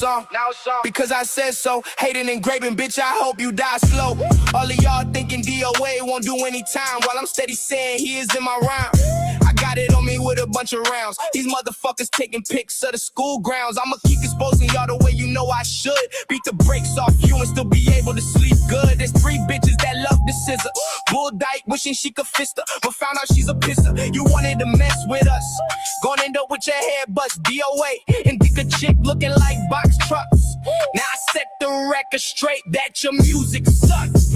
it's on. Because I said so. Hating and graving, bitch, I hope you die slow. All of y'all thinking DOA won't do any time, while I'm steady saying he is in my rhyme. I got it on me with a bunch of rounds. These motherfuckers taking pics of the school grounds. I'ma keep exposing y'all the way you know I should. Beat the brakes off you and still be able to sleep good. There's 3 bitches that love the scissor. Bull dyke wishing she could fist her, but found out she's a pisser. You wanted to mess with us, gonna end up with your head bust. DOA, and dick a chick looking like box trucks. Now I set the record straight that your music sucks.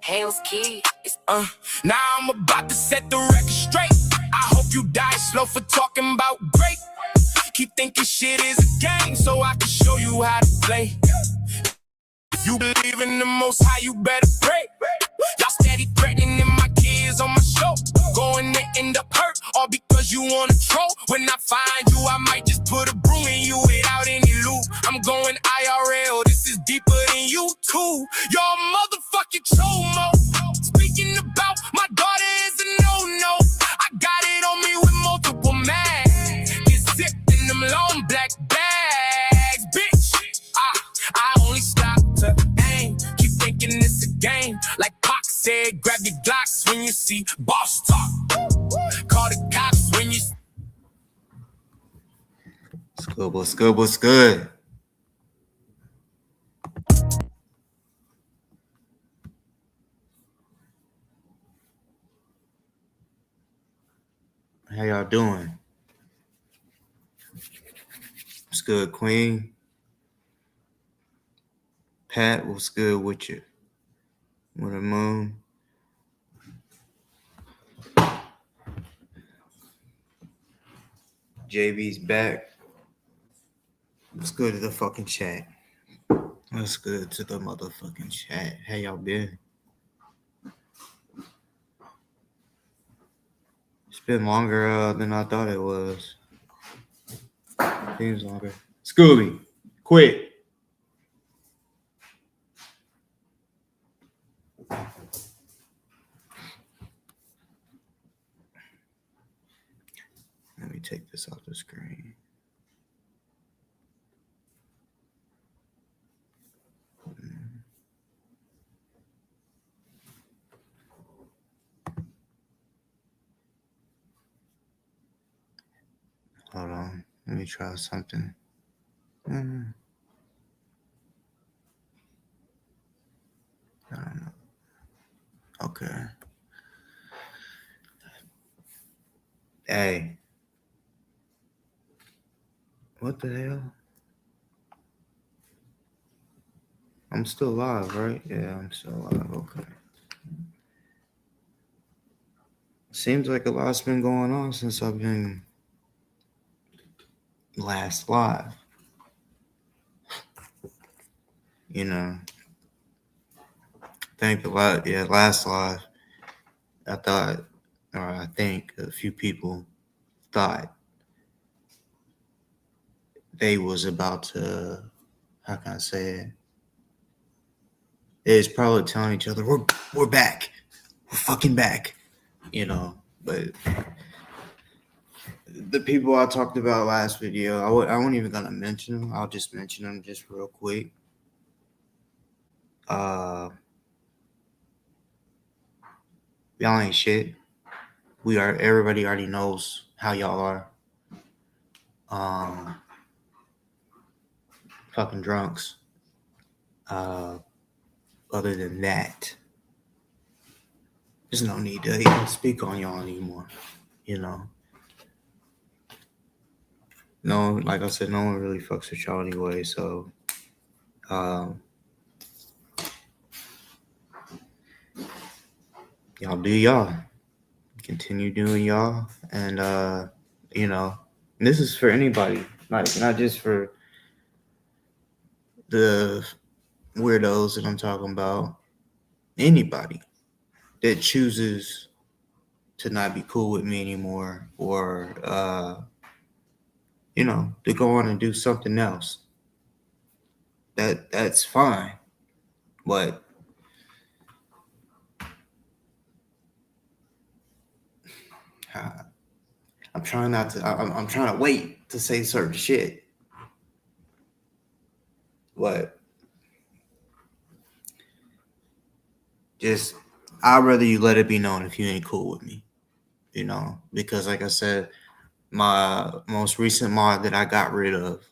Hales Key. Now I'm about to set the record straight. I hope you die slow for talking about great. Keep thinking shit is a game, so I can show you how to play. If you believe in the Most High, you better pray. Y'all steady threatening my kids on my show, going to end up hurt, all because you wanna troll. When I find you, I might just put a broom in you without any loot. I'm going IRL, this is deeper than you too. Y'all motherfucking chomo. Speaking about my daughter is a no-no. I got it on me with multiple mags. Get zipped in them long black bags, bitch. I only stop to aim. Keep thinking it's a game. Like Pac said, grab your Glocks when you see boss talk. Call the cops when you... What's good? How y'all doing? What's good, Queen? Pat, what's good with you? With the moon? JV's back. What's good to the fucking chat? What's good to the motherfucking chat? How y'all been? It's been longer than I thought it was. Seems longer. Scooby, quit. Let me take this off the screen. Hold on. Let me try something. I don't know. Okay. Hey. What the hell? I'm still alive, right? Yeah, I'm still alive. Okay. Seems like a lot's been going on since I've been last live. You know, think a lot. Yeah, last live. I think a few people thought they was about to, how can I say it? They was probably telling each other, we're back. We're fucking back. You know, but the people I talked about last video, I wasn't even gonna mention them. I'll just mention them just real quick. Y'all ain't shit. Everybody already knows how y'all are. Fucking drunks. Other than that, there's no need to even speak on y'all anymore. You know. No, like I said, no one really fucks with y'all anyway, so y'all do y'all. Continue doing y'all. And you know, this is for anybody, like not just for the weirdos that I'm talking about. Anybody. that chooses to not be cool with me anymore, or to go on and do something else. That's fine. But I'm trying not to. I'm trying to wait to say certain shit. But just, I'd rather you let it be known if you ain't cool with me. Because like I said, my most recent mod that I got rid of,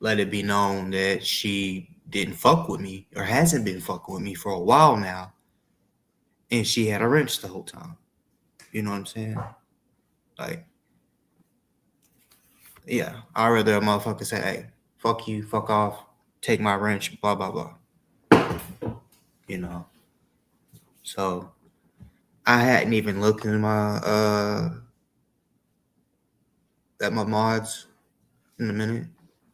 let it be known that she didn't fuck with me or hasn't been fucking with me for a while now, and she had a wrench the whole time. You know what I'm saying? Like, yeah, I'd rather a motherfucker say, "Hey, fuck you, fuck off, take my wrench, blah blah blah." You know. So I hadn't even looked in my at my mods in a minute.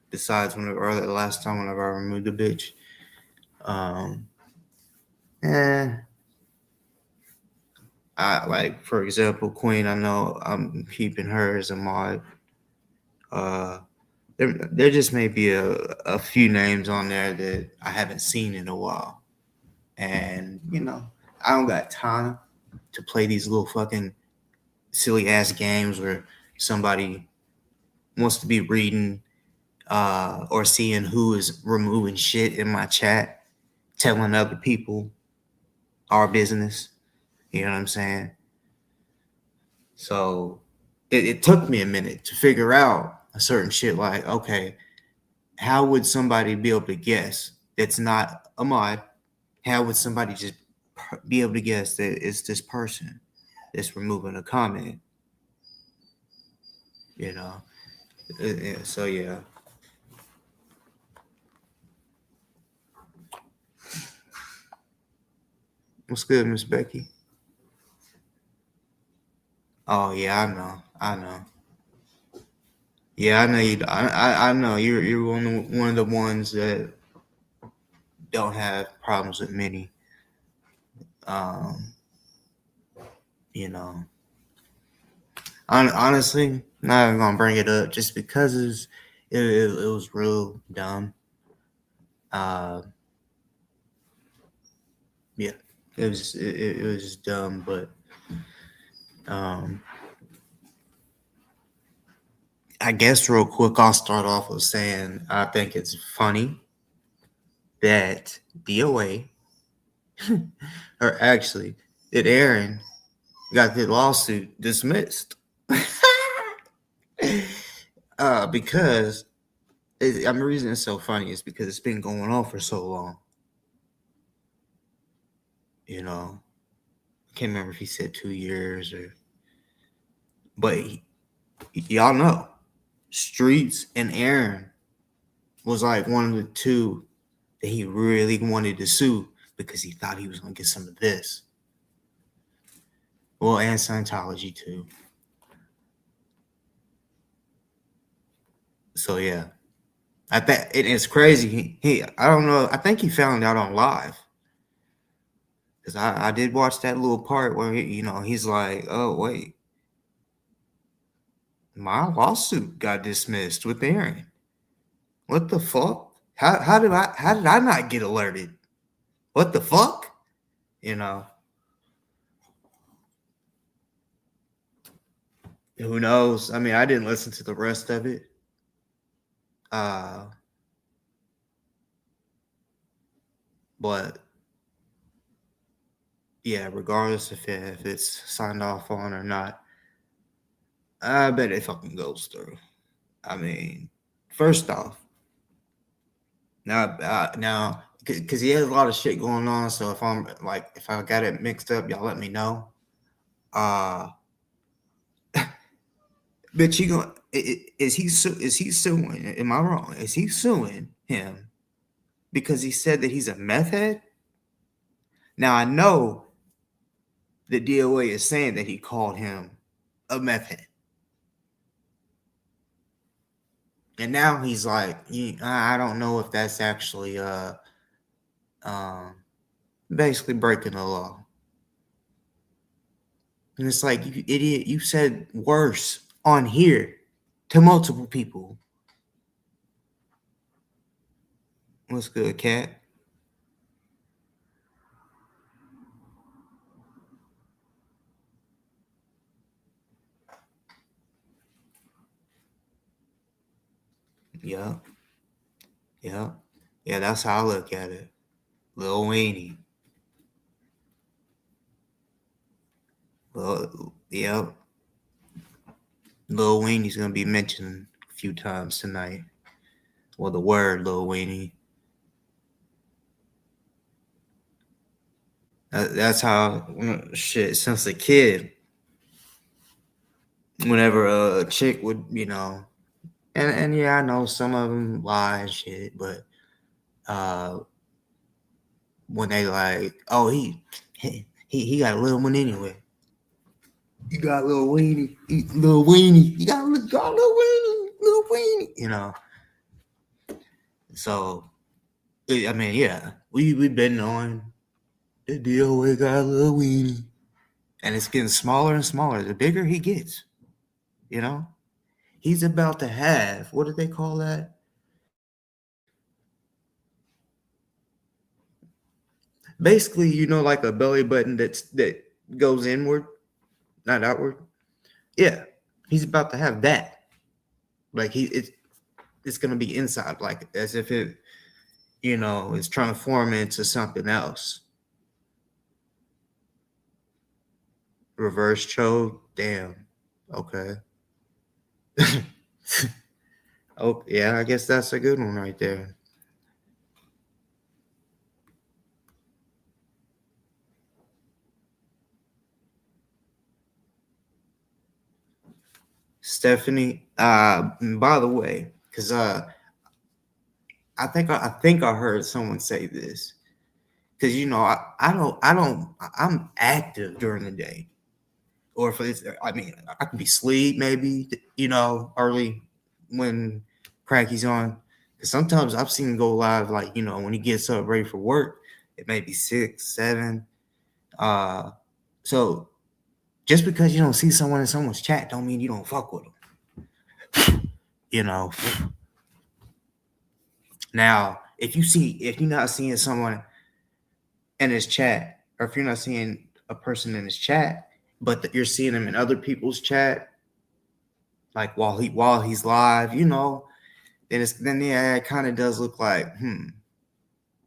Besides whenever the last time whenever I removed the bitch. Um, eh, I like, for example, Queen. I know I'm keeping her as a mod. Uh, there just may be a few names on there that I haven't seen in a while, and I don't got time to play these little fucking silly ass games where somebody wants to be reading or seeing who is removing shit in my chat, telling other people our business. You know what I'm saying? So it took me a minute to figure out a certain shit, like, okay, how would somebody be able to guess that's not a mod? How would somebody just be able to guess that it's this person that's removing a comment? You know? So, yeah. What's good, Miss Becky? Oh, yeah, I know. Yeah, I know you. I know you're one of the ones that don't have problems with many. Um, you know, honestly, not even gonna bring it up just because it was real dumb. Uh, yeah, it was dumb, but um, I guess real quick I'll start off with saying I think it's funny that DOA, or actually that Aaron got the lawsuit dismissed. Because the reason it's so funny is because it's been going on for so long. I can't remember if he said 2 years but y'all know, Streets and Aaron was like one of the two that he really wanted to sue because he thought he was gonna get some of this. Well, and Scientology too. So yeah, I think it's crazy. He I don't know. I think he found out on live. Because I did watch that little part where he's like, oh wait, my lawsuit got dismissed with Aaron. What the fuck? How did I not get alerted? What the fuck? You know, who knows? I mean, I didn't listen to the rest of it. But yeah, regardless if it's signed off on or not, I bet it fucking goes through. I mean, first off, now, because he has a lot of shit going on. So if I got it mixed up, y'all let me know. But is he suing? Am I wrong? Is he suing him because he said that he's a meth head? Now I know the DOA is saying that he called him a meth head, and now he's like, I don't know if that's actually um basically breaking the law. And it's like, you idiot, you said worse on here to multiple people. What's good, cat? Yeah, yeah, yeah. That's how I look at it. Lil Weenie. Yeah. Lil Weenie's gonna be mentioned a few times tonight. Well, the word Lil Weenie. That's how shit since a kid. Whenever a chick would, and yeah, I know some of them lie and shit, but uh, when they like, oh, he got a little one anyway. You got a little weenie, little weenie. You got a little weenie, little weenie. So I mean, yeah, we been knowing the deal. We got a little weenie, and it's getting smaller and smaller. The bigger he gets, you know, he's about to have, what do they call that? Basically, like a belly button that goes inward, not outward. Yeah, he's about to have that. Like it's gonna be inside, like as if it, is trying to form into something else. Reverse choke, damn. Okay. Oh yeah, I guess that's a good one right there. Stephanie, by the way, because I think I heard someone say this. Because I'm active during the day. Or if it's, I mean, I can be asleep maybe, early when Cracky's on. Because sometimes I've seen him go live, like, when he gets up ready for work, it may be 6, 7. Uh, so just because you don't see someone in someone's chat don't mean you don't fuck with them. You know. Now, if you're not seeing someone in his chat, or if you're not seeing a person in his chat, but you're seeing him in other people's chat, like while he's live, then yeah, it kind of does look like,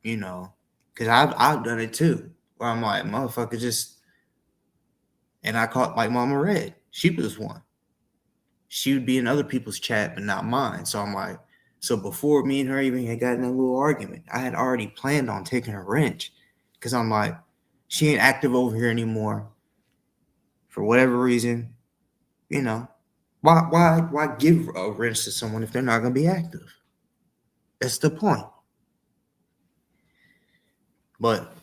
because I've done it too, where I'm like, motherfucker, and I caught like Mama Red. She was one. She would be in other people's chat, but not mine. So I'm like, so before me and her even had gotten a little argument, I had already planned on taking a wrench, because I'm like, she ain't active over here anymore for whatever reason, you know. Why give a wrench to someone if they're not gonna be active? That's the point. But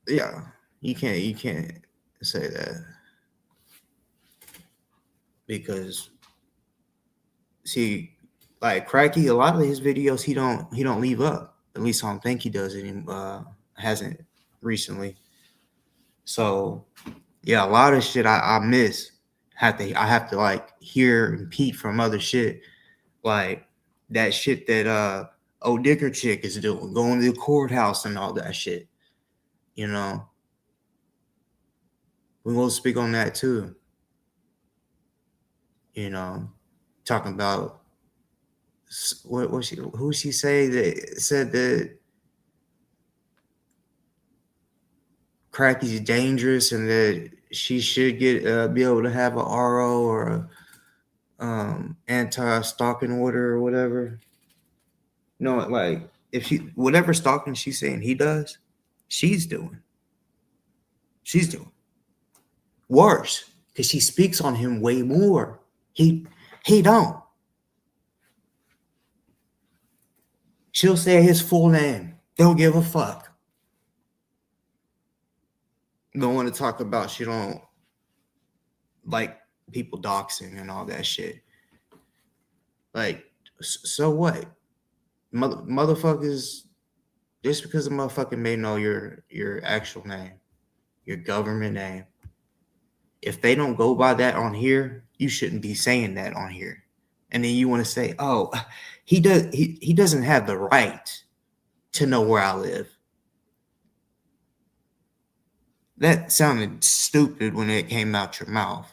yeah, you can't say that, because see, like Cracky, a lot of his videos he don't leave up. At least I don't think he does it. Hasn't recently. So yeah, a lot of shit I miss. I have to like hear and repeat from other shit, like that shit that Dicker chick is doing, going to the courthouse and all that shit. You know, we will speak on that too. You know, talking about who she say that said that crack is dangerous and that she should be able to have a RO or a anti-stalking order or whatever. No, like if she whatever stalking she's saying he does, she's doing. She's doing worse because she speaks on him way more. He don't. She'll say his full name. Don't give a fuck. Don't want to talk about she don't like people doxing and all that shit. Like, so what? Motherfuckers, Just because a motherfucker may know your actual name, your government name, if they don't go by that on here, you shouldn't be saying that on here. And then you want to say, oh, he doesn't have the right to know where I live. That sounded stupid when it came out your mouth.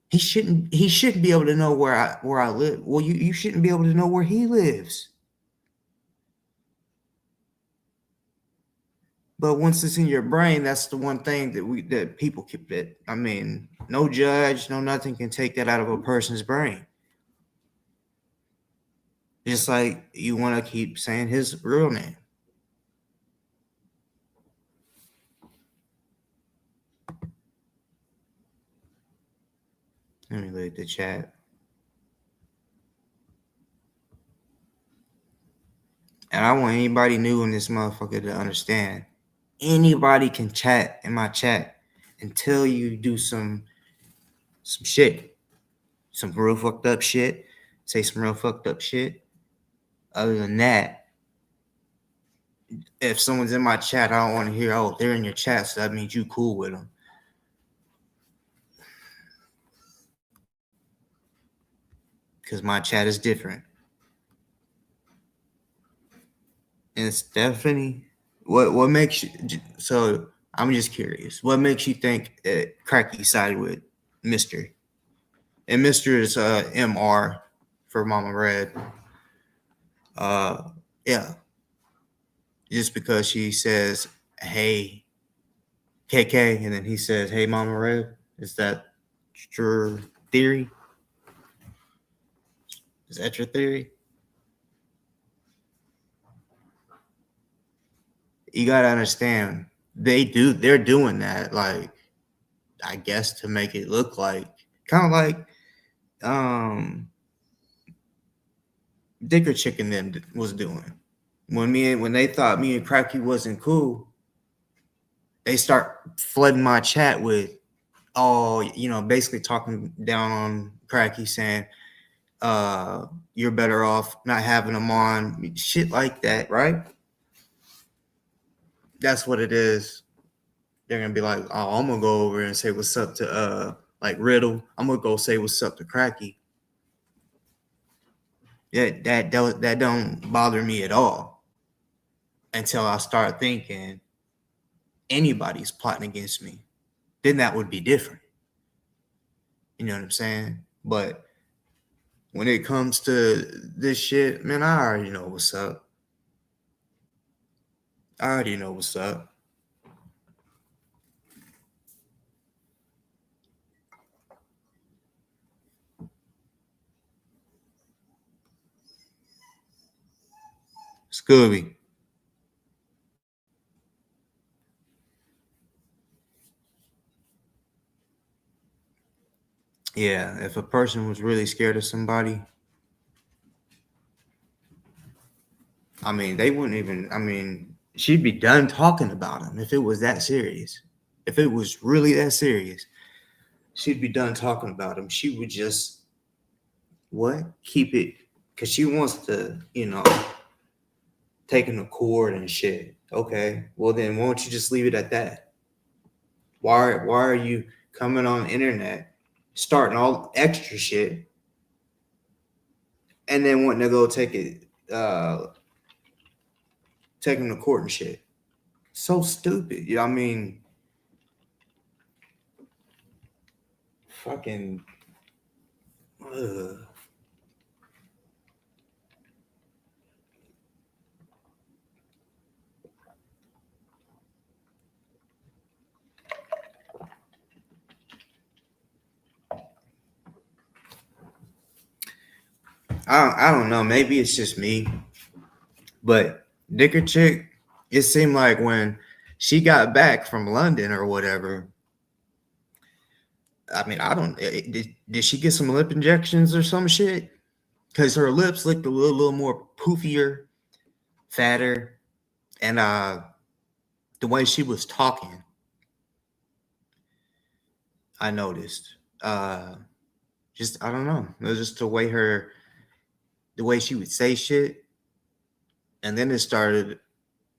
He shouldn't be able to know where I live. Well, you shouldn't be able to know where he lives. But once it's in your brain, that's the one thing that people keep it. I mean, no judge, no nothing can take that out of a person's brain. Just like you want to keep saying his real name. Let me look at the chat. And I want anybody new in this motherfucker to understand. Anybody can chat in my chat until you do some shit. Some real fucked up shit. Say some real fucked up shit. Other than that, if someone's in my chat, I don't want to hear, oh, they're in your chat, so that means you cool with them. Because my chat is different. And Stephanie, what makes you, so I'm just curious, what makes you think that Cracky sided with Mr.? And Mr. is MR for Mama Red. Yeah. Just because she says, hey, KK, and then he says, hey, Mama Red. Is that your theory? Is that your theory? You gotta understand, they're doing that, like, I guess to make it look like, kind of like Dicker Chicken them was doing. When they thought me and Cracky wasn't cool, they start flooding my chat with, oh, basically talking down on Cracky, saying, you're better off not having them on, shit like that, right? That's what it is. They're gonna be like, oh, I'm gonna go over and say what's up to like Riddle. I'm gonna go say what's up to Cracky. Yeah, that don't bother me at all until I start thinking anybody's plotting against me. Then that would be different. You know what I'm saying? But when it comes to this shit, man, I already know what's up. I already know what's up. Scooby. Yeah, if a person was really scared of somebody, I mean, they wouldn't even, I mean, she'd be done talking about him if it was that serious. If it was really that serious, she'd be done talking about him. She would just, keep it, because she wants to, taking the cord and shit. Okay, well then, why don't you just leave it at that? Why are you coming on the internet, starting all extra shit, and then wanting to go take it, taking the court and shit? So stupid. I mean, fucking. I don't know. Maybe it's just me, but Dicker Chick, it seemed like when she got back from London or whatever. I mean, I don't. Did she get some lip injections or some shit? Because her lips looked a little more poofier, fatter, and the way she was talking, I noticed. Just I don't know. It was just the way she would say shit. And then it started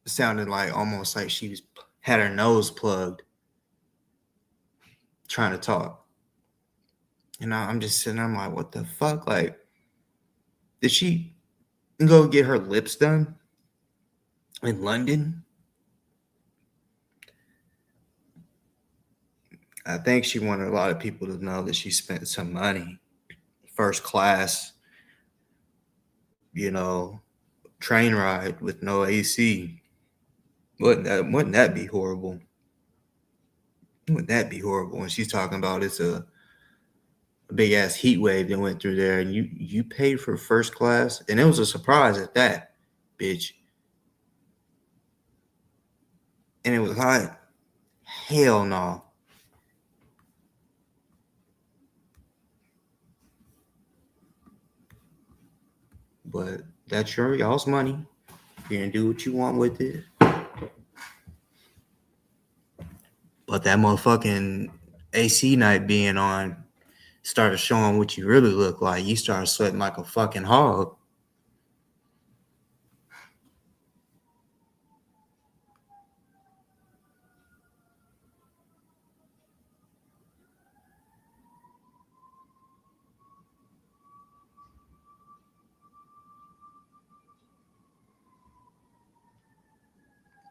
sounding like almost like had her nose plugged trying to talk. And I'm just sitting there, I'm like, what the fuck? Like, did she go get her lips done in London? I think she wanted a lot of people to know that she spent some money, first class, train ride with no AC. Wouldn't that be horrible? Wouldn't that be horrible? When she's talking about it's a big ass heat wave that went through there, and you paid for first class, and it was a surprise at that, bitch. And it was hot. Hell no. But that's y'all's money. You can do what you want with it. But that motherfucking AC night being on started showing what you really look like. You started sweating like a fucking hog.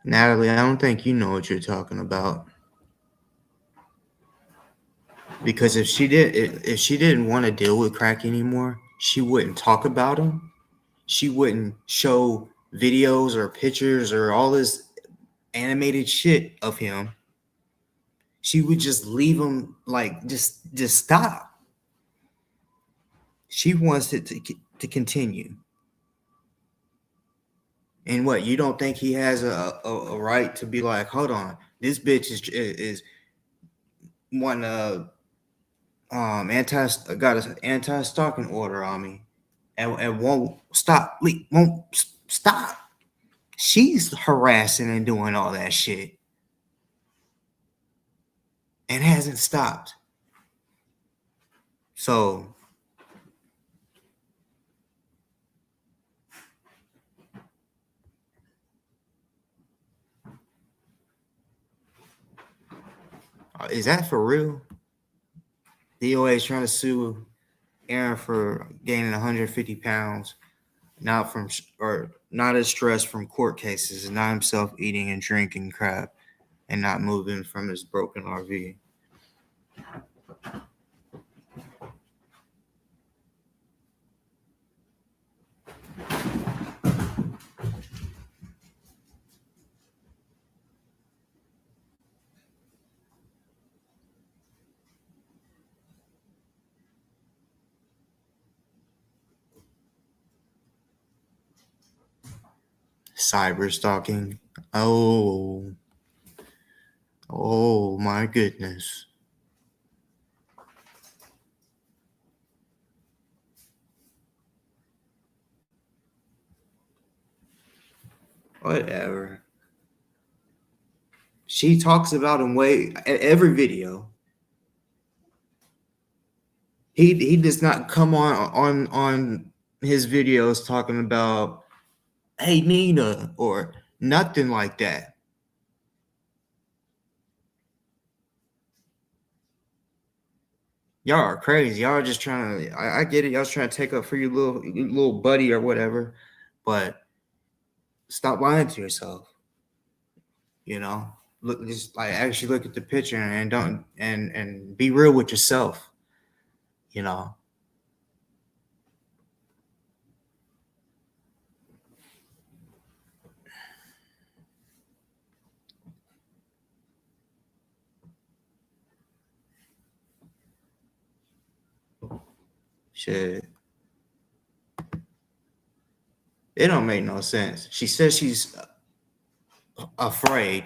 Natalie, I don't think you know what you're talking about. Because if she didn't want to deal with crack anymore, she wouldn't talk about him. She wouldn't show videos or pictures or all this animated shit of him. She would just leave him, like, just stop. She wants it to continue. And what, you don't think he has a right to be like, hold on, this bitch is one got an anti-stalking order on me, and won't stop. She's harassing and doing all that shit and hasn't stopped. So is that for real? DOA is trying to sue Aaron for gaining 150 pounds, not as stressed from court cases, and not himself eating and drinking crap and not moving from his broken RV. Cyber stalking. Oh my goodness. Whatever. She talks about him every video. He does not come on his videos talking about, hey Nina, or nothing like that. Y'all are crazy. Y'all are just trying to. I get it. Y'all trying to take up for your little buddy or whatever, but stop lying to yourself. Look, just like actually look at the picture and don't and be real with yourself. Shit. It don't make no sense. She says she's afraid,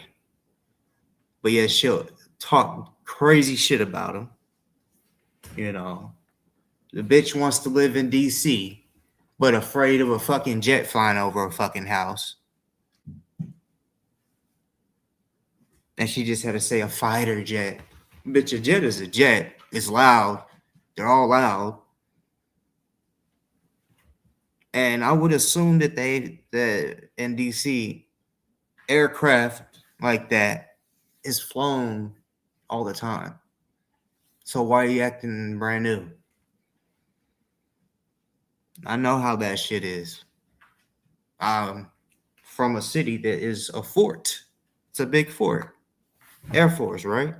but yet she'll talk crazy shit about him. The bitch wants to live in DC, but afraid of a fucking jet flying over her fucking house. And she just had to say a fighter jet. Bitch, a jet is a jet. It's loud. They're all loud. And I would assume that that in DC, aircraft like that is flown all the time. So why are you acting brand new? I know how that shit is. From a city that is a fort. It's a big fort. Air Force, right?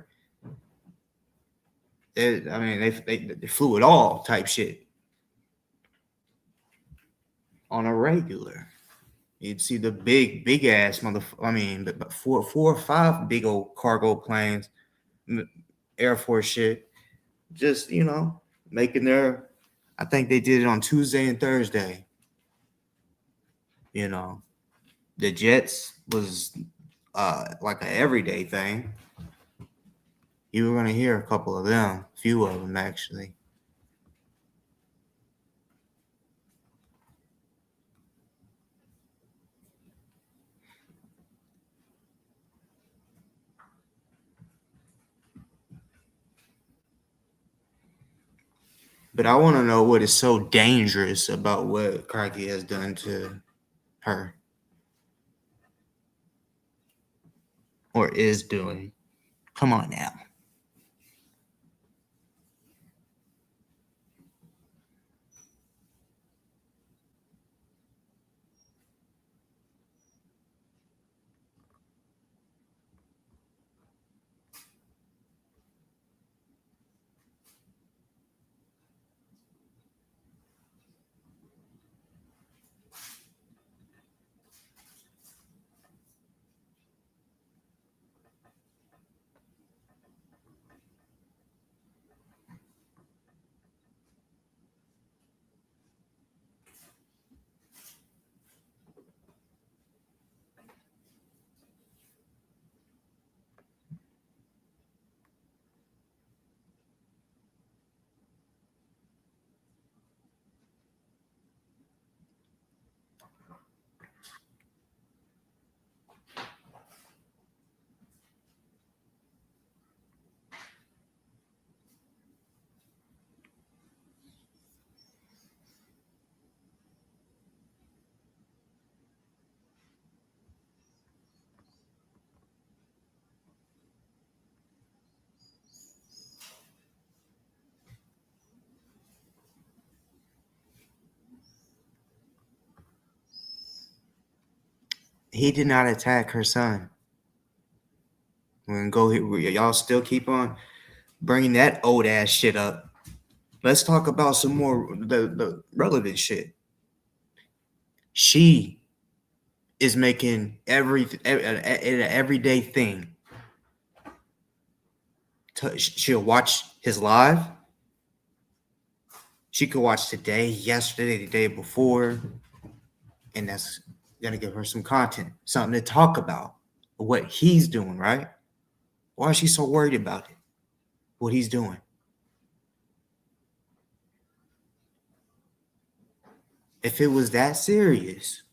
They flew it all type shit on a regular. You'd see the big ass but four or five big old cargo planes, Air Force shit. Just making their. I think they did it on Tuesday and Thursday. You know, the jets was like an everyday thing. You were gonna hear a couple of them, few of them actually. But I want to know what is so dangerous about what Karki has done to her or is doing. Come on now. He did not attack her son. We're gonna go here. Y'all still keep on bringing that old ass shit up. Let's talk about some more the relevant shit. She is making an everyday thing. She'll watch his live. She could watch today, yesterday, the day before, and that's gonna give her some content, something to talk about. What he's doing, right? Why is she so worried about it? What he's doing? If it was that serious,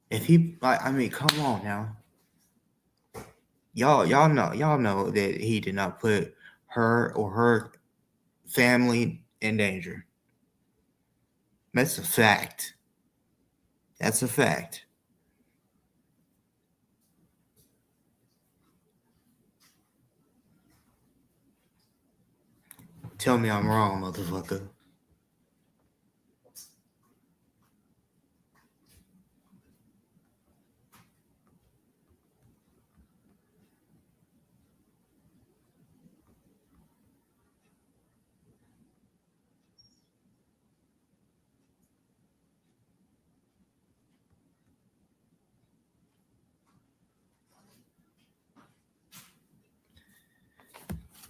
if he, come on now, y'all know that he did not put her or her family in danger. That's a fact. That's a fact. Tell me I'm wrong, motherfucker.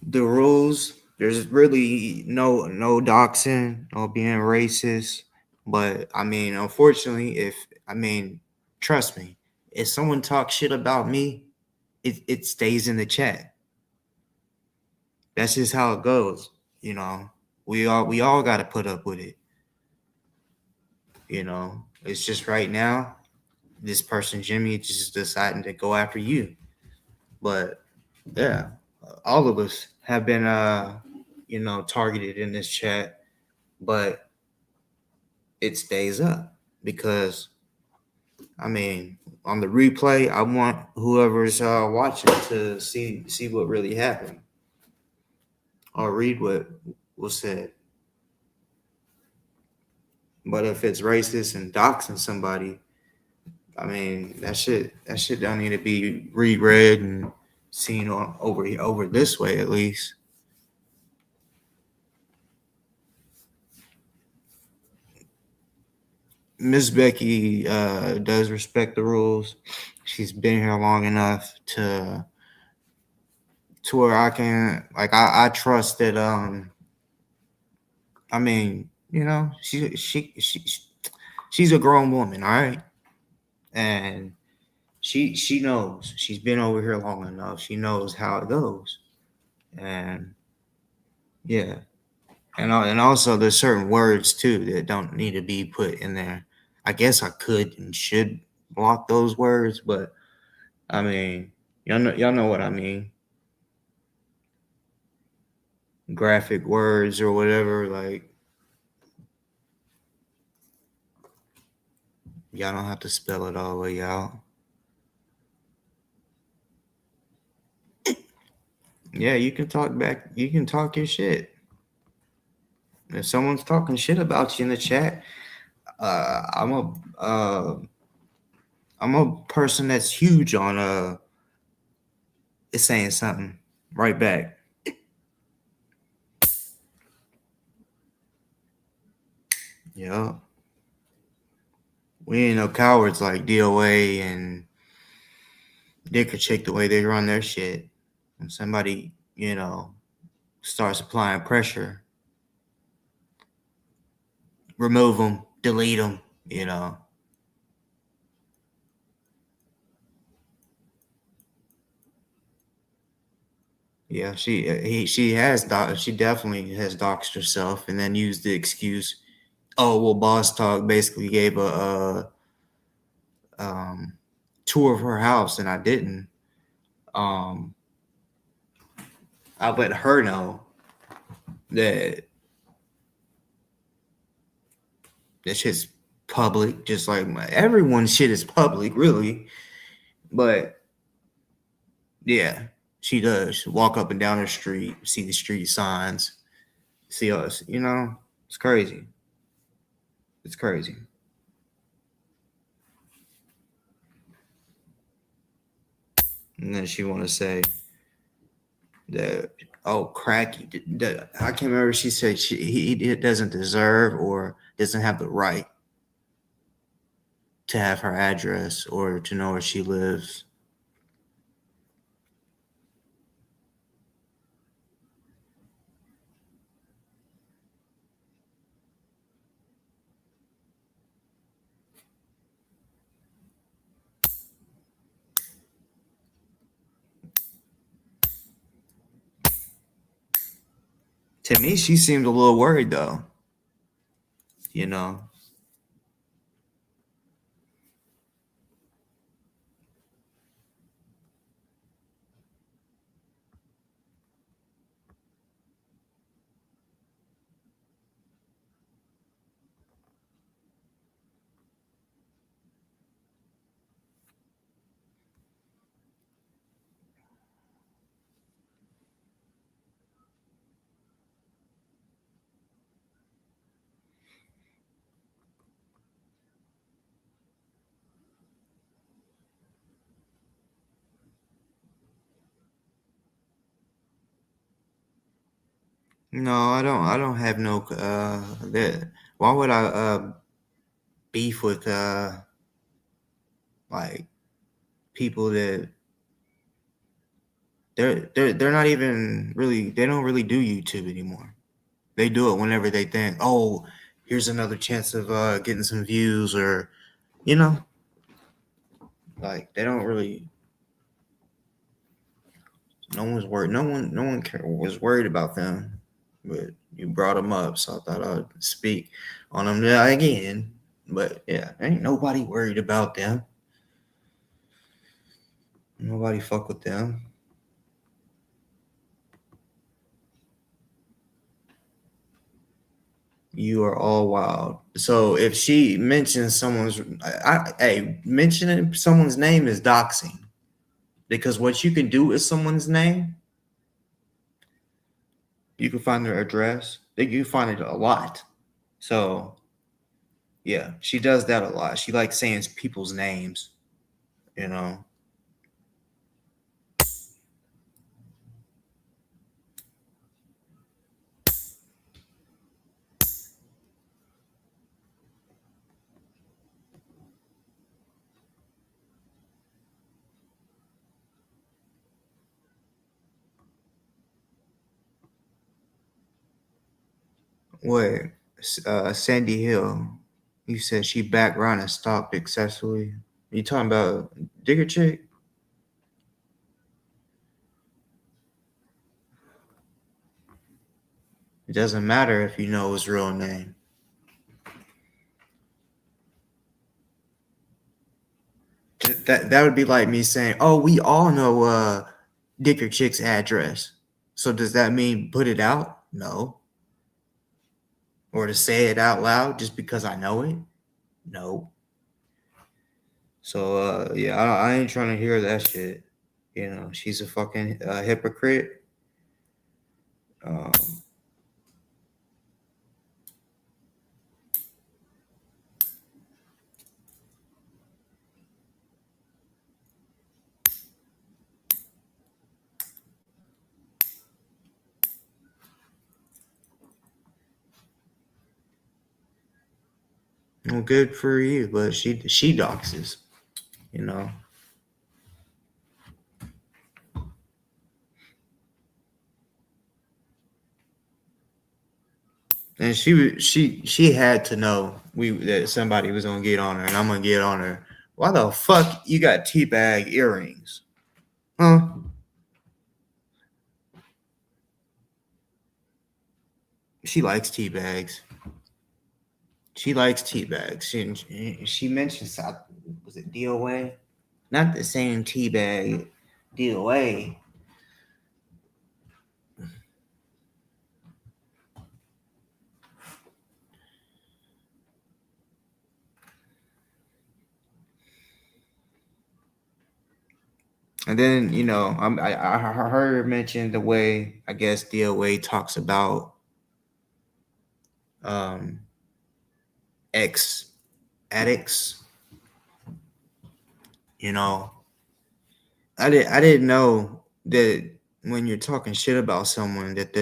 The rules, there's really no doxing, no being racist. But unfortunately, trust me, if someone talks shit about me, it stays in the chat. That's just how it goes. We all got to put up with it. It's just right now, this person Jimmy just deciding to go after you. But yeah, all of us have been targeted in this chat, but it stays up. because I mean, on the replay, I want whoever's watching to see what really happened or read what was said. But if it's racist and doxing somebody, I mean that shit don't need to be reread and seen over this way at least. Miss Becky does respect the rules. She's been here long enough to where I can like I trust that I mean, she's a grown woman, all right? And she knows. She's been over here long enough. She knows how it goes. And yeah. And also there's certain words too that don't need to be put in there. I guess I could and should block those words, but I mean, y'all know what I mean. Graphic words or whatever, like y'all don't have to spell it all the way out. Yeah, you can talk back. You can talk your shit. If someone's talking shit about you in the chat, uh, I'm a uh, I'm a person that's huge on it's saying something right back. Yeah, we ain't no cowards like DOA and Dick or Chick the way they run their shit. When somebody starts applying pressure, remove them, delete them. You know, yeah, she definitely has doxed herself and then used the excuse, oh well, Boss Talk basically gave a tour of her house and I didn't. um I let her know that that shit's public, just like everyone's shit is public really. But yeah, she does walk up and down her street, see the street signs, see us, it's crazy. It's crazy. And then she want to say that, oh, cracky. I can't remember. She said he doesn't deserve or doesn't have the right to have her address or to know where she lives. To me, she seemed a little worried though. You know. No, I don't. I don't have no. That. Why would I beef with like people that they're not even really. They don't really do YouTube anymore. They do it whenever they think, oh, here's another chance of getting some views, or you know, like they don't really. No one's worried. No one was worried about them, but you brought them up, so I thought I'd speak on them again. But yeah, ain't nobody worried about them. Nobody fuck with them. You are all wild. So if she mentions mentioning someone's name is doxing, because what you can do with someone's name, you can find their address. You can find it a lot. So yeah, she does that a lot. She likes saying people's names. You know. Wait, Sandy Hill. You said she background and stopped excessively. You talking about Digger Chick? It doesn't matter if you know his real name. That would be like me saying, "Oh, we all know Dicker Chick's address." So does that mean put it out? No. Or to say it out loud just because I know it? No. So yeah, I ain't trying to hear that shit. You know, she's a fucking hypocrite. Um, well, good for you, but she doxes. You know. And she had to know that somebody was gonna get on her, and I'm gonna get on her. Why the fuck you got teabag earrings? Huh? She likes tea bags. She likes tea bags. She mentioned South. Was it DOA? Not the same tea bag. DOA. And then I heard her mention the way I guess DOA talks about um ex addicts. You know, I didn't know that when you're talking shit about someone that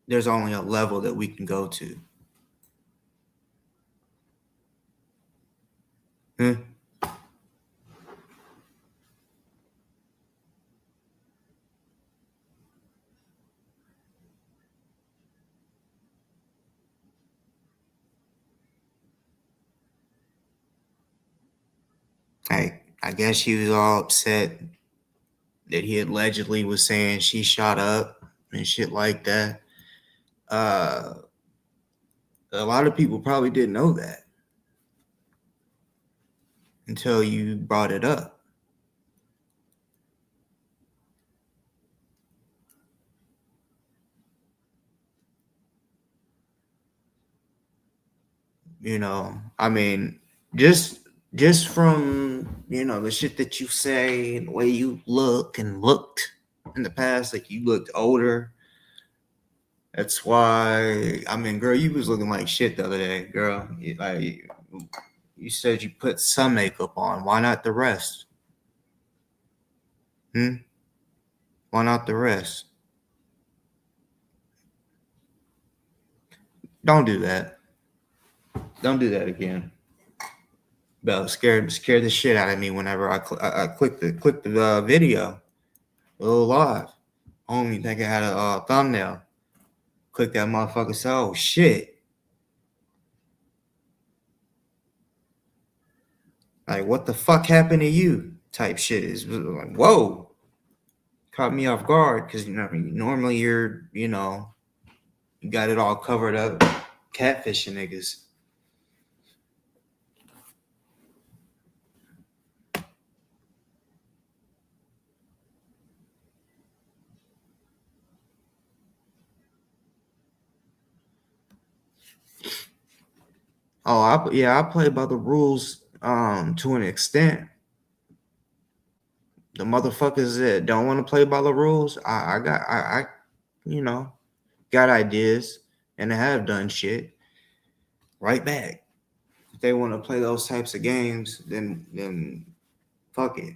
there's only a level that we can go to. Huh? I guess she was all upset that he allegedly was saying she shot up and shit like that. Uh, a lot of people probably didn't know that until you brought it up. I mean, just just from the shit that you say and the way you look and looked in the past, like you looked older. That's why, I mean, girl, you was looking like shit the other day, girl. You said you put some makeup on. Why not the rest? Hmm? Why not the rest? Don't do that. Don't do that again. Bell scared the shit out of me whenever I clicked the video. A little live. I don't even think I had a thumbnail. Click that motherfucker. So shit. Like what the fuck happened to you? Type shit is like whoa. Caught me off guard because normally you got it all covered up, catfishing niggas. Oh, I play by the rules to an extent. The motherfuckers that don't want to play by the rules, I you know, got ideas and I have done shit right back. If they want to play those types of games, then fuck it.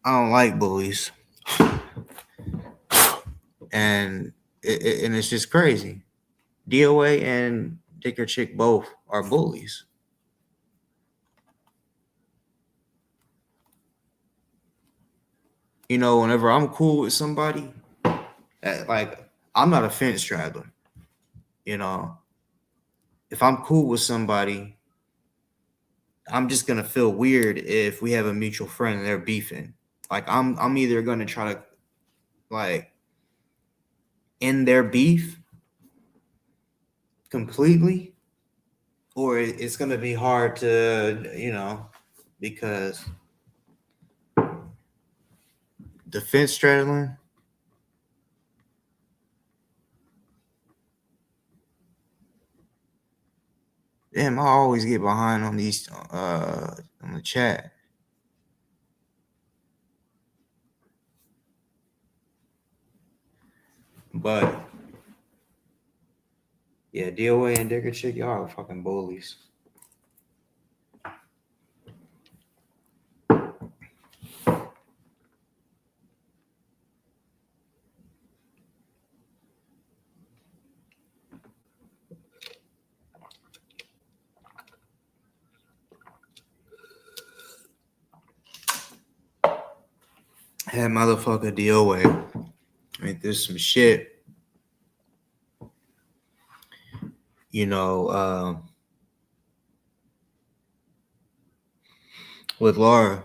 I don't like bullies, and and it's just crazy. DOA and Dicker Chick both are bullies. You know, whenever I'm cool with somebody, like I'm not a fence straddler. You know, if I'm cool with somebody, I'm just gonna feel weird if we have a mutual friend and they're beefing. Like I'm either gonna try to like end their beef completely, or it's gonna be hard to, because the fence straddling. Damn, I always get behind on these on the chat. But yeah, DOA and Dicker Chick, y'all are fucking bullies. Had motherfucker DOA. There's some shit, you know, with Laura.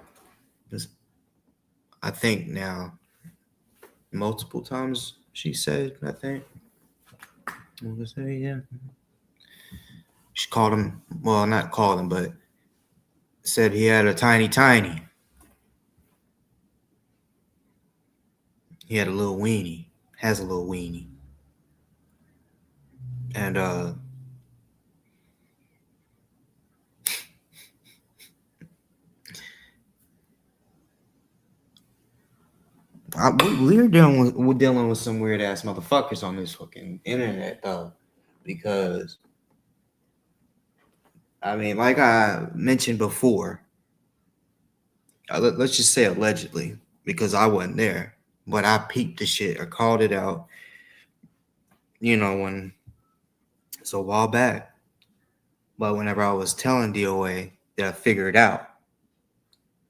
I think now multiple times she said, I think. I'm gonna say, yeah. She called him, well, not called him, but said he had a tiny. He had a little weenie, has a little weenie. And we're dealing with some weird ass motherfuckers on this fucking internet though, because I mean, like I mentioned before, let's just say allegedly, because I wasn't there, but I peeped the shit or called it out, when it's a while back. But whenever I was telling DOA that I figured out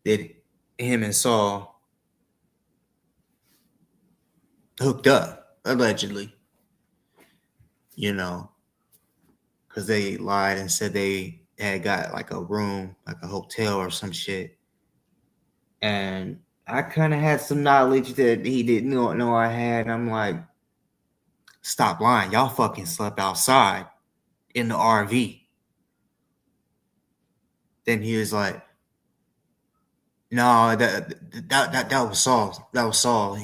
that him and Saul hooked up allegedly, because they lied and said they had got like a room, like a hotel or some shit. And I kind of had some knowledge that he didn't know I had. I'm like, stop lying. Y'all fucking slept outside in the RV. Then he was like, no, that was Saul. That was Saul.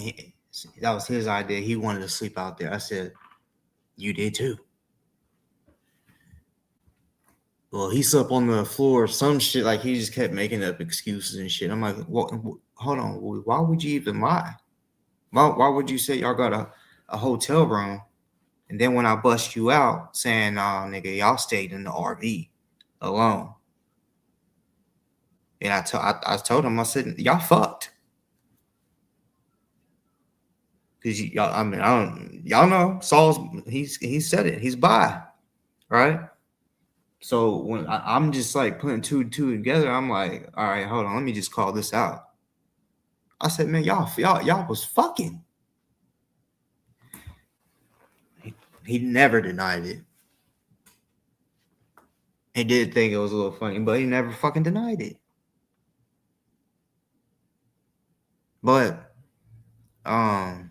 That was his idea. He wanted to sleep out there. I said, you did too. Well, he slept on the floor or some shit. Like he just kept making up excuses and shit. I'm like, hold on. Why would you even lie? Why would you say y'all got a hotel room? And then when I bust you out saying, nah, nigga, y'all stayed in the RV alone. And I told him, I said, y'all fucked. Cause y'all, I mean, y'all know Saul's, he said it, he's bi, right? So when I'm just like putting two and two together, I'm like, all right, hold on, let me just call this out. I said, man, y'all was fucking. He never denied it. He did think it was a little funny, but he never fucking denied it. But I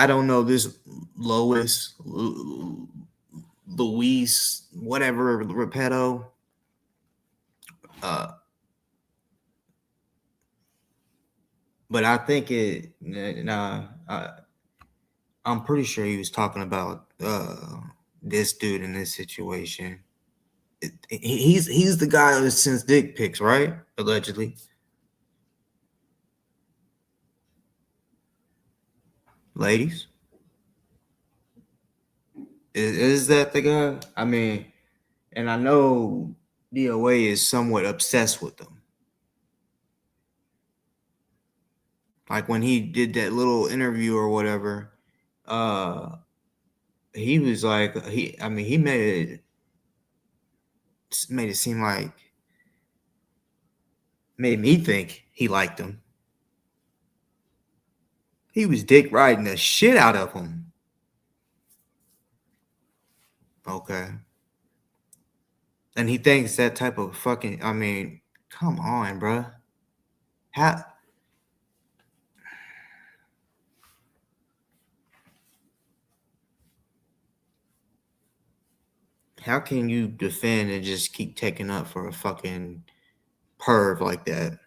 don't know this Lois, Luis, whatever, Repetto. Uh, But I think I'm pretty sure he was talking about this dude in this situation. He's the guy who sends dick pics, right? Allegedly, ladies. Is that the guy? I mean, and I know DOA is somewhat obsessed with them. Like when he did that little interview or whatever, uh, he was like I mean, he made it seem like made me think he liked him. He was dick riding the shit out of him. Okay. And he thinks that type of fucking. I mean, come on, bruh. How how can you defend and just keep taking up for a fucking perv like that?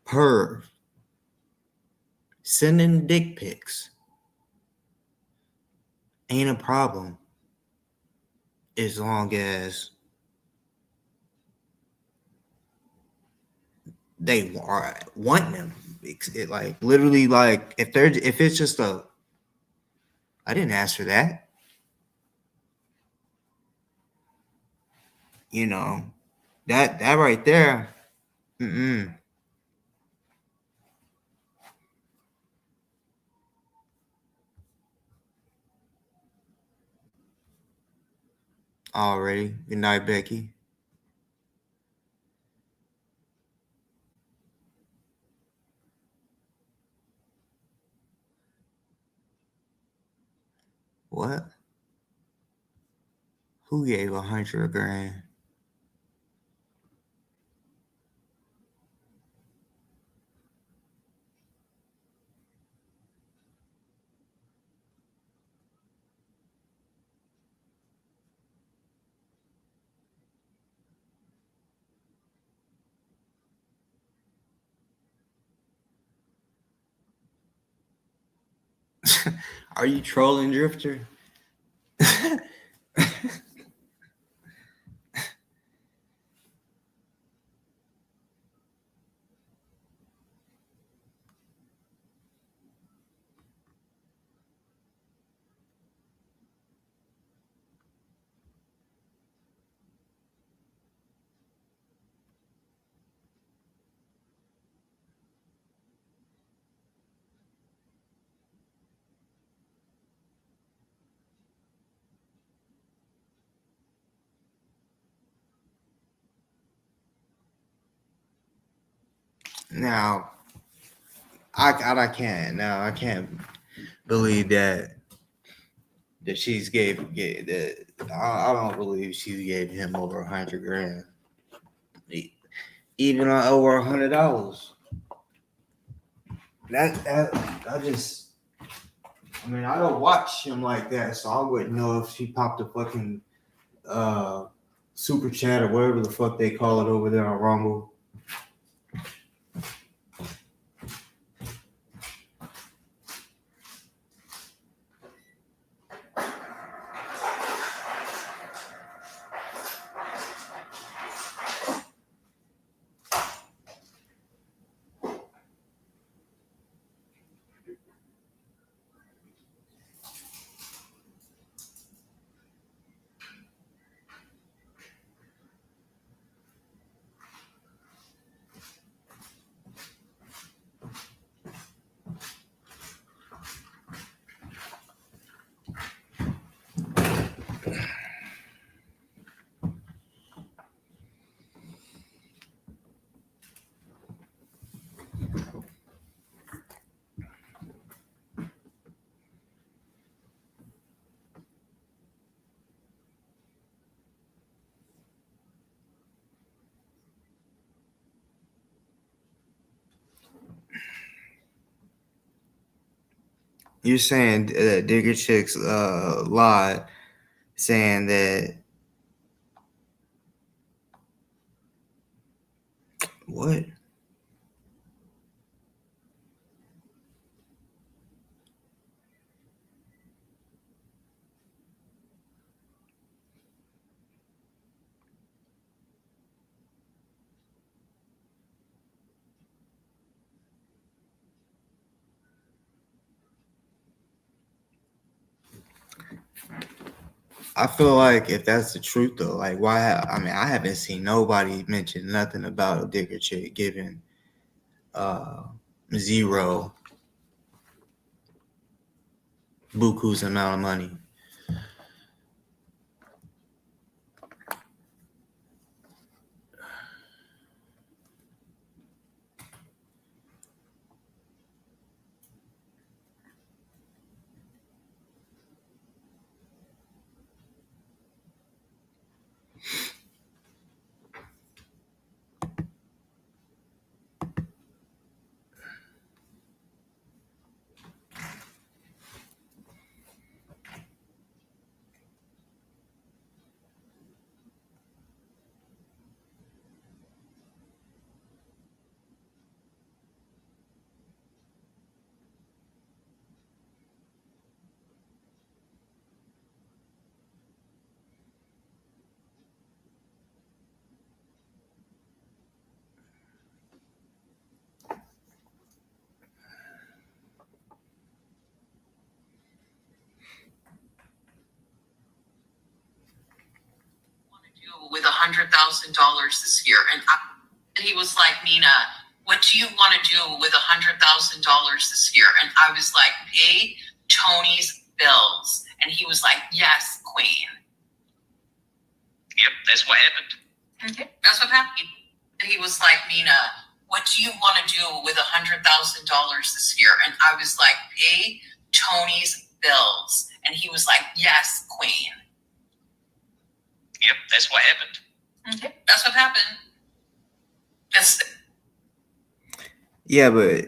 Perv sending dick pics ain't a problem as long as they want them. It like literally like if it's just a I didn't ask for that, you know that right there. Mm-mm. Already. Good night, Becky. What? Who gave 100 grand? Are you trolling, Drifter? Now, I can't. Now, I can't believe that she's gave that. I don't believe she gave him over 100 grand, even on over $100. That I just. I mean, I don't watch him like that, so I wouldn't know if she popped a fucking uh super chat or whatever the fuck they call it over there on Rumble. You're saying Digger Chicks lied, saying that what? I feel like if that's the truth though, like I mean, I haven't seen nobody mention nothing about a digger chick giving uh zero buku's amount of money. With $100,000 this year, and he was like, Nina, what do you want to do with $100,000 this year? And I was like, pay Tony's bills. And he was like, yes, queen. Yep, that's what happened. Okay, that's what happened. And he was like, Nina, what do you want to do with $100,000 this year? And I was like, pay Tony's bills. And he was like, yes, queen. Yep, that's what happened. Okay, that's what happened. Yeah, but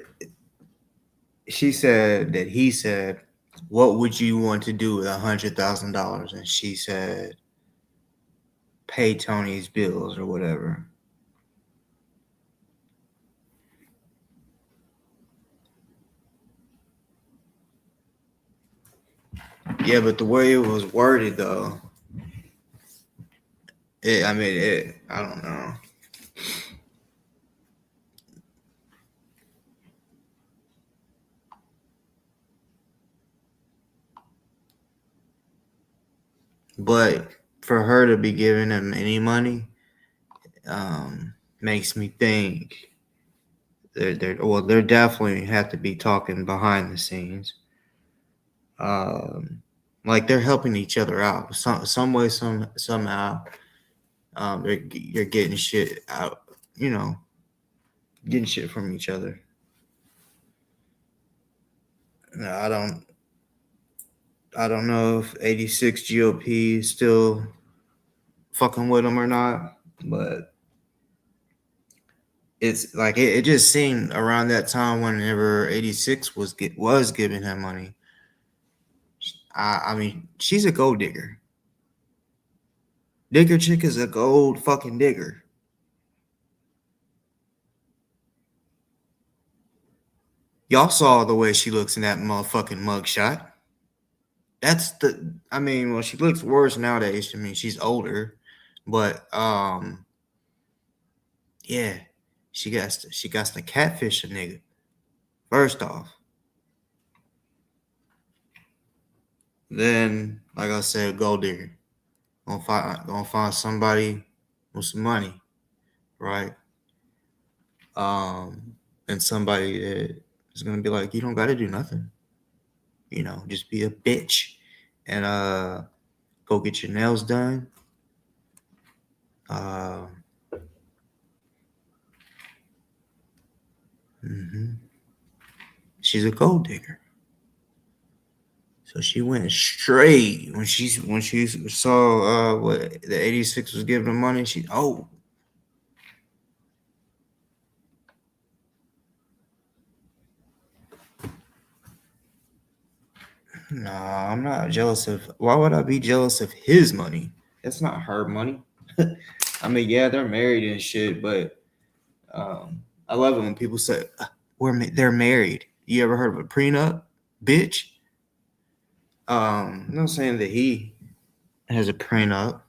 she said that he said, "What would you want to do with $100,000?" And she said, "Pay Tony's bills or whatever." Yeah, but the way it was worded, though, I don't know. But for her to be giving him any money, makes me think they're definitely have to be talking behind the scenes. Like they're helping each other out some way, somehow. You're getting shit out, getting shit from each other. No, I don't know if 86 GOP is still fucking with them or not, but it's like it just seemed around that time whenever 86 was giving him money. I mean, she's a gold digger. Digger chick is a gold fucking digger. Y'all saw the way she looks in that motherfucking mugshot. Well, she looks worse nowadays. I mean, she's older, but yeah, she got to catfish a nigga. First off, then like I said, gold digger. Gonna find somebody with some money, right? And somebody that is gonna be like, you don't got to do nothing. Just be a bitch and go get your nails done. Uh, She's a gold digger. So she went straight when she saw what the 86 was giving her money. Nah, I'm not jealous of. Why would I be jealous of his money? That's not her money. I mean, yeah, they're married and shit, but I love it when people say they're married. You ever heard of a prenup, bitch? I'm not saying that he has a prenup,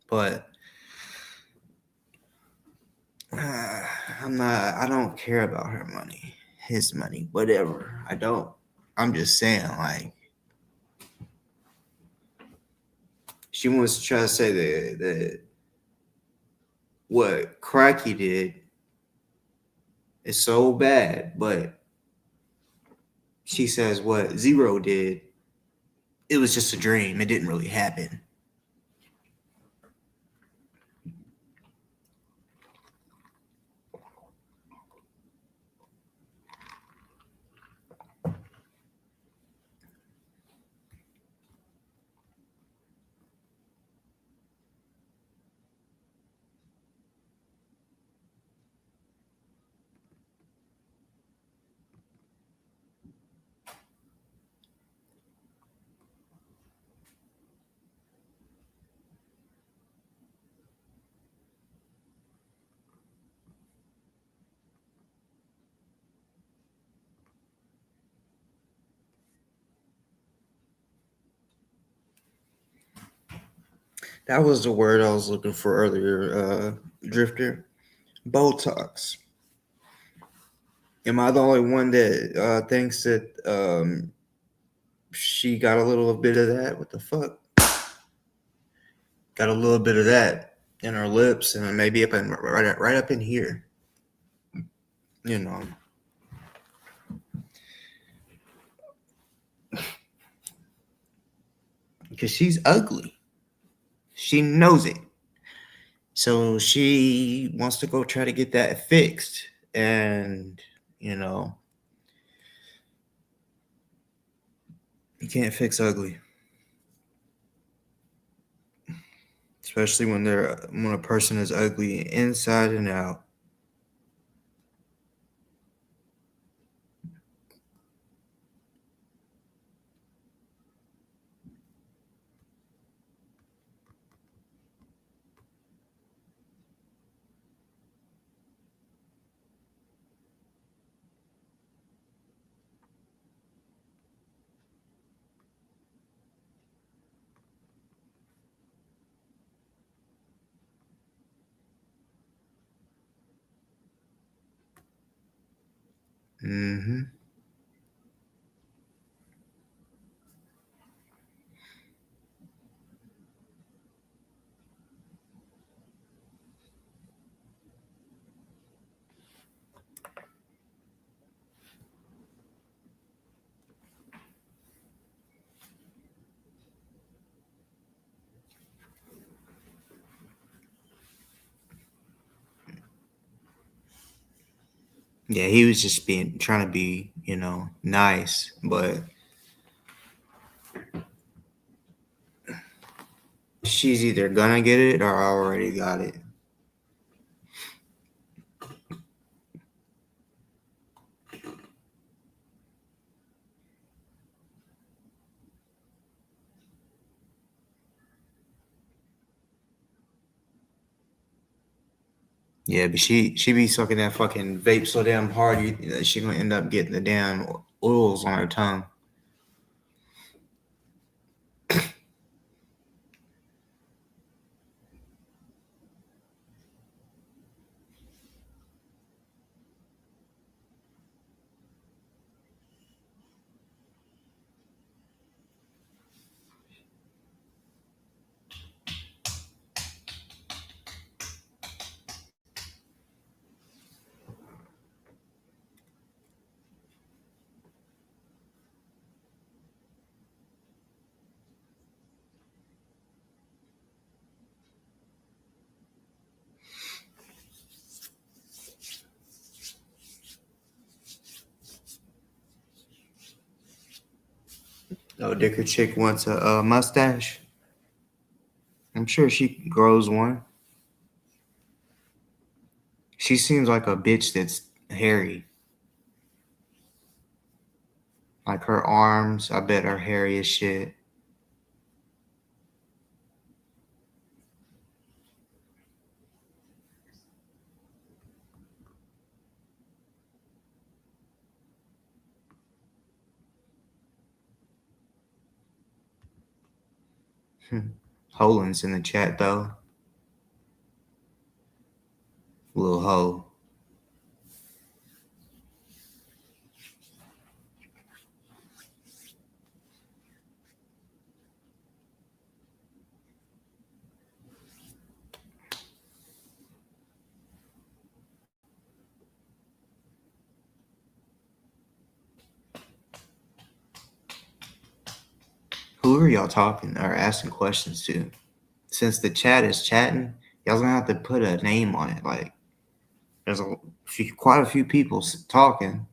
but I'm not. I don't care about her money, his money, whatever. I don't. I'm just saying, like, she wants to try to say that what Cracky did is so bad, but she says what Zero did, it was just a dream. It didn't really happen. That was the word I was looking for earlier, Drifter. Botox. Am I the only one that thinks that she got a little bit of that? What the fuck? Got a little bit of that in her lips and maybe up in right up in here. You know, because she's ugly. She knows it. So she wants to go try to get that fixed. And, you know, you can't fix ugly. Especially when a person is ugly inside and out. Mm-hmm. Yeah, he was just trying to be, nice, but she's either gonna get it or already got it. Yeah, but she be sucking that fucking vape so damn hard, she gonna end up getting the damn oils on her tongue. Oh, Dicker chick wants a mustache. I'm sure she grows one. She seems like a bitch that's hairy. Like her arms, I bet are hairy as shit. Holin's in the chat though. Little hoe. Who are y'all talking or asking questions to? Since the chat is chatting, y'all's gonna have to put a name on it. Like, there's quite a few people talking.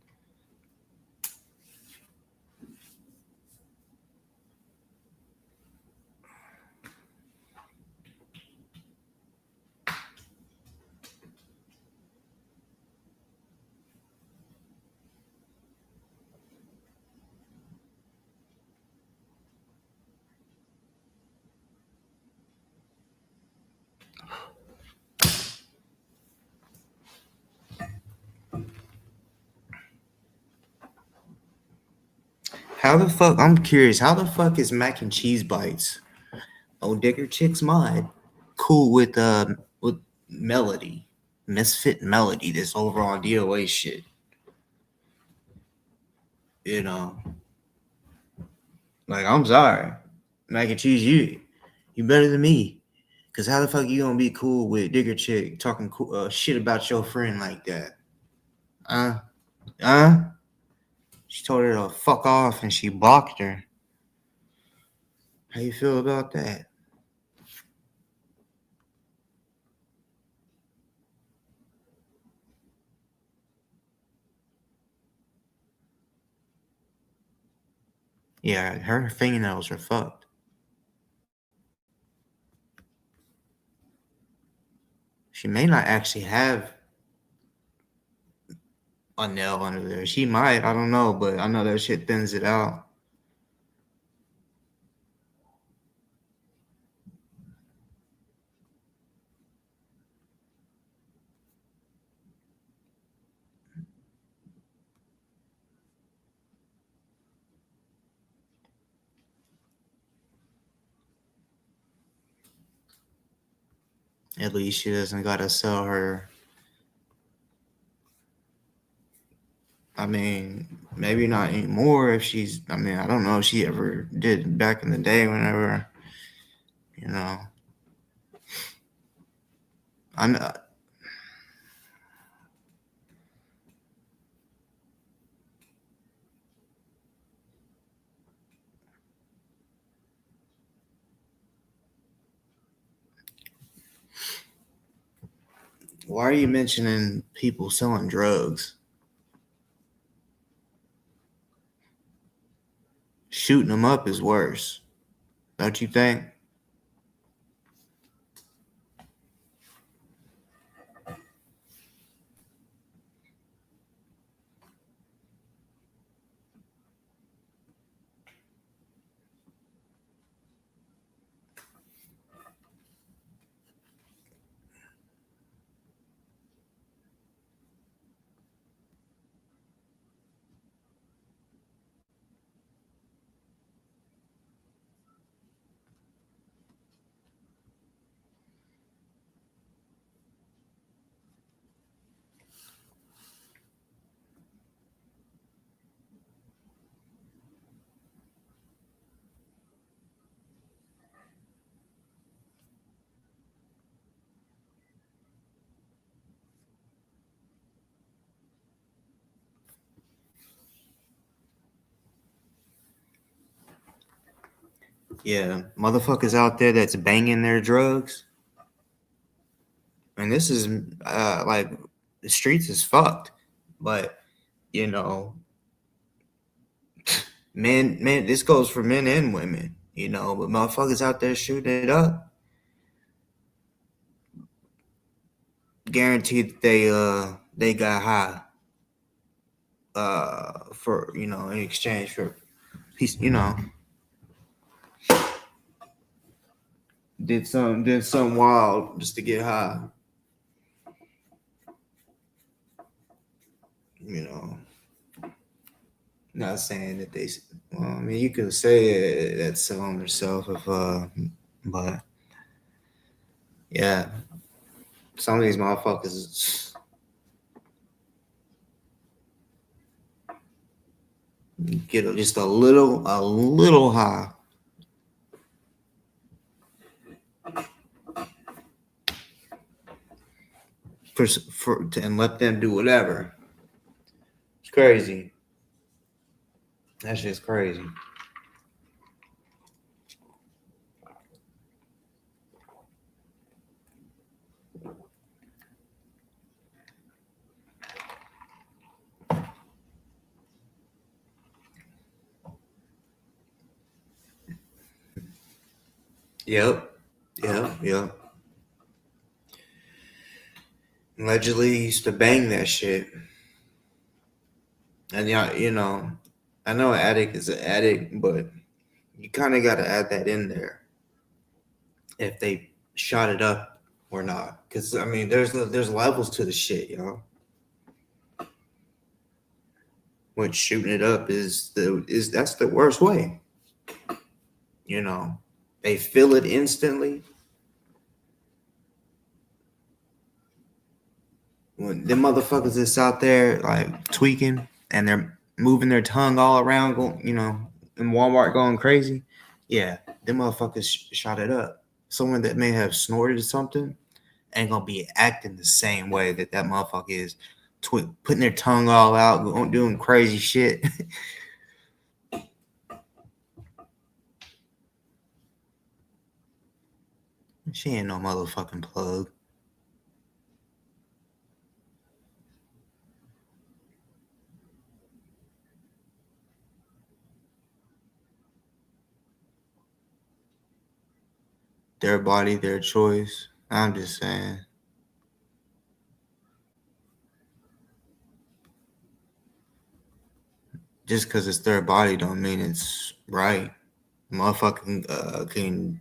How the fuck? I'm curious. How the fuck is mac and cheese bites? Oh, Digger Chick's mod cool with Melody, Misfit Melody. This overall DOA shit. You know, like I'm sorry, mac and cheese. You better than me. Cause how the fuck you gonna be cool with Digger Chick talking shit about your friend like that? Uh, uh. She told her to fuck off and she blocked her. How you feel about that? Yeah, her fingernails are fucked. She may not actually have a nail under there. She might, I don't know, but I know that shit thins it out. At least she doesn't gotta sell her. I mean, maybe not anymore if she's. I mean, I don't know if she ever did back in the day. Whenever, you know, I know. Why are you mentioning people selling drugs? Shooting them up is worse, don't you think? Yeah, motherfuckers out there that's banging their drugs. And this is like the streets is fucked. But you know, men, this goes for men and women. You know, but motherfuckers out there shooting it up, guaranteed that they got high for in exchange for peace. Did some wild just to get high. You know, not saying that they. Well, I mean, you could say that's selling herself but yeah, some of these motherfuckers get just a little high. And let them do whatever. It's crazy. That shit's crazy. Yep. Yep. Yep. Allegedly he used to bang that shit. And yeah, I know an addict is an addict, but you kind of got to add that in there if they shot it up or not. Because I mean, there's levels to the shit, Which shooting it up is that's the worst way. You know, they feel it instantly. When them motherfuckers is out there like tweaking and they're moving their tongue all around, going, in Walmart going crazy. Yeah, them motherfuckers shot it up. Someone that may have snorted something ain't gonna be acting the same way that motherfucker is, putting their tongue all out, doing crazy shit. She ain't no motherfucking plug. Their body, their choice. I'm just saying. Just because it's their body don't mean it's right. Motherfucking can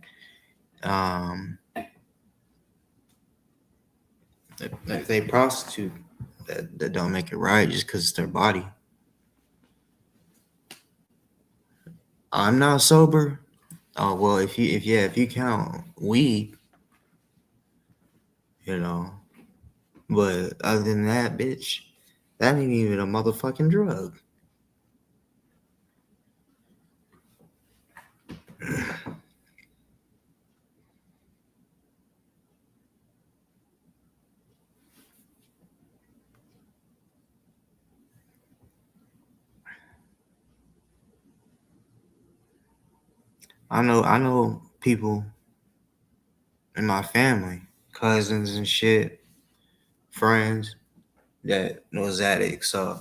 if they prostitute, that don't make it right just because it's their body. I'm not sober. Oh well, if you count weed, but other than that, bitch, that ain't even a motherfucking drug. I know people in my family, cousins and shit, friends that was addicts. So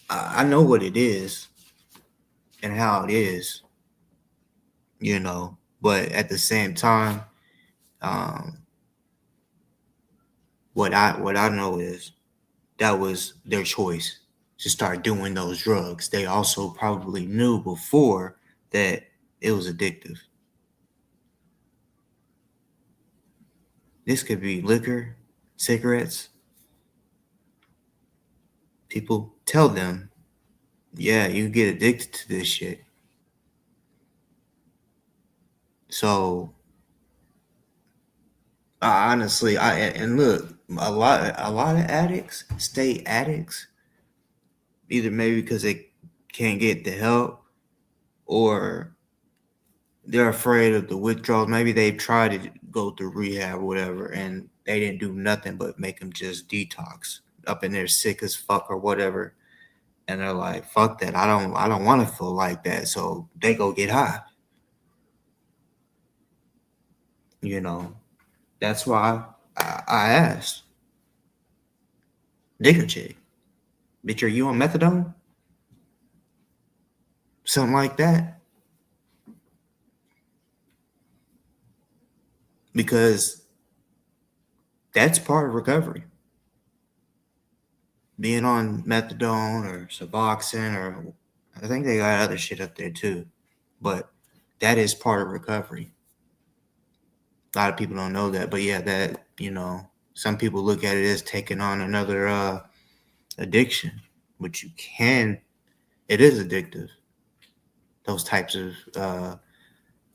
I know what it is and how it is, But at the same time, um, what I know is that was their choice to start doing those drugs. They also probably knew before that it was addictive. This could be liquor, cigarettes. People tell them, yeah, you get addicted to this shit. So honestly, and look, a lot of addicts stay addicts either maybe because they can't get the help or they're afraid of the withdrawals. Maybe they've tried to go through rehab or whatever, and they didn't do nothing but make them just detox up in there sick as fuck or whatever. And they're like, "Fuck that! I don't want to feel like that." So they go get high. You know, that's why I asked, "Digger chick, bitch, are you on methadone? Something like that?" Because that's part of recovery. Being on methadone or Suboxone or I think they got other shit up there too, but that is part of recovery. A lot of people don't know that, but yeah, that some people look at it as taking on another addiction, which you can. It is addictive. Those types of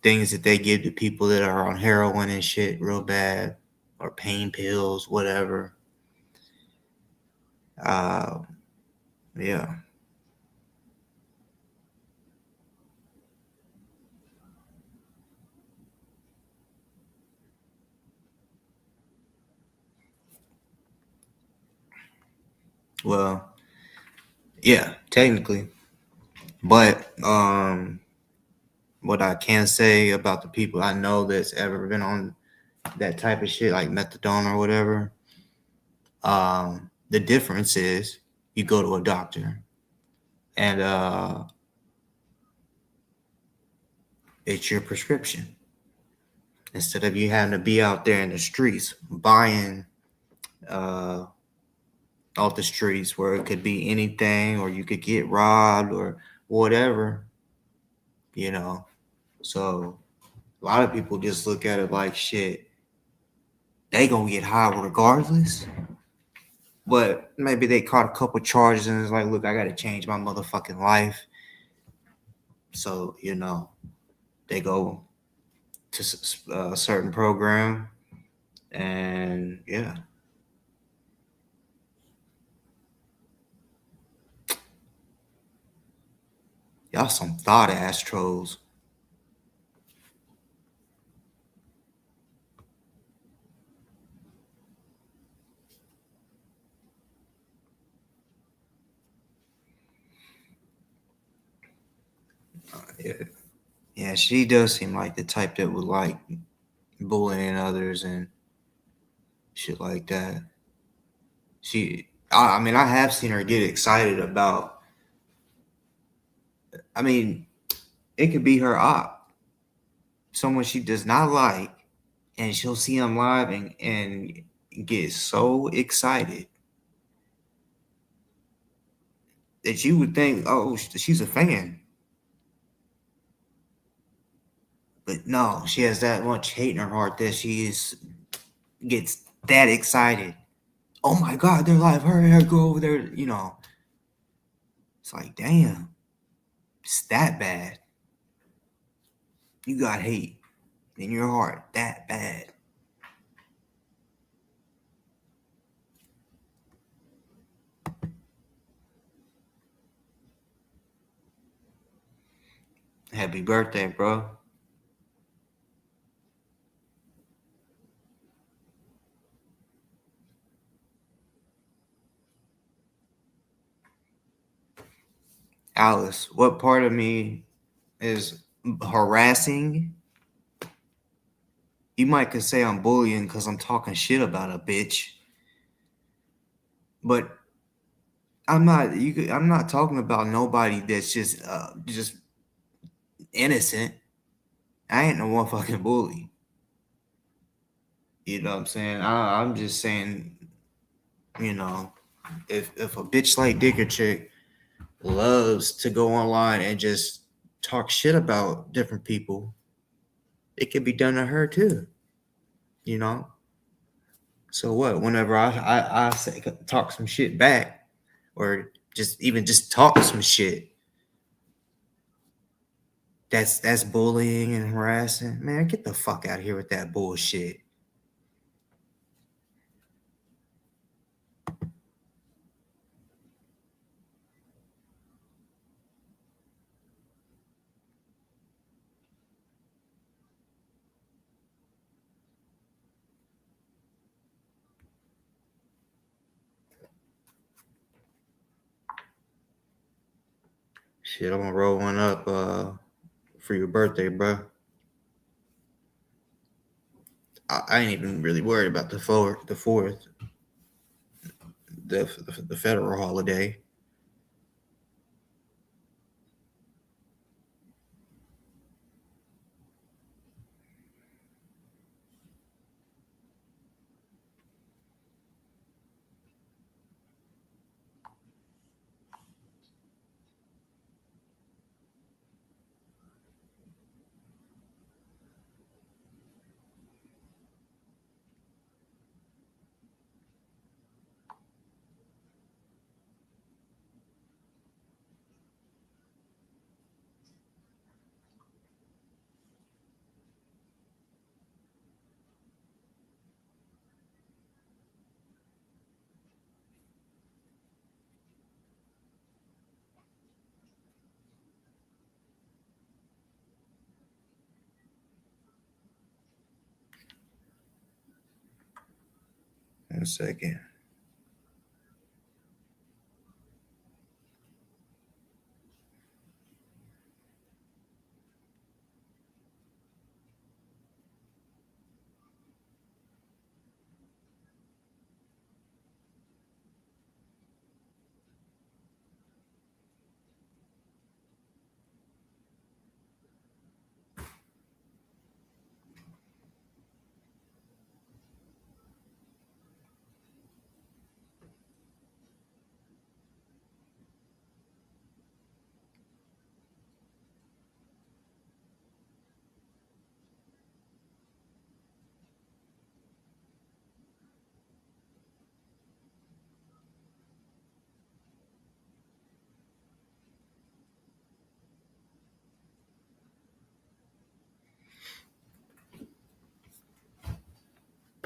things that they give to people that are on heroin and shit, real bad, or pain pills, whatever. Uh, yeah. Well, yeah, technically. But what I can say about the people I know that's ever been on that type of shit, like methadone or whatever. The difference is you go to a doctor and it's your prescription instead of you having to be out there in the streets buying uh, off the streets where it could be anything or you could get robbed or whatever, you know. So a lot of people just look at it like shit. They gonna get high regardless. But maybe they caught a couple charges and it's like, look, I gotta change my motherfucking life. So they go to a certain program, and yeah, y'all some thought ass trolls. Yeah, yeah, she does seem like the type that would like bullying others and shit like that. I mean, I have seen her get excited about. I mean, it could be her op, someone she does not like, and she'll see him live and get so excited that you would think, oh, she's a fan. But no, she has that much hate in her heart that gets that excited. Oh my God, they're live. Hurry, go over there. It's like, damn, it's that bad. You got hate in your heart that bad. Happy birthday, bro. Alice, what part of me is harassing? You might could say I'm bullying because I'm talking shit about a bitch, but I'm not. I'm not talking about nobody that's just innocent. I ain't no one fucking bully. You know what I'm saying? I'm just saying, you know, if a bitch like Dick or Chick loves to go online and just talk shit about different people, it could be done to her too. You know. So what? Whenever I say talk some shit back, or just talk some shit, that's bullying and harassing. Man, get the fuck out of here with that bullshit. Shit, I'm gonna roll one up for your birthday, bro. I ain't even really worried about the fourth, the federal holiday. One second.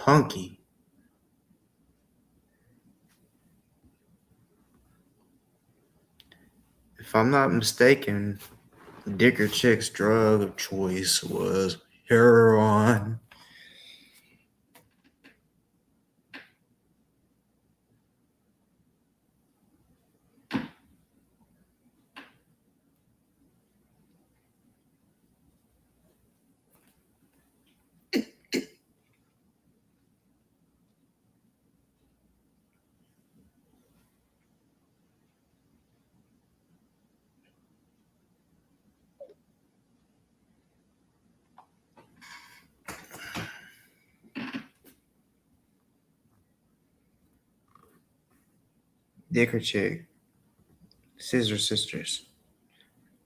Punky. If I'm not mistaken, the Dicker Chick's drug of choice was heroin. Dicker Chick, Scissor Sisters.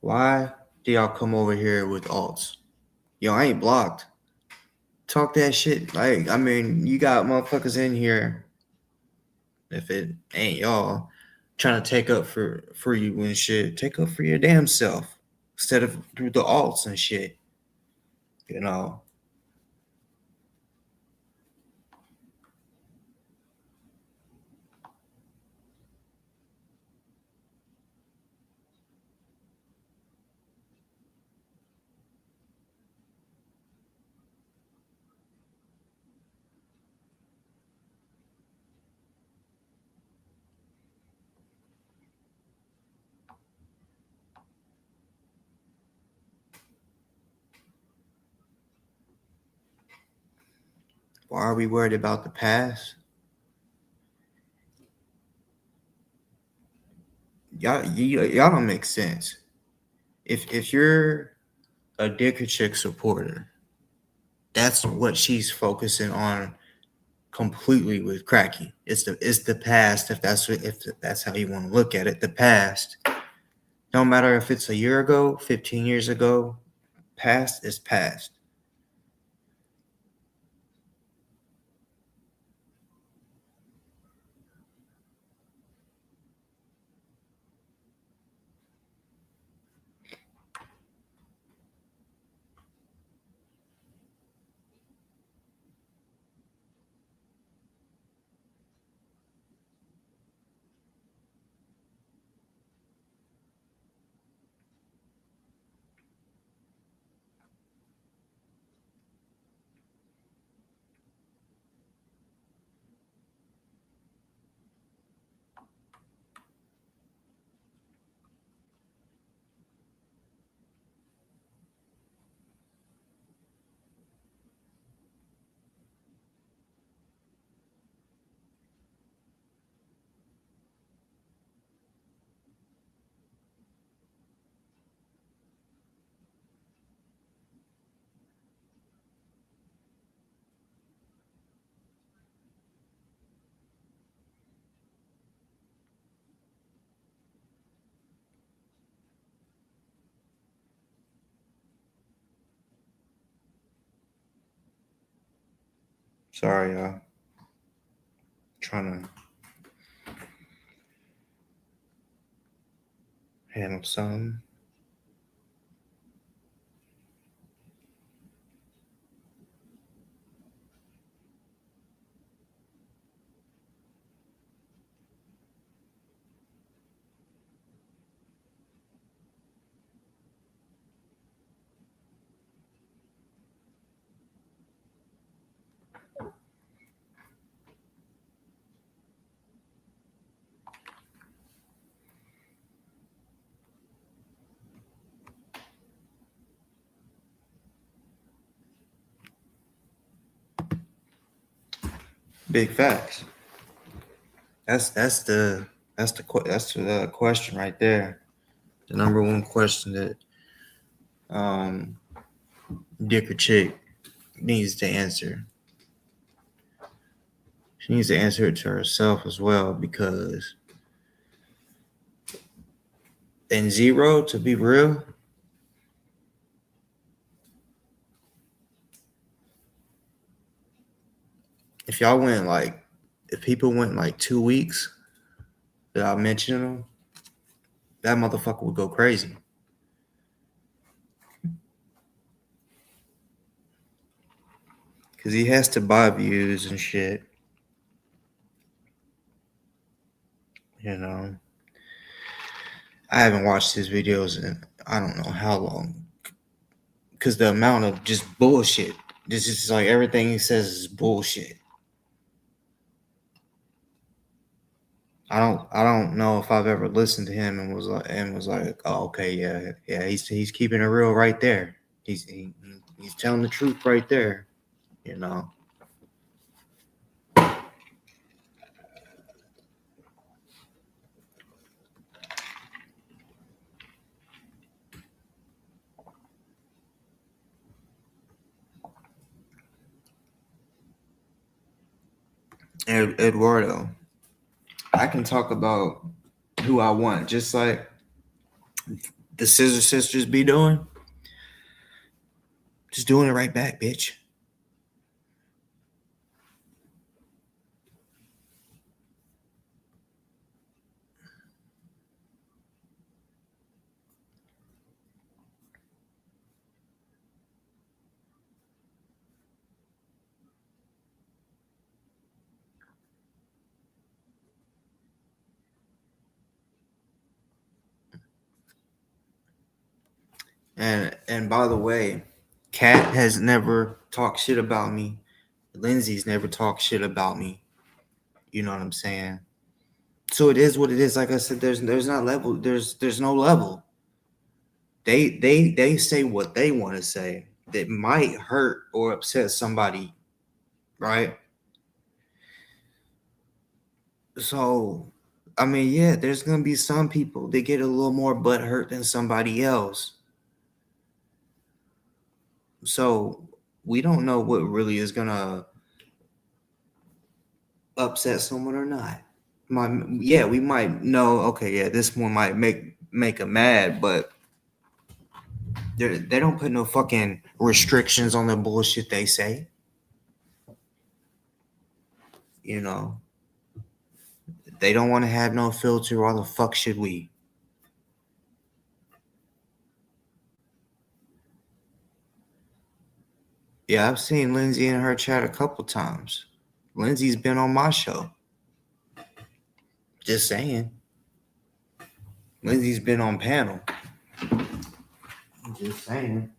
Why do y'all come over here with alts? Yo, I ain't blocked. Talk that shit. Like, I mean, you got motherfuckers in here, if it ain't y'all, trying to take up for you and shit. Take up for your damn self instead of through the alts and shit. You know. Why are we worried about the past? Y'all don't make sense. If you're a Dicker Chick supporter, that's what she's focusing on completely with Cracky. It's the past, if that's how you want to look at it. The past. No matter if it's a year ago, 15 years ago, past is past. Sorry, y'all. Trying to handle something. Big facts. That's the question right there. The number one question that um Dicker Chick needs to answer. She needs to answer it to herself as well, because in zero, to be real, if y'all went like, if people went like 2 weeks without mentioning them, that motherfucker would go crazy. because he has to buy views and shit. You know, I haven't watched his videos in I don't know how long, because the amount of just bullshit. This is like everything he says is bullshit. I don't know if I've ever listened to him and was like, oh, okay, yeah, he's keeping it real right there. He's telling the truth right there. You know. Eduardo, I can talk about who I want, just like the Scissor Sisters be doing. Just doing it right back, bitch. And by the way, Kat has never talked shit about me. Lindsay's never talked shit about me. You know what I'm saying? So it is what it is. Like I said, there's not level. There's no level. They say what they want to say that might hurt or upset somebody, right? So I mean, yeah, there's gonna be some people that get a little more butt hurt than somebody else. So we don't know what really is gonna upset someone or not. Yeah, we might know. Okay, yeah, this one might make them mad, but they don't put no fucking restrictions on the bullshit they say. You know, they don't want to have no filter. Why the fuck should we? Yeah, I've seen Lindsay and her chat a couple times. Lindsay's been on my show. Just saying. Lindsay's been on panel. Just saying.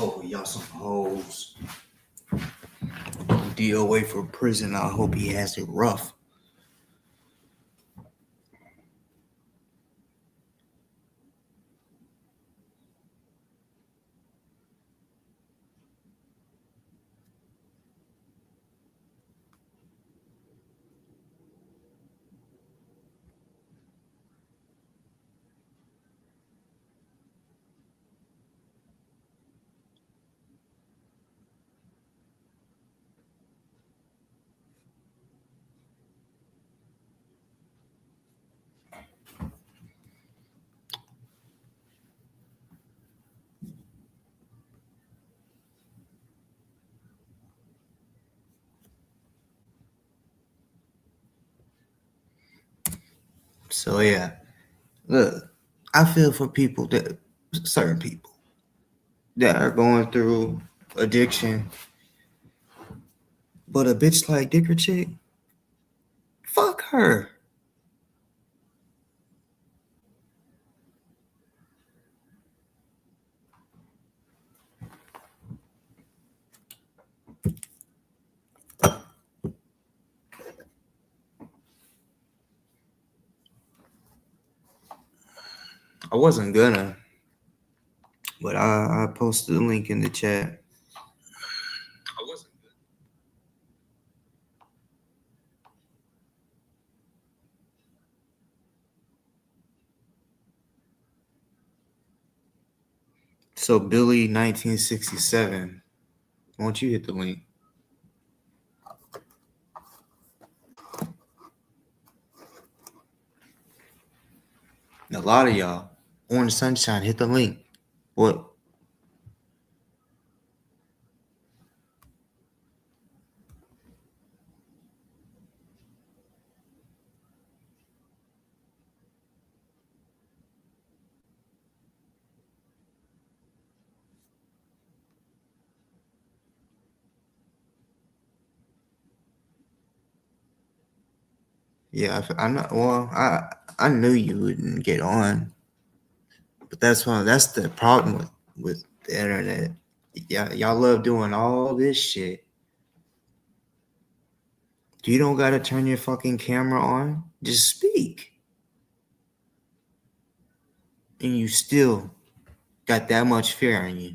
Oh, y'all some hoes. DOA for prison. I hope he has it rough. So yeah, look, I feel for people that certain people that are going through addiction, but a bitch like Dicker Chick, fuck her. I wasn't gonna, but I posted a link in the chat. So Billy 1967. Why don't you hit the link? A lot of y'all. Orange Sunshine, hit the link. What? Yeah, I know. Well, I knew you wouldn't get on, but that's the problem with the internet. Yeah, y'all love doing all this shit. You don't gotta turn your fucking camera on. Just speak, and you still got that much fear in you.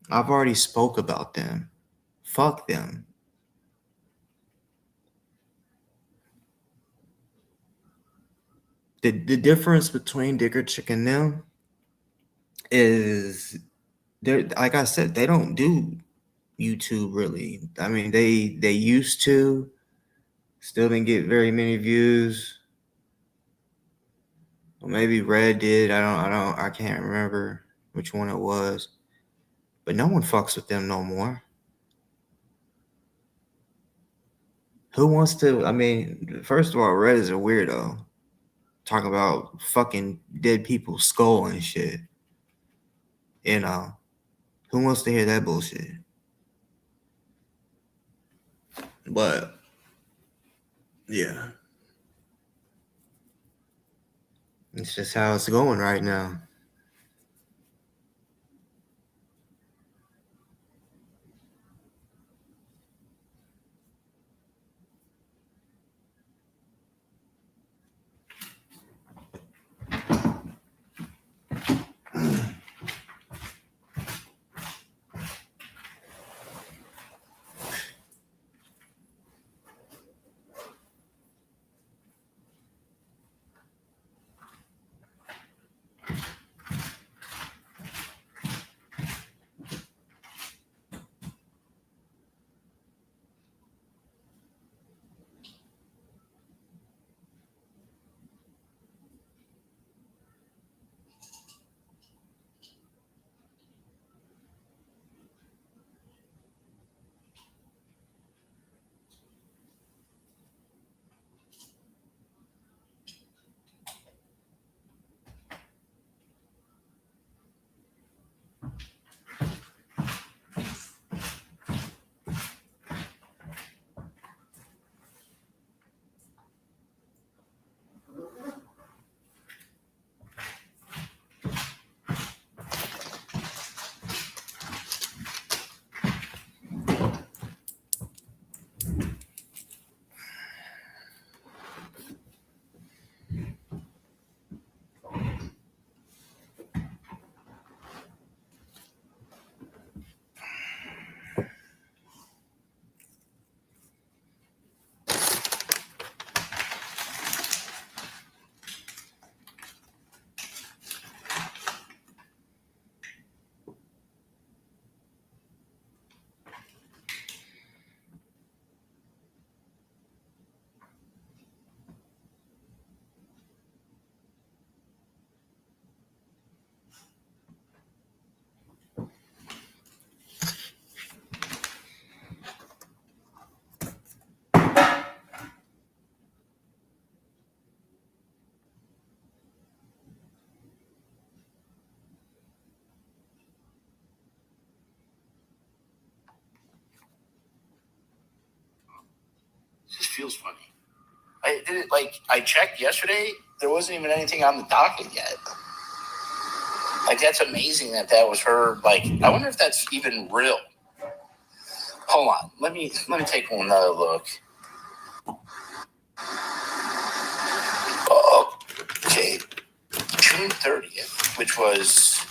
I've already spoke about them. Fuck them. The difference between Digger Chick and them is they're, like I said, they don't do YouTube really. I mean, they used to, still didn't get very many views. Or maybe Red did. I can't remember which one it was. But no one fucks with them no more. Who wants to? I mean, first of all, Red is a weirdo. Talking about fucking dead people's skull and shit. You know, who wants to hear that bullshit? But yeah, it's just how it's going right now. This feels funny. I did it I checked yesterday. There wasn't even anything on the docket yet. Like that's amazing that was her. Like I wonder if that's even real. Hold on. Let me take another look. Okay. June 30th, which was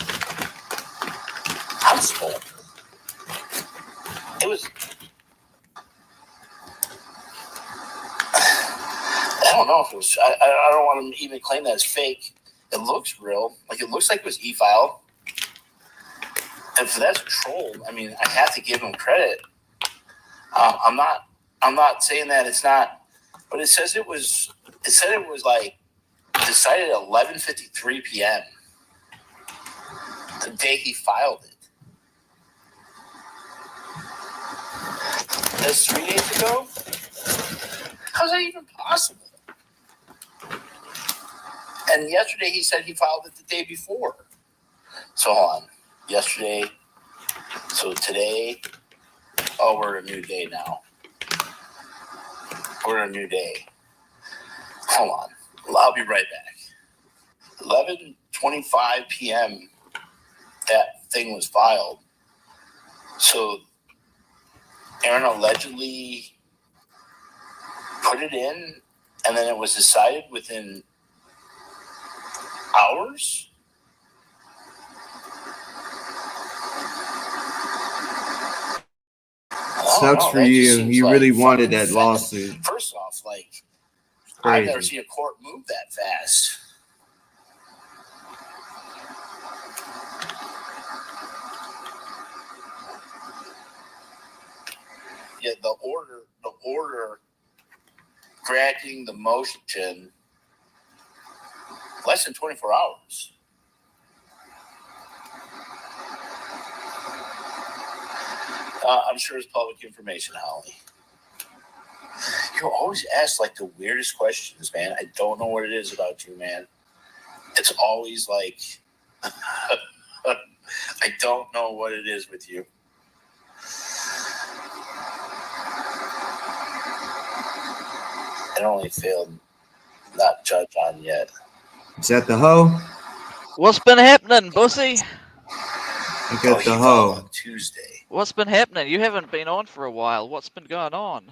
household. It was. I don't know if it was. I don't want to even claim that it's fake. It looks real. Like, it looks like it was e-file. And for that to troll, I mean, I have to give him credit. I'm not saying that it's not, but it says it was. It said it was like decided at 11:53 p.m. the day he filed it. That's 3 days ago. How's that even possible? And yesterday he said he filed it the day before. So hold on. Yesterday. So today. Oh, we're in a new day now. We're in a new day. Hold on. I'll be right back. 11:25 p.m. that thing was filed. So Aaron allegedly put it in, and then it was decided within hours. Sucks for you. You really wanted that lawsuit. First off, like, I've never seen a court move that fast. Yeah, the order granting the motion less than 24 hours. I'm sure it's public information, Holly. You always ask like the weirdest questions, man. I don't know what it is about you, man. It's always like I don't know what it is with you. I only failed not judge on yet. Is that the hoe? What's been happening, bussy? Look at the hoe. On Tuesday. What's been happening? You haven't been on for a while. What's been going on?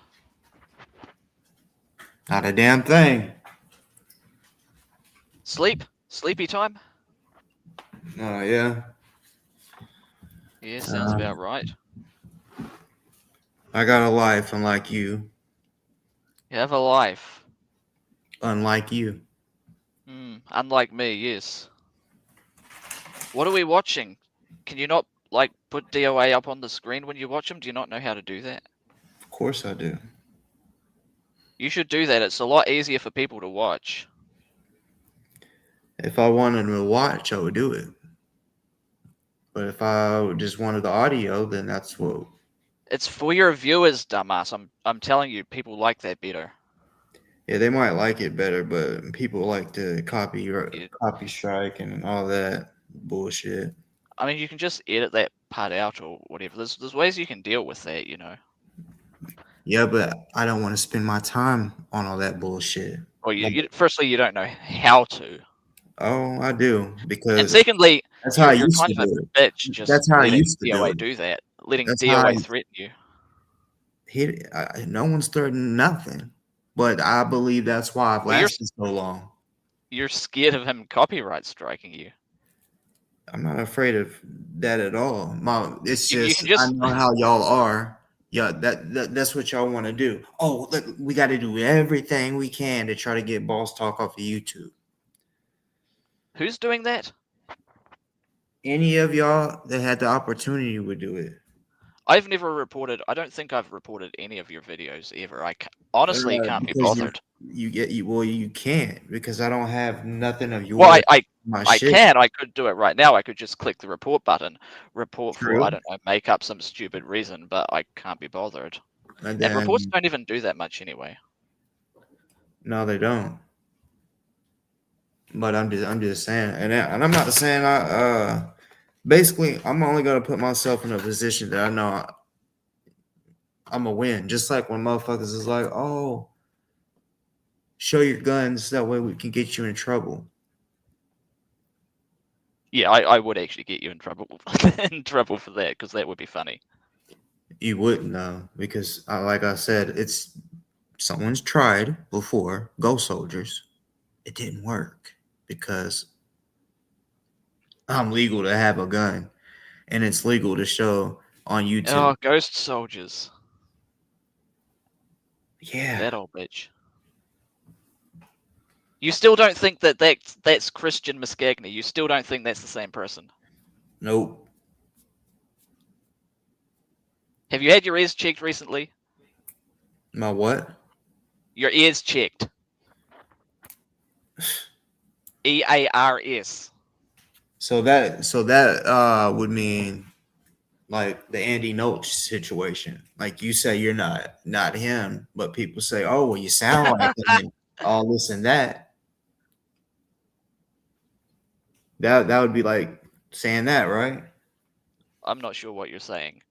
Not a damn thing. Sleepy time? Oh, yeah. Yeah, sounds about right. I got a life unlike you. You have a life. Unlike you. Unlike me, yes. What are we watching? Can you not, like, put DOA up on the screen when you watch them? Do you not know how to do that? Of course I do. You should do that. It's a lot easier for people to watch. If I wanted to watch, I would do it. But if I just wanted the audio, then that's what... It's for your viewers, dumbass. I'm telling you, people like that better. Yeah, they might like it better, but people like to copy strike and all that bullshit. I mean, you can just edit that part out or whatever. There's ways you can deal with that, you know. Yeah, but I don't want to spend my time on all that bullshit. Well, firstly, you don't know how to. Oh, I do, because... And secondly, that's how you're I used kind to of do a it. bitch just That's how I letting used to DOA do that. Letting That's DOA threaten you. No one's threatening nothing. But I believe that's why I've lasted so long. You're scared of him copyright striking you. I'm not afraid of that at all. It's just, I know how y'all are. Yeah, that's what y'all want to do. Oh, look, we got to do everything we can to try to get Boss Talk off of YouTube. Who's doing that? Any of y'all that had the opportunity would do it. I've never reported. I don't think I've reported any of your videos ever. I honestly can't be bothered. You can't, because I don't have nothing of yours. Well, I can. I could do it right now. I could just click the report button, report for, I don't know, make up some stupid reason, but I can't be bothered. And reports don't even do that much anyway. No, they don't. But I'm just saying, and I'm not saying basically, I'm only gonna put myself in a position that I know I'm gonna win. Just like when motherfuckers is like, oh, show your guns, that way we can get you in trouble. Yeah, I would actually get you in trouble for that, because that would be funny. You wouldn't know because, like I said, it's someone's tried before. Ghost soldiers, it didn't work because I'm legal to have a gun, and it's legal to show on YouTube. Oh, ghost soldiers. Yeah. That old bitch. You still don't think that's Christian Muscagni? You still don't think that's the same person? Nope. Have you had your ears checked recently? My what? Your ears checked. EARS. So that would mean like the Andy Noach situation. Like you say you're not him, but people say, "Oh, well, you sound like him," and all this and that. That would be like saying that, right? I'm not sure what you're saying.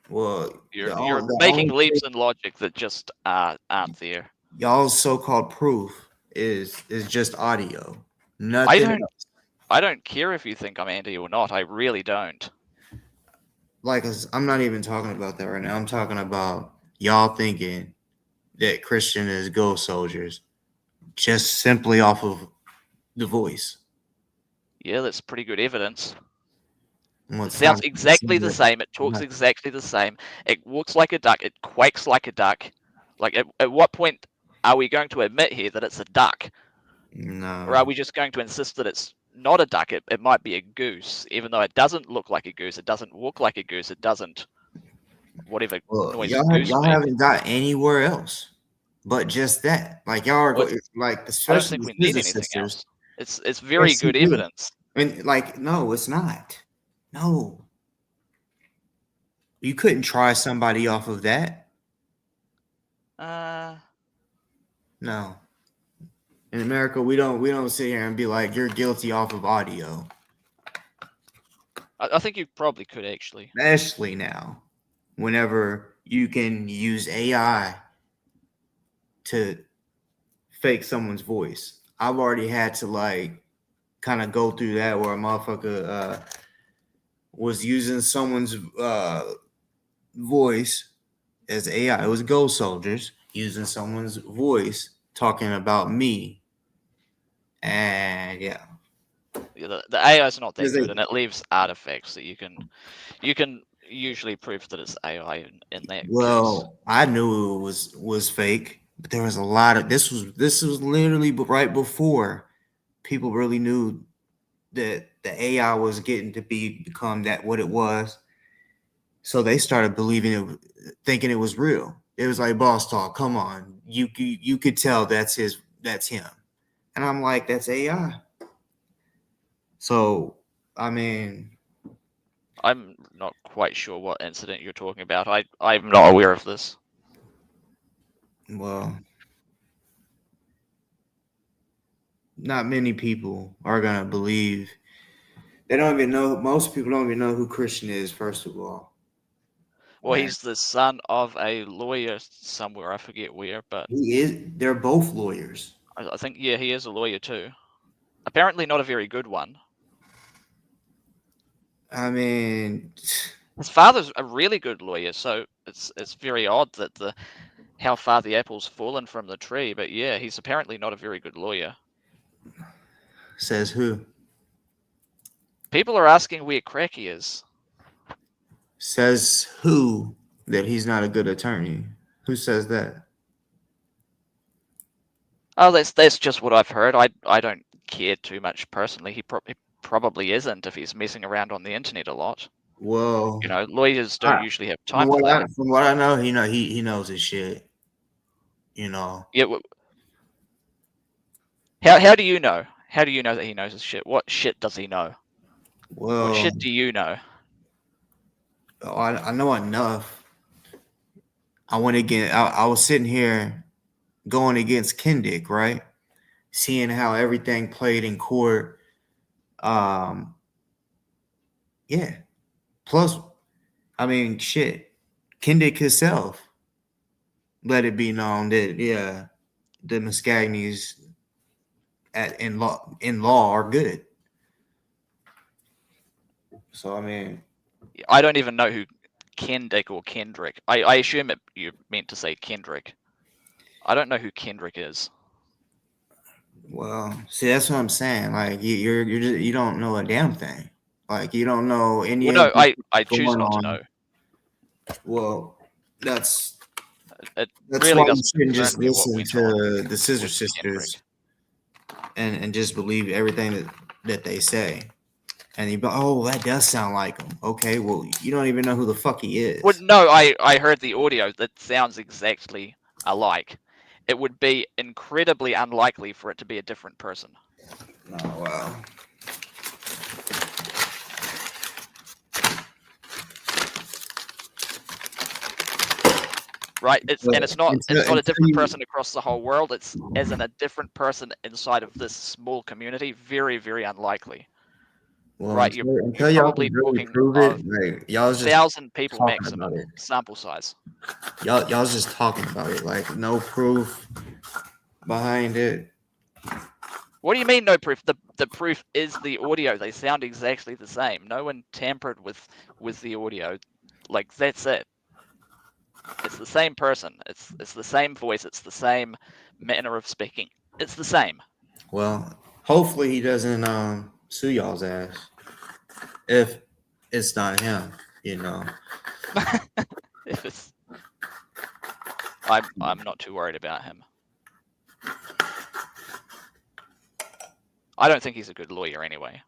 Well, You're making leaps in logic that just aren't there. Y'all's so-called proof is just audio. Nothing else. I don't care if you think I'm Andy or not. I really don't. Like, I'm not even talking about that right now. I'm talking about y'all thinking that Christian is ghost soldiers just simply off of the voice. Yeah, that's pretty good evidence. Well, it sounds exactly the same. It talks exactly the same. It walks like a duck. It quakes like a duck. Like, at what point are we going to admit here that it's a duck? No. Or are we just going to insist that it's not a duck? It might be a goose, even though it doesn't look like a goose. It doesn't walk like a goose. It doesn't whatever noise a goose y'all makes. haven't got anywhere else but just that. Like y'all are like, especially I don't think we need anything else. It's very good evidence. And like, no, it's not. No. You couldn't try somebody off of that. No. In America, we don't sit here and be like, you're guilty off of audio. I think you probably could actually. Especially now, whenever you can use AI to fake someone's voice. I've already had to like kind of go through that where a motherfucker was using someone's voice as AI. It was ghost soldiers using someone's voice talking about me. And yeah. The AI is not that good, and it leaves artifacts that you can usually prove that it's AI in that case. I knew it was fake, but there was a lot of this was literally right before people really knew that the AI was getting to become that what it was. So they started believing it, thinking it was real. It was like boss talk. Come on, you could tell that's him, and I'm like, that's AI. So I mean, I'm not quite sure what incident you're talking about. I'm not aware of this. Well, not many people are gonna believe. They don't even know. Most people don't even know who Christian is. First of all, well, he's the son of a lawyer somewhere. I forget where, but he is. They're both lawyers. I think he is a lawyer too. Apparently, not a very good one. I mean, his father's a really good lawyer, so it's very odd that how far the apple's fallen from the tree. But yeah, he's apparently not a very good lawyer. Says who? People are asking where Cracky is. Says who that he's not a good attorney? Who says that? Oh, that's just what I've heard. I don't care too much personally. He probably isn't if he's messing around on the internet a lot. Well, lawyers don't usually have time for that. From what I know, he knows his shit. Yeah. How do you know? How do you know that he knows his shit? What shit does he know? Well, what shit do you know? I know enough. I was sitting here going against Kendick, right? Seeing how everything played in court. Yeah. Plus, I mean, shit. Kendick himself let it be known that the Muscagnis in law are good. So I mean, I don't even know who Kendick or Kendrick. I assume you meant to say Kendrick. I don't know who Kendrick is. Well, see, that's what I'm saying. Like you don't know a damn thing. Like you don't know any. Well, no, of I choose going not on. to know. Well, that's really why you doesn't shouldn't concern just me what listen went to on the Scissor with Sisters Kendrick. and just believe everything that they say. And you go, oh, that does sound like him. Okay, well, you don't even know who the fuck he is. Well, no, I heard the audio that sounds exactly alike. It would be incredibly unlikely for it to be a different person. Oh, wow. Right, it's not a different you, person across the whole world. It's as in a different person inside of this small community. Very, very unlikely. well, right, you're until y'all probably can really talking prove of it, like y'all just 1,000 people talking maximum about it. sample size. Y'all's just talking about it, like no proof behind it. What do you mean no proof? The proof is the audio. They sound exactly the same. No one tampered with the audio. Like that's it. It's the same person. It's the same voice. It's the same manner of speaking. It's the same. Well, hopefully he doesn't sue y'all's ass if it's not him. You know. If it's, I'm not too worried about him. I don't think he's a good lawyer anyway.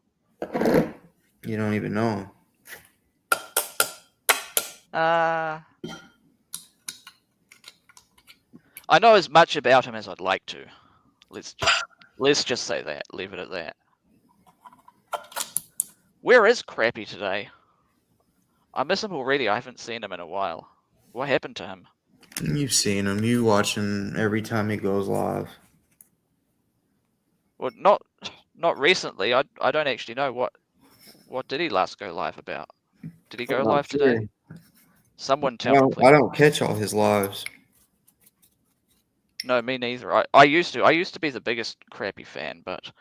You don't even know him. I know as much about him as I'd like to. Let's just say that. Leave it at that. Where is Crappy today? I miss him already. I haven't seen him in a while. What happened to him? You've seen him. You watch him every time he goes live. Well, not recently. I don't actually know what did he last go live about. Did he go live today? Someone tell me, please. I don't catch all his lives. No, me neither. I used to be the biggest Crappy fan, but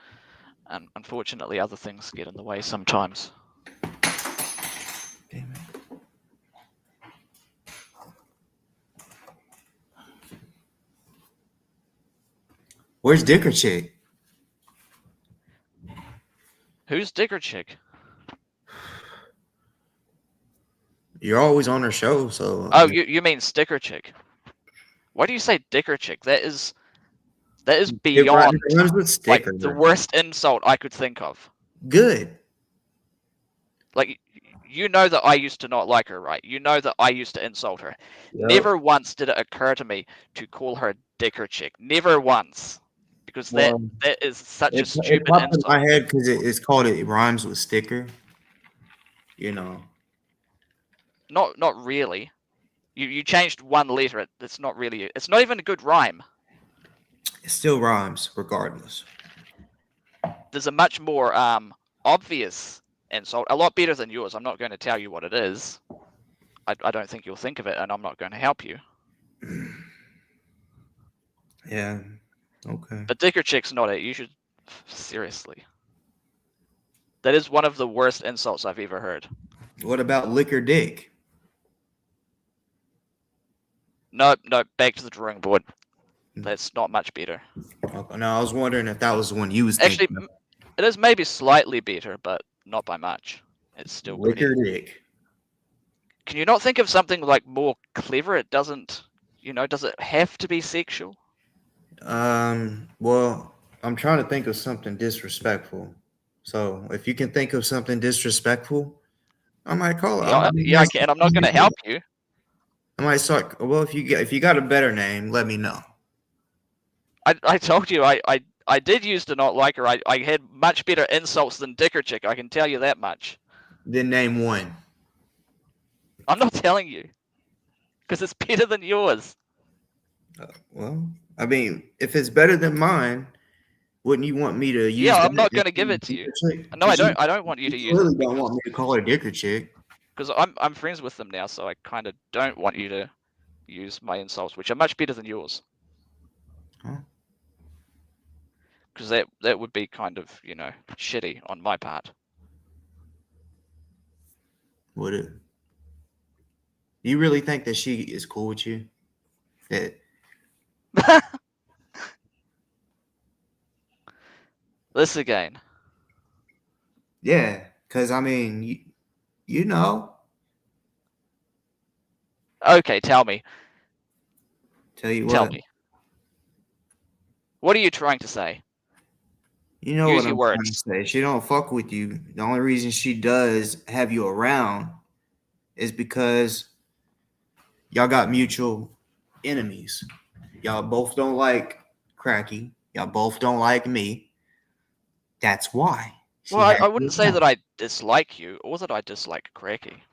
unfortunately other things get in the way sometimes. Damn it. Where's Dicker Chick? Who's Dicker Chick? You're always on her show, so. Oh, you mean Sticker Chick? Why do you say Dicker Chick? That is beyond with sticker, like the worst insult I could think of. Good. Like, you know that I used to not like her, right? You know that I used to insult her. Yep. Never once did it occur to me to call her Dicker Chick. Never once. Because that is such a stupid insult. In my head because it rhymes with sticker. You know. Not really. You changed one letter. It's not really. It's not even a good rhyme. It still rhymes regardless. There's a much more obvious insult, a lot better than yours. I'm not going to tell you what it is. I don't think you'll think of it, and I'm not going to help you. Yeah. Okay. But Dicker Chick's not it. You should seriously. That is one of the worst insults I've ever heard. What about liquor dick? No, back to the drawing board. That's not much better. Okay. No, I was wondering if that was the one you was Actually, thinking. it is maybe slightly better, but not by much. It's still liquor pretty. dick. Can you not think of something like more clever? It doesn't, does it have to be sexual? Well, I'm trying to think of something disrespectful. So if you can think of something disrespectful, I might call it. Yeah, I can. I'm not going to help you. I might start. Well, if you got a better name, let me know. I told you I did used to not like her. I had much better insults than Dicker Chick. I can tell you that much. Then name one. I'm not telling you, because it's better than yours. Well, I mean, if it's better than mine, wouldn't you want me to use? Yeah, I'm not going to give it to you. No, I don't. I don't want you to use it. You really don't want me to call her Dicker Chick. Because I'm friends with them now, so I kind of don't want you to use my insults, which are much better than yours. Huh? Because that would be kind of, shitty on my part. Would it? Do you really think that she is cool with you? That This again. yeah, because I mean, you know, Okay, tell me. tell you Tell what, me. What are you trying to say? you know Use what your I'm trying to words. say. She don't fuck with you. The only reason she does have you around is because y'all got mutual enemies. Y'all both don't like Cracky. Y'all both don't like me. That's why she Well, has I you wouldn't say around. that I dislike you or that I dislike Cracky.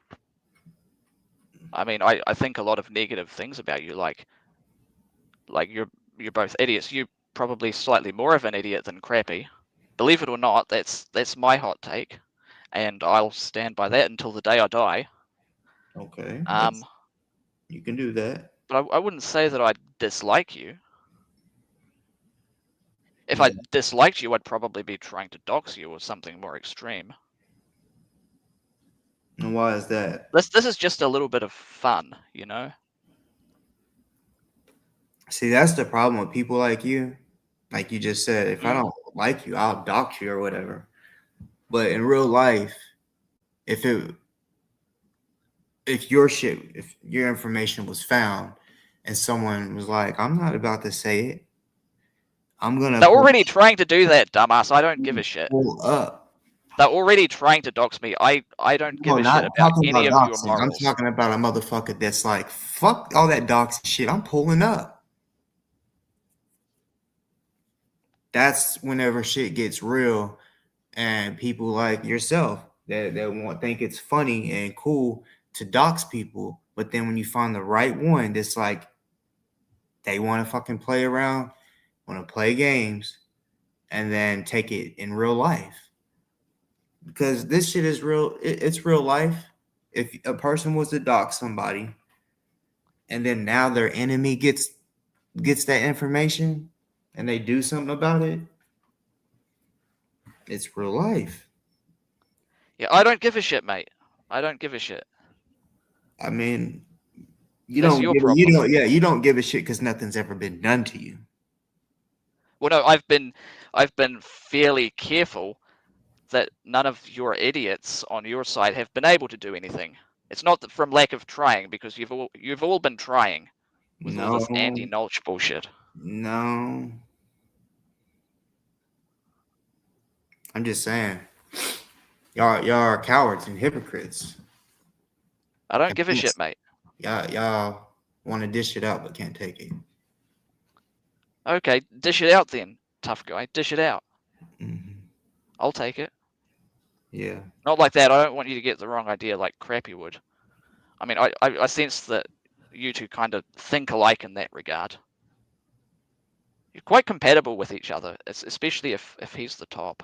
I mean, I think a lot of negative things about you, like you're both idiots. You're probably slightly more of an idiot than Crappy. Believe it or not, that's my hot take, and I'll stand by that until the day I die. Okay, you can do that. But I wouldn't say that I dislike you. If I Yeah. disliked you, I'd probably be trying to dox you or something more extreme. And why is that? This is just a little bit of fun, you know? See, that's the problem with people like you. Like you just said, if I Mm. don't like you, I'll dox you or whatever. But in real life, if it if your information was found and someone was like, I'm not about to say it, I'm gonna They're already trying to do that, dumbass. I don't give a shit. pull up. They're already trying to dox me. I don't give No, a shit not about talking any about of your doxing. I'm morals. talking about a motherfucker that's like, fuck all that doxing shit. I'm pulling up. That's whenever shit gets real and people like yourself that won't think it's funny and cool to dox people, but then when you find the right one that's like they want to fucking play around, want to play games, and then take it in real life. Because this shit is real, it's real life. If a person was to dox somebody and then now their enemy gets that information and they do something about it, it's real life. Yeah, I don't give a shit, mate. I don't give a shit. I mean, That's your problem. you don't give a shit because nothing's ever been done to you. Well, no, I've been fairly careful that none of your idiots on your side have been able to do anything. It's not that from lack of trying, because you've all been trying with all No, this anti-knowledge bullshit. no. I'm just saying. Y'all are cowards and hypocrites. I don't And give a shit, mate. y'all want to dish it out but can't take it. Okay, dish it out then, tough guy. Dish it out. Hmm. I'll take it. Yeah. Not like that. I don't want you to get the wrong idea like Crappy would. I mean, I sense that you two kind of think alike in that regard. You're quite compatible with each other, especially if he's the top.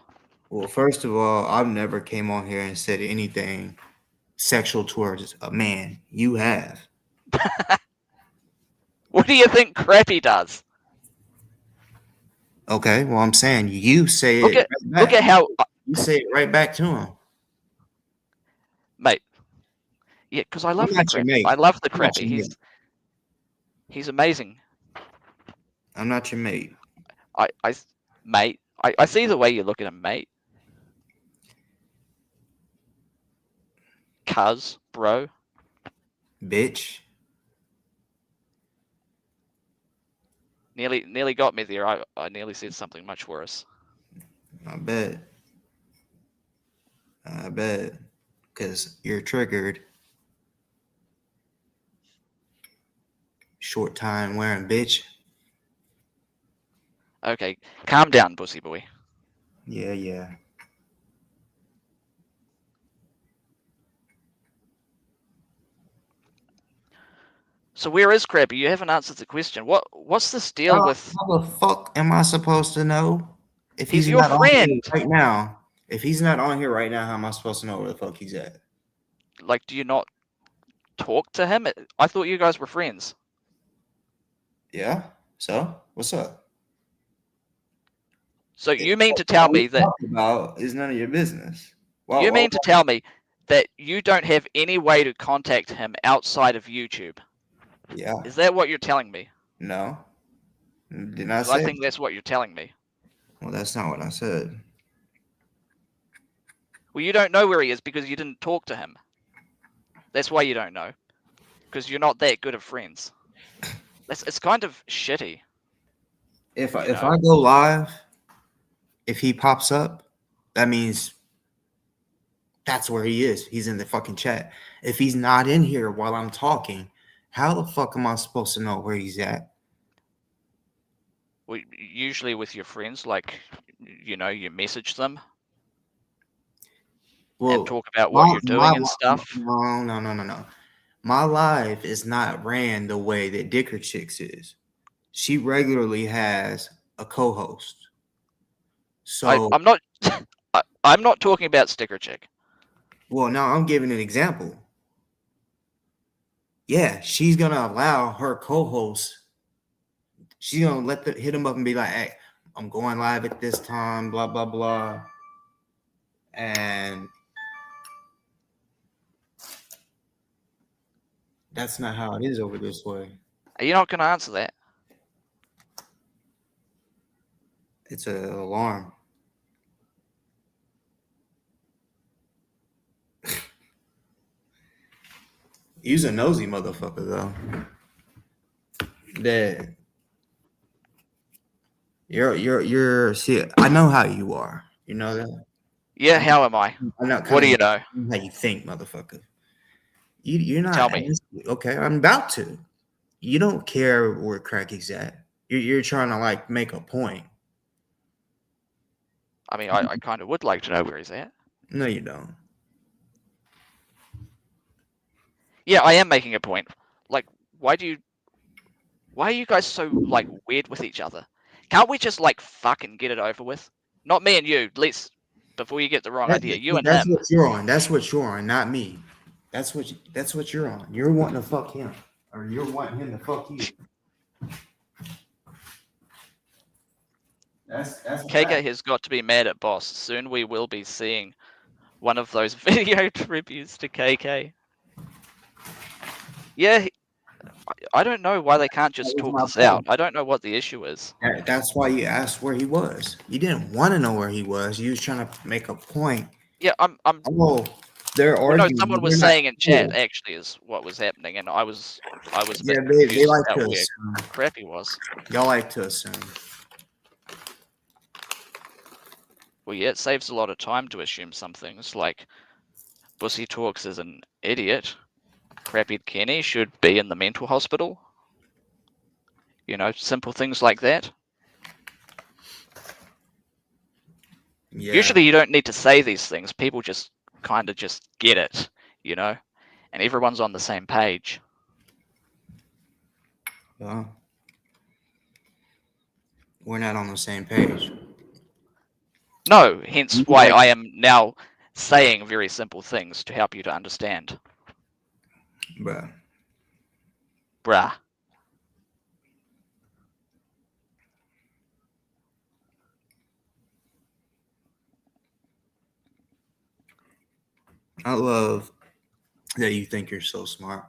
Well, first of all, I've never came on here and said anything sexual towards a man. You have. What do you think Crappy does? Okay. Well, I'm saying you say Look it at right look back. at how, You say it right back to him. mate. Yeah, because I I'm love the not your Crappy. I mate. love the I'm not Crappy. your mate. He's amazing. I'm not your mate. Mate. I see the way you look at him, mate. Cuz, bro. Bitch. Nearly got me there. I nearly said something much worse. I bet. I bet. Because you're triggered. Short time wearing bitch. Okay, calm down, pussy boy. Yeah, yeah. So where is Crappy? You haven't answered the question. What's this deal with? How the fuck am I supposed to know if He's he's your not on here friend. right now? If he's not on here right now, how am I supposed to know where the fuck he's at? Like, do you not talk to him? I thought you guys were friends. Yeah. So what's up? So you mean to tell What we me that talking about is none of your business. you Well, mean to tell me that you don't have any way to contact him outside of YouTube. Yeah. Is that what you're telling me? No. Did not 'Cause I say. think that's what you're telling me. Well, that's not what I said. Well, you don't know where he is because you didn't talk to him. That's why you don't know. Because you're not that good of friends. It's kind of shitty. If You know? I go live, if he pops up, that means that's where he is. He's in the fucking chat. If he's not in here while I'm talking, how the fuck am I supposed to know where he's at? Well, usually with your friends, like, you know, you message them and talk about what you're doing and stuff. No. My live is not ran the way that Dicker Chicks is. She regularly has a co-host. So I'm not I'm not talking about Sticker Chick. well, now I'm giving an example. Yeah, she's gonna allow her co-host. She's gonna hit him up and be like, "Hey, I'm going live at this time, blah blah blah," and that's not how it is over this way. Are you not going to answer that? It's an alarm. You's a nosy motherfucker, though. That you're. See, I know how you are. You know that. Yeah, how am I? I know. What do you know? How you think, motherfucker? You're not. Tell me. Okay, I'm about to. You don't care where Cracky's at. You're trying to like make a point. I mean, I kind of would like to know where he's at. No, you don't. Yeah, I am making a point. Like, why are you guys so, like, weird with each other? Can't we just, like, fucking get it over with? Not me and you, let's, before you get the wrong idea, you and That's him. what you're on. That's what you're on, not me. That's what you're on. You're wanting to fuck him, or you're wanting him to fuck you. That's KK has got to be mad at boss. Soon we will be seeing one of those video tributes to KK. Yeah, I don't know why they can't just talk this out. I don't know what the issue is. That's why you asked where he was. You didn't want to know where he was. You was trying to make a point. Yeah, I'm. Oh, they're Well, no, arguing. someone was saying in chat actually is what was happening, and I was a bit Yeah, they confused like about to where assume. Crappy was. Y'all like to assume. Well, yeah, it saves a lot of time to assume some things, like Bussy Talks is an idiot. Crappy Kenny should be in the mental hospital. You know, simple things like that. Yeah. Usually you don't need to say these things. People just kind of just get it, you know? And everyone's on the same page. Well, we're not on the same page. No, hence why I am now saying very simple things to help you to understand. Bruh. I love that you think you're so smart.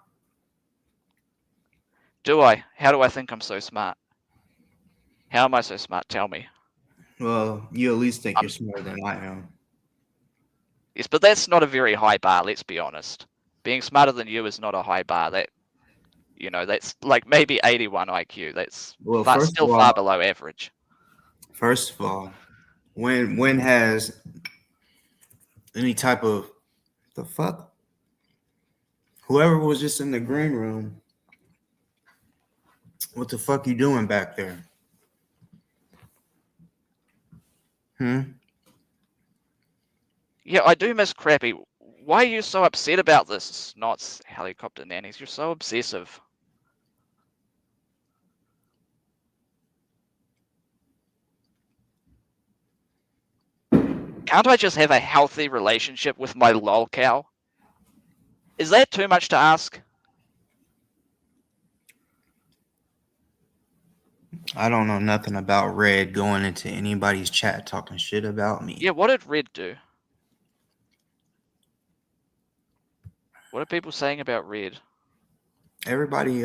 Do I? How do I think I'm so smart? How am I so smart? Tell me. Well, you at least think you're smarter than I am. Yes, but that's not a very high bar, let's be honest. Being smarter than you is not a high bar. That, you know, that's like maybe 81 IQ. That's still far below average. First of all, when has any type of the fuck? Whoever was just in the green room, what the fuck you doing back there? Yeah, I do miss Crappy. Why are you so upset about this? Not helicopter nannies. You're so obsessive. Can't I just have a healthy relationship with my lol cow? Is that too much to ask? I don't know nothing about Red going into anybody's chat talking shit about me. Yeah, what did Red do? What are people saying about Red? Everybody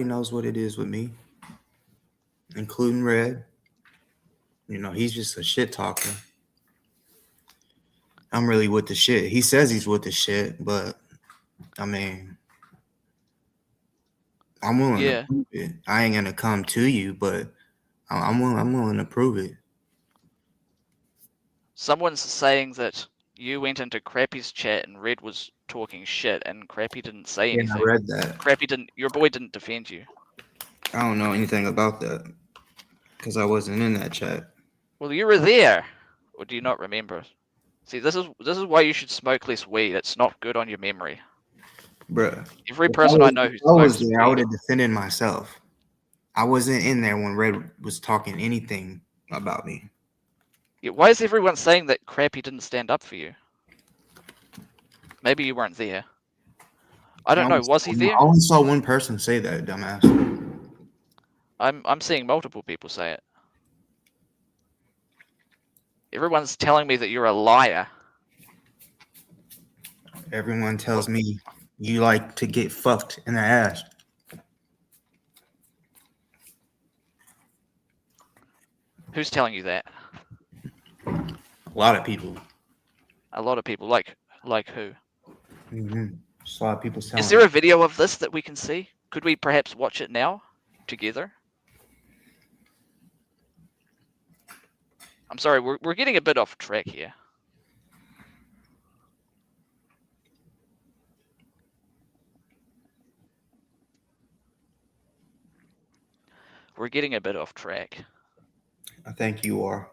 knows what it is with me, including Red. You know, he's just a shit talker. I'm really with the shit. He says he's with the shit, but I mean, I'm willing to prove it. I ain't gonna come to you, but I'm willing to prove it. Someone's saying that you went into Crappy's chat and Red was talking shit, and Crappy didn't say anything. I read that. Crappy didn't. Your boy didn't defend you. I don't know anything about that because I wasn't in that chat. Well, you were there, or do you not remember? See, this is why you should smoke less weed. It's not good on your memory. Bruh. Every person I know who smokes I was there, weed, I would have defended myself. I wasn't in there when Red was talking anything about me. Yeah, why is everyone saying that Crappy didn't stand up for you? Maybe you weren't there. I don't know. Was he there? I only saw one person say that, dumbass. I'm seeing multiple people say it. Everyone's telling me that you're a liar. Everyone tells me you like to get fucked in the ass. Who's telling you that? A lot of people. A lot of people. Like who? Mm-hmm. Just a lot of people telling Is there a video of this that we can see? Could we perhaps watch it now together? I'm sorry, we're getting a bit off track here. We're getting a bit off track. I think you are.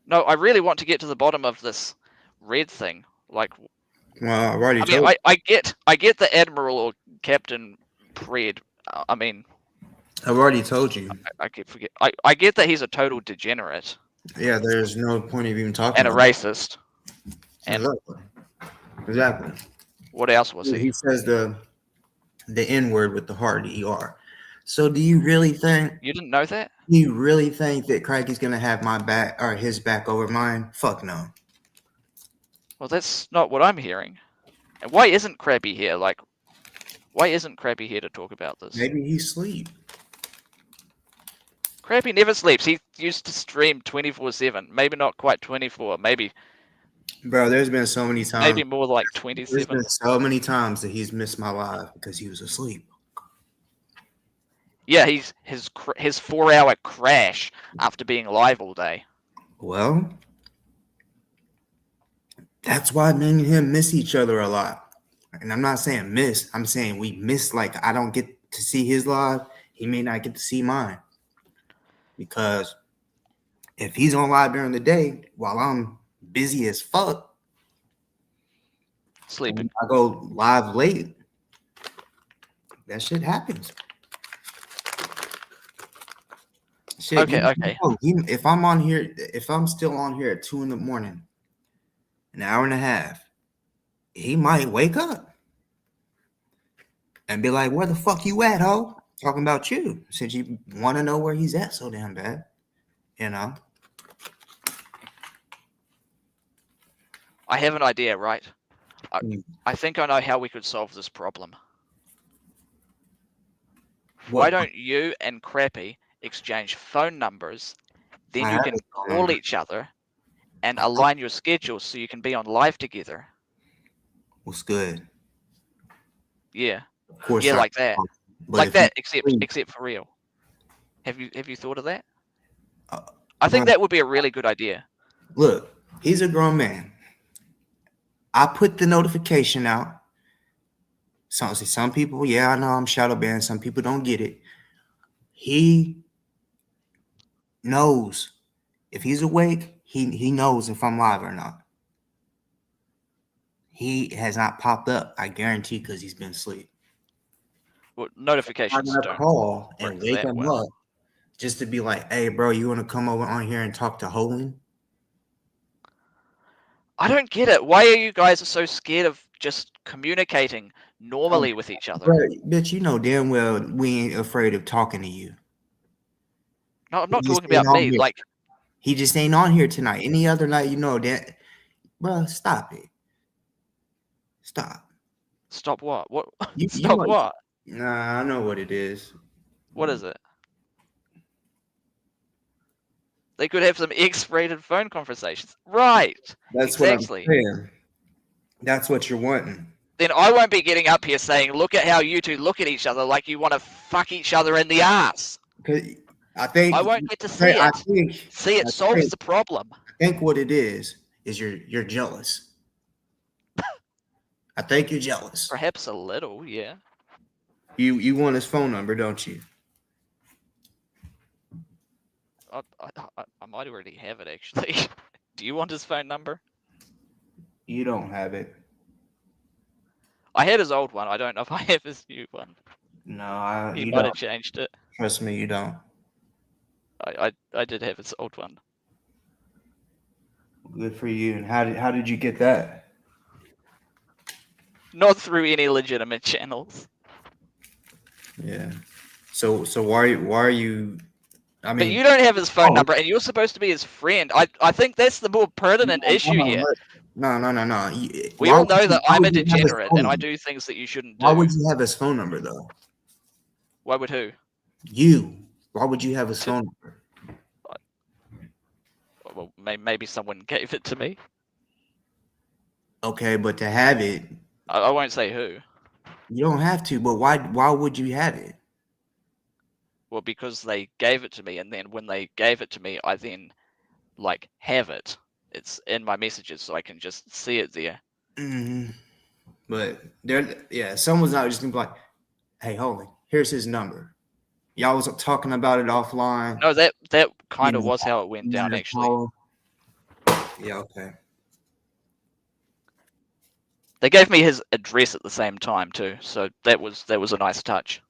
No, I really want to get to the bottom of this Red thing. Like, well, I've already told you. I get the Admiral or Captain Red. I mean, I've already told you. I keep forget. I get that he's a total degenerate. Yeah, there's no point of even talking. And a racist. And exactly. What else was he? He says the N-word with the hard ER. So do you really think you didn't know that? Do you really think that Craigie's gonna have my back or his back over mine? Fuck no. Well, that's not what I'm hearing. And why isn't Krabby here? Like, why isn't Krabby here to talk about this? Maybe he's asleep. Krabby never sleeps. He used to stream 24/7. Maybe not quite 24. Maybe. Bro, there's been so many times. Maybe more like 27. There's been so many times that he's missed my live because he was asleep. Yeah, his 4-hour crash after being live all day. Well, that's why me and him miss each other a lot. And I'm not saying miss. I'm saying we miss. Like, I don't get to see his live. He may not get to see mine. Because if he's on live during the day while I'm busy as fuck, sleeping, I go live late, that shit happens. Shit, okay. If I'm on here, if I'm still on here at 2 a.m, an hour and a half, he might wake up and be like, "Where the fuck you at, ho?" Talking about you, since you want to know where he's at so damn bad, you know. I have an idea, right? I think I know how we could solve this problem. Why don't you and Crappy exchange phone numbers, then you can call each other and align your schedules so you can be on live together? What's good? Yeah. Of course. Yeah, like that. Like that, except for real. Have you thought of that? I think that would be a really good idea. Look, he's a grown man. I put the notification out. Some people, yeah, I know I'm shadow banned. Some people don't get it. He knows if he's awake. He knows if I'm live or not. He has not popped up, I guarantee, because he's been asleep. Well, notifications I'm gonna call and wake him well. up just to be like, "Hey, bro, you want to come over on here and talk to Holen?" I don't get it. Why are you guys so scared of just communicating normally with each other? Bro, bitch, you know damn well we ain't afraid of talking to you. No, I'm not talking about me. Like, He just ain't on here tonight. Any other night, you know that, bro. Stop it. Stop. Stop what? What? You Stop know, what? nah, I know what it is. What is it? They could have some X-rated phone conversations. Right. That's what I'm Exactly. saying. That's what you're wanting. Then I won't be getting up here saying, look at how you two look at each other like you want to fuck each other in the ass. I think I won't get to see I it. think See, it solves the problem. I think what it is you're jealous. I think you're jealous. Perhaps a little, yeah. You want his phone number, don't you? I might already have it, actually. Do you want his phone number? You don't have it. I had his old one. I don't know if I have his new one. No, He you might don't. have changed it. Trust me, you don't. I did have his old one. Good for you. And how did you get that? Not through any legitimate channels. Yeah. So why are you? I But mean, you don't have his phone number, and you're supposed to be his friend. I think that's the more pertinent issue here. No. We all know that I'm a would you have his degenerate, phone and I number? do things that you shouldn't do. Why would you have his phone number though? Why would who? You. Why would you have his phone number? Well, maybe someone gave it to me. Okay, but to have it, I won't say who. you don't have to. But why would you have it? Well, because they gave it to me, and then when they gave it to me, I then like have it. It's in my messages, so I can just see it there. Mm-hmm. But someone's not just gonna be like, "Hey, Holy, here's his number." Y'all was talking about it offline. No, that kind of was how it went down, actually. Yeah, okay. They gave me his address at the same time too, so that was a nice touch.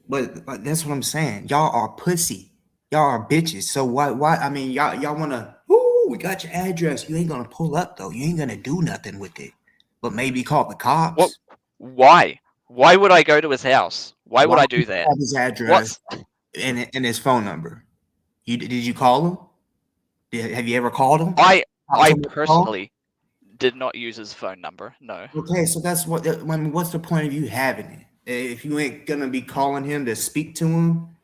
But that's what I'm saying. Y'all are pussy. Y'all are bitches. So why? I mean, y'all wanna? Ooh, we got your address. You ain't gonna pull up though. You ain't gonna do nothing with it. But maybe call the cops. What? Why? Why would I go to his house? Why would I do that? Have his address and his phone number. Did you call him? Have you ever called him? I personally did not use his phone number. No. Okay, so that's what. I mean, what's the point of you having it if you ain't gonna be calling him to speak to him?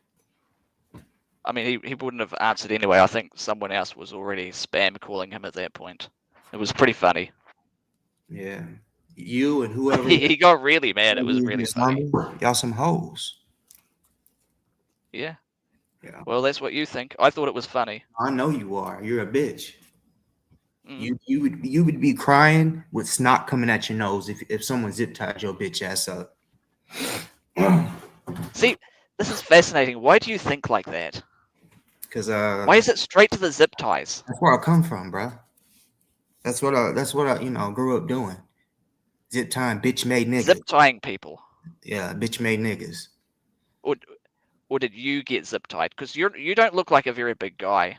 I mean, he wouldn't have answered anyway. I think someone else was already spam calling him at that point. It was pretty funny. Yeah, you and whoever. He got really mad. It was really funny. Y'all some hoes. Yeah. Yeah. Well, that's what you think. I thought it was funny. I know you are. You're a bitch. Mm. You would be crying with snot coming at your nose if someone zip tied your bitch ass up. See, this is fascinating. Why do you think like that? Because why is it straight to the zip ties? That's where I come from, bro. That's what I grew up doing. Zip tying bitch made niggas. Zip tying people. Yeah, bitch made niggas. Or did you get zip tied? Because you don't look like a very big guy.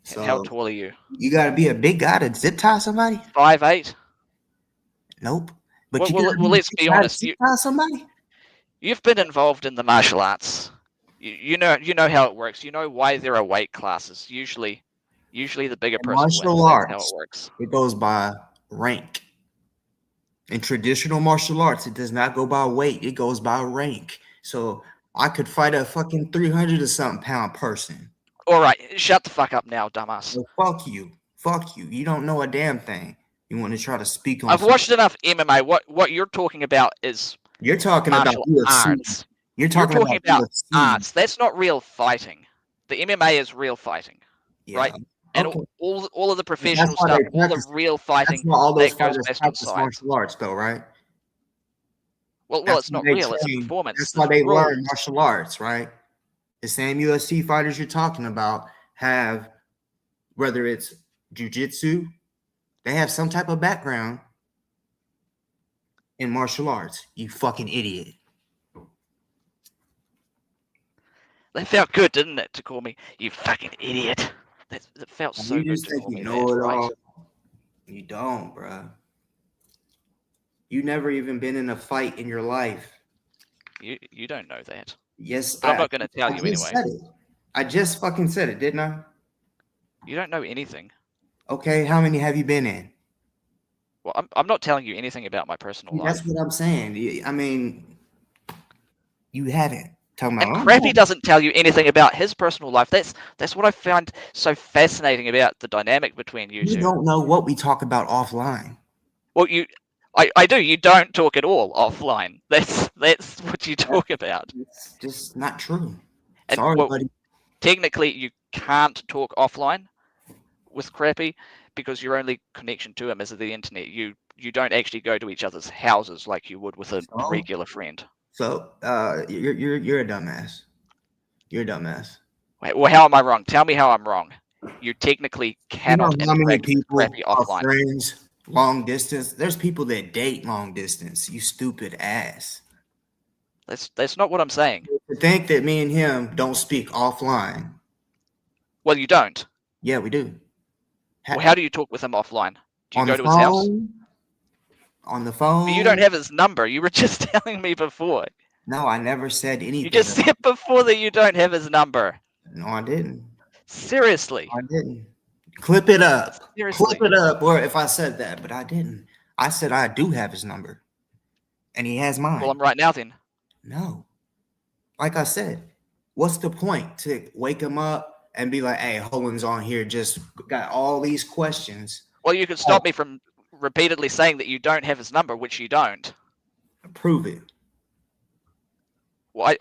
So, how tall are you? You gotta be a big guy to zip tie somebody? 5'8". Nope. But well, let's be honest. Zip tie somebody? You've been involved in the martial arts. You know how it works. You know why there are weight classes. Usually the bigger person wins. That's how it works. It goes by rank. In traditional martial arts, it does not go by weight. It goes by rank. So I could fight a fucking 300 or something pound person. All right, shut the fuck up now, dumbass. Well, fuck you. You don't know a damn thing. You want to try to speak on. I've watched enough MMA. What you're talking about is you're talking about arts. You're talking about arts. That's not real fighting. The MMA is real fighting, right? And all of the professional stuff, all the real fighting, that's all those that goes best on science. Martial arts, though, right? Well, it's not real. It's a performance. That's why they learn martial arts, right? The same UFC fighters you're talking about have, whether it's jiu-jitsu, they have some type of background in martial arts. You fucking idiot. That felt good, didn't it, to call me you fucking idiot? That felt so good to call me that, right? You don't, bro. You never even been in a fight in your life. You don't know that. Yes, but I'm not going to tell you anyway. I just fucking said it, didn't I? You don't know anything. Okay, how many have you been in? Well, I'm not telling you anything about my personal That's life. what I'm saying. I mean, you haven't. Talking And about, Crappy doesn't tell you anything about his personal life. That's what I found so fascinating about the dynamic between you you two. don't know what we talk about offline. Well, I do. You don't talk at all offline. That's what you talk about. It's just not true. And Sorry, well, buddy. technically, you can't talk offline with Crappy because your only connection to him is the internet. You don't actually go to each other's houses like you would with a regular friend. So, you're a dumbass. You're a dumbass. Wait, well, how am I wrong? Tell me how I'm wrong. You technically You know cannot how many interact with Crappy people are offline. friends long distance? There's people that date long distance. You stupid ass. That's not what I'm saying. To think that me and him don't speak offline. Well, you don't. Yeah, we do. Well, how do you talk with him offline? Do you On go the to his house? phone? On the phone? But you don't have his number. You were just telling me before. No, I never said anything. You just said before that you don't have his number. No, I didn't. Seriously. I didn't. Clip it up. Seriously. Clip it up. Or if I said that, but I didn't. I said I do have his number. And he has mine. Well, I'm right now then. No. Like I said, what's the point to wake him up and be like, hey, Holland's on here, just got all these questions. Well, you could stop me from repeatedly saying that you don't have his number, which you don't. Prove it. Well,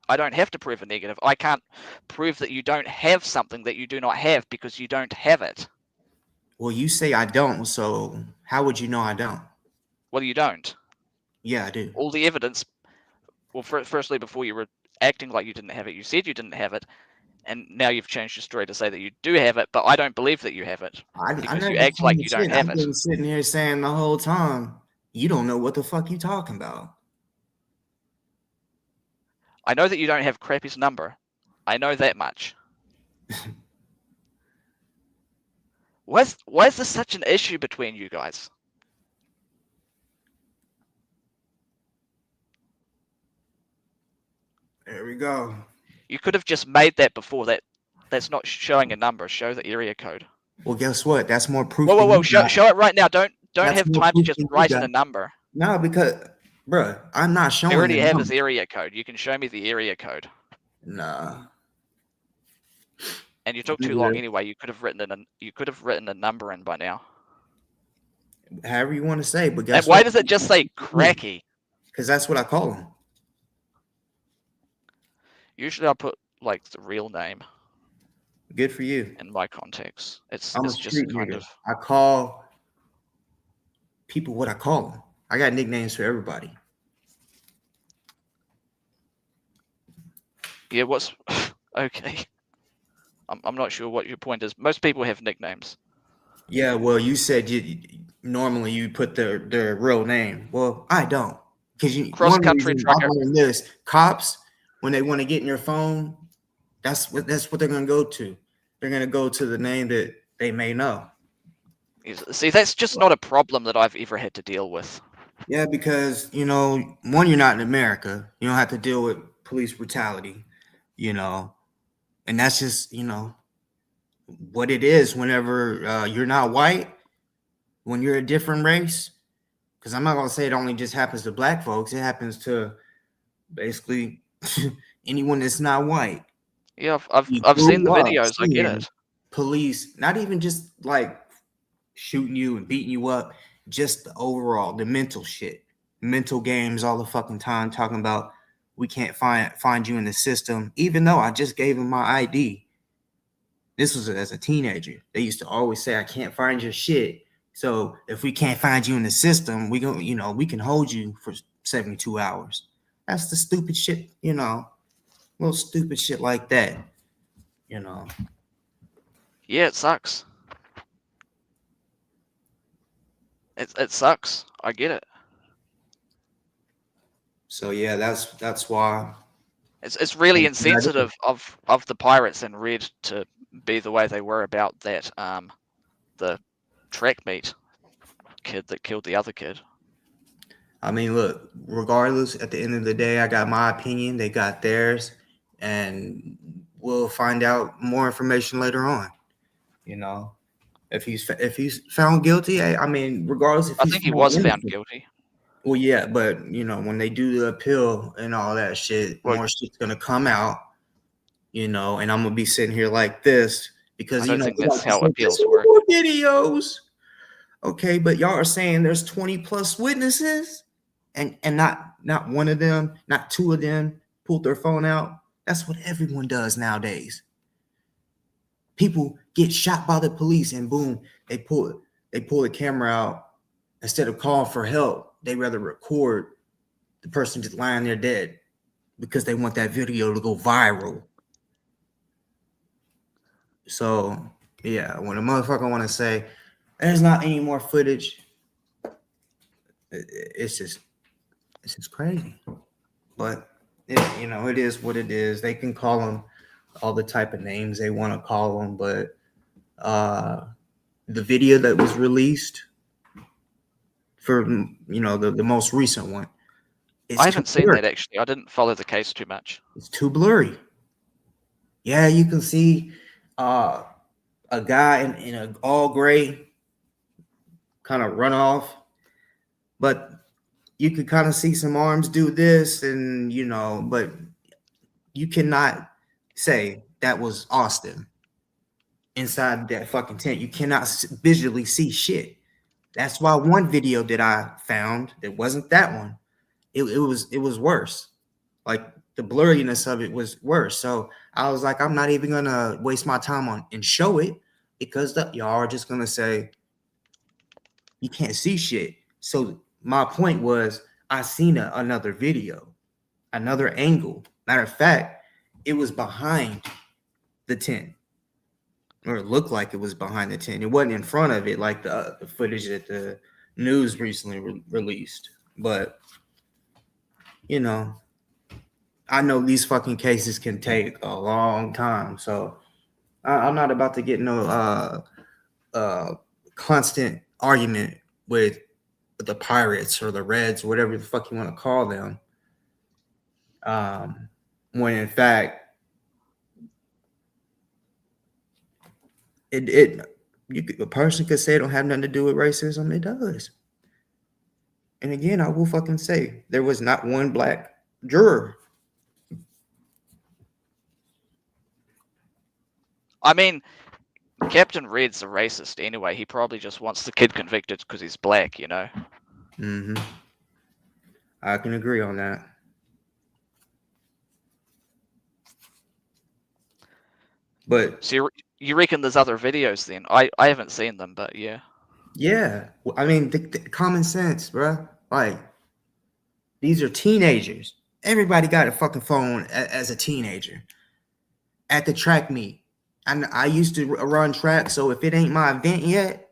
I don't have to prove a negative. I can't prove that you don't have something that you do not have because you don't have it. Well, you say I don't, so how would you know I don't? Well, you don't. Yeah, I do. All the evidence. Well, firstly, before you were acting like you didn't have it, you said you didn't have it, and now you've changed your story to say that you do have it, but I don't believe that you have it because you act like you don't have it. I've been sitting here saying the whole time, you don't know what the fuck you talking about. I know that you don't have Crappy's number. I know that much. Why is this such an issue between you guys? There we go. You could have just made that before that. That's not showing a number. Show the area code. Well, guess what? That's more proof. Whoa! Show it right now. Don't have time to just write in a number. No, because, bruh, I'm not showing. I already have his area code. You can show me the area code. Nah. And you took too long anyway. You could have written a number in by now. However you want to say, but guess and why does it just say Cracky? Because that's what I call him. Usually I'll put like the real name. Good for you. In my context, it's just kind of. I call people what I call them. I got nicknames for everybody. Yeah, what's okay? I'm not sure what your point is. Most people have nicknames. Yeah, well, you said you normally you put their real name. Well, I don't, because you cross-country trucker. This cops, when they want to get in your phone, that's what they're gonna go to. They're gonna go to the name that they may know. See, that's just not a problem that I've ever had to deal with. Yeah, because one, you're not in America. You don't have to deal with police brutality, and that's just what it is whenever you're not white, when you're a different race. Because I'm not gonna say it only just happens to black folks. It happens to basically anyone that's not white. Yeah, I've seen the videos. I get it. Police, not even just like shooting you and beating you up, just the mental shit, mental games all the fucking time, talking about we can't find you in the system, even though I just gave them my ID. This was as a teenager. They used to always say, I can't find your shit. So if we can't find you in the system, we can hold you for 72 hours. That's the stupid shit, little stupid shit like that, Yeah, it sucks. It sucks. I get it. So yeah, that's why. It's really insensitive of the pirates in red to be the way they were about that the track meet kid that killed the other kid. I mean, look, regardless, at the end of the day, I got my opinion, they got theirs, and we'll find out more information later on. You know, if he's found guilty, I mean, regardless if I he's think he found was found innocent. guilty. Well, yeah, but you know, when they do the appeal and all that shit, Well, more shit's gonna come out. You know, and I'm gonna be sitting here like this because I you don't know think they that's like to how say, "There's appeals work. more videos." Okay, but y'all are saying there's 20 plus witnesses, and not one of them, not two of them pulled their phone out. That's what everyone does nowadays. People get shot by the police, and boom, they pull the camera out instead of calling for help. They rather record the person just lying there dead because they want that video to go viral. So yeah, when a motherfucker want to say there's not any more footage, it's just crazy. But you know, it is what it is. They can call them all the type of names they want to call them, but the video that was released for the most recent one, I haven't seen that actually. I didn't follow the case too much. It's too blurry. Yeah, you can see a guy in an all gray kind of run off, but you could kind of see some arms do this, and but you cannot say that was Austin inside that fucking tent. You cannot visually see shit. That's why one video that I found that wasn't that one, it was worse. Like the blurriness of it was worse. So I was like, I'm not even gonna waste my time on and show it because y'all are just gonna say you can't see shit. So my point was, I seen another video, another angle. Matter of fact, it was behind the tent, or it looked like it was behind the tent. It wasn't in front of it like the footage that the news recently released. But I know these fucking cases can take a long time, so I'm not about to get no constant argument with the Pirates or the Reds, whatever the fuck you want to call them. When in fact, a person could say it don't have nothing to do with racism. It does. And again, I will fucking say there was not one black juror. I mean, Captain Red's a racist anyway. He probably just wants the kid convicted because he's black, you know? Mm-hmm. I can agree on that. But so you reckon there's other videos then? I haven't seen them, but yeah. Yeah. I mean, the common sense, bro. Like, these are teenagers. Everybody got a fucking phone as a teenager. At the track meet. And I used to run track, so if it ain't my event yet,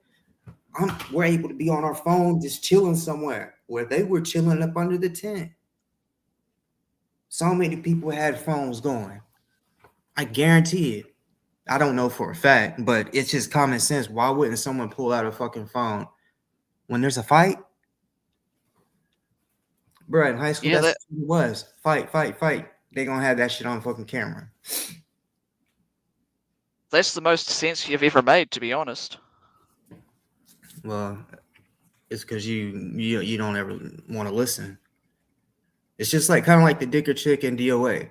we're able to be on our phone just chilling somewhere where they were chilling up under the tent. So many people had phones going. I guarantee it. I don't know for a fact, but it's just common sense. Why wouldn't someone pull out a fucking phone when there's a fight? Bro, in high school, that's what it was. Fight. They gonna have that shit on fucking camera. That's the most sense you've ever made, to be honest. Well, it's because you don't ever want to listen. It's just like kind of like the Dicker chick and DOA.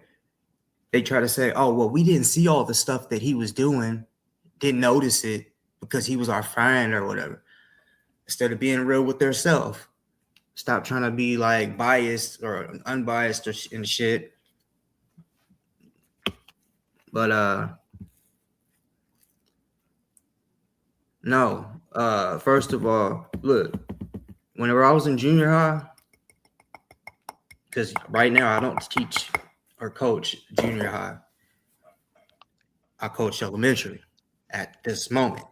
They try to say, oh, well, we didn't see all the stuff that he was doing, didn't notice it because he was our friend or whatever. Instead of being real with themselves, stop trying to be like biased or unbiased or and shit. But no. First of all, look, whenever I was in junior high, because right now I don't teach or coach junior high. I coach elementary at this moment.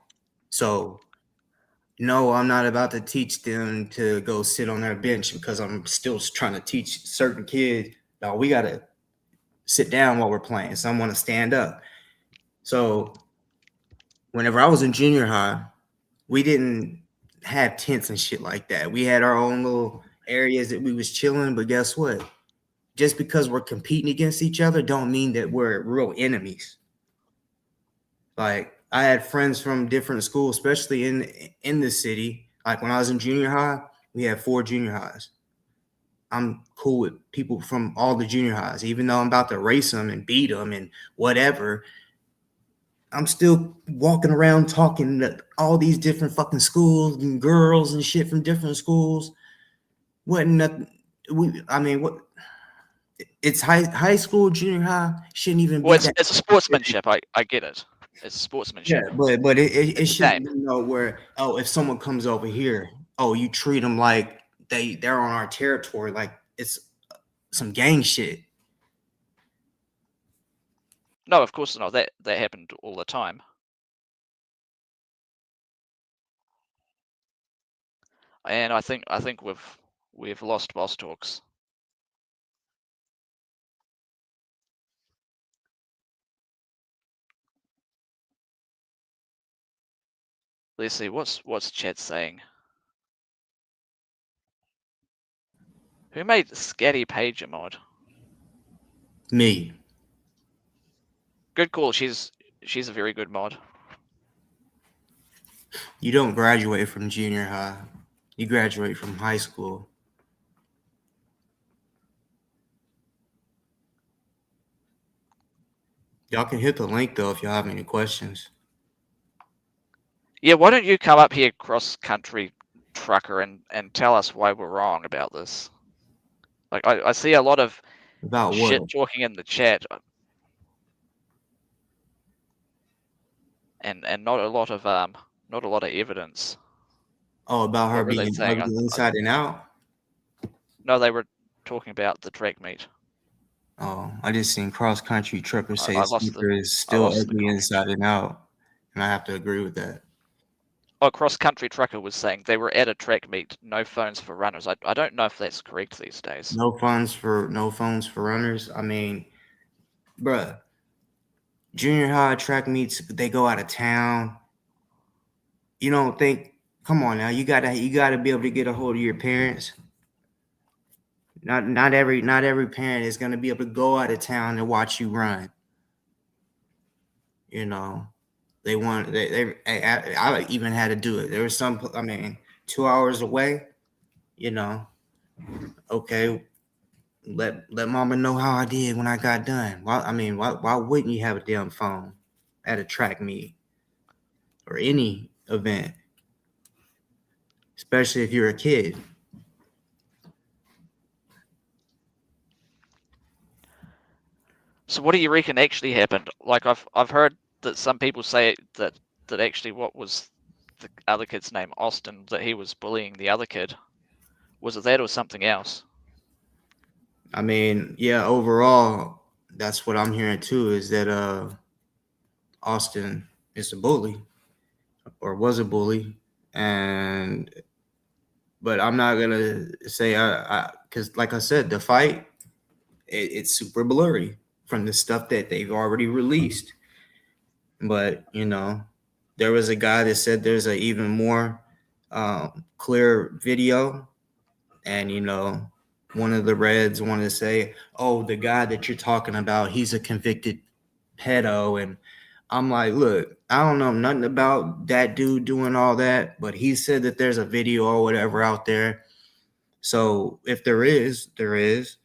So no, I'm not about to teach them to go sit on their bench because I'm still trying to teach certain kids. No, we got to sit down while we're playing. Some want to stand up. So whenever I was in junior high, we didn't have tents and shit like that. We had our own little areas that we was chilling, but guess what? Just because we're competing against each other don't mean that we're real enemies. Like I had friends from different schools, especially in the city. Like when I was in junior high, we had 4 junior highs. I'm cool with people from all the junior highs, even though I'm about to race them and beat them and whatever. I'm still walking around talking to all these different fucking schools and girls and shit from different schools. Wasn't nothing. I mean, what? It's high school, junior high shouldn't even Well, be that. it's a sportsmanship. I get it. It's Yeah, sportsmanship. but it It's a shouldn't game. be where if someone comes over here, you treat them like they're on our territory, like it's some gang shit. No, of course not. That happened all the time. And I think we've lost boss talks. Let's see, what's chat saying? Who made Scatty Page a mod? Me. Good call. She's a very good mod. You don't graduate from junior high. You graduate from high school. Y'all can hit the link though if y'all have any questions. Yeah, why don't you come up here, cross country trucker, and tell us why we're wrong about this? Like I see a lot of About shit what? talking in the chat, and not a lot of evidence. Oh, about her What were they being saying? ugly inside and out. No, they were talking about the track meet. Oh, I just seen cross country trucker say I his lost the speaker is I still lost the ugly comment. inside and out, and I have to agree with that. Oh, cross country trucker was saying they were at a track meet. No phones for runners. I don't know if that's correct these days. No phones for runners. I mean, bruh, junior high track meets, they go out of town. You don't think? Come on now, you gotta be able to get a hold of your parents. Not every parent is gonna be able to go out of town and watch you run. You know, they want I even had to do it. There was some. I mean, 2 hours away. You know, okay. Let mama know how I did when I got done. Why wouldn't you have a damn phone at a track meet or any event, especially if you're a kid? So what do you reckon actually happened? Like I've heard that some people say that actually what was the other kid's name, Austin, that he was bullying the other kid. Was it that or something else? I mean, yeah, overall, that's what I'm hearing too, is that Austin is a bully or was a bully. And but I'm not gonna say because like I said, the fight it's super blurry from the stuff that they've already released. But there was a guy that said there's a even more clear video, and one of the Reds wanted to say, "Oh, the guy that you're talking about, he's a convicted pedo," and I'm like, "Look, I don't know nothing about that dude doing all that, but he said that there's a video or whatever out there. So if there is, there is.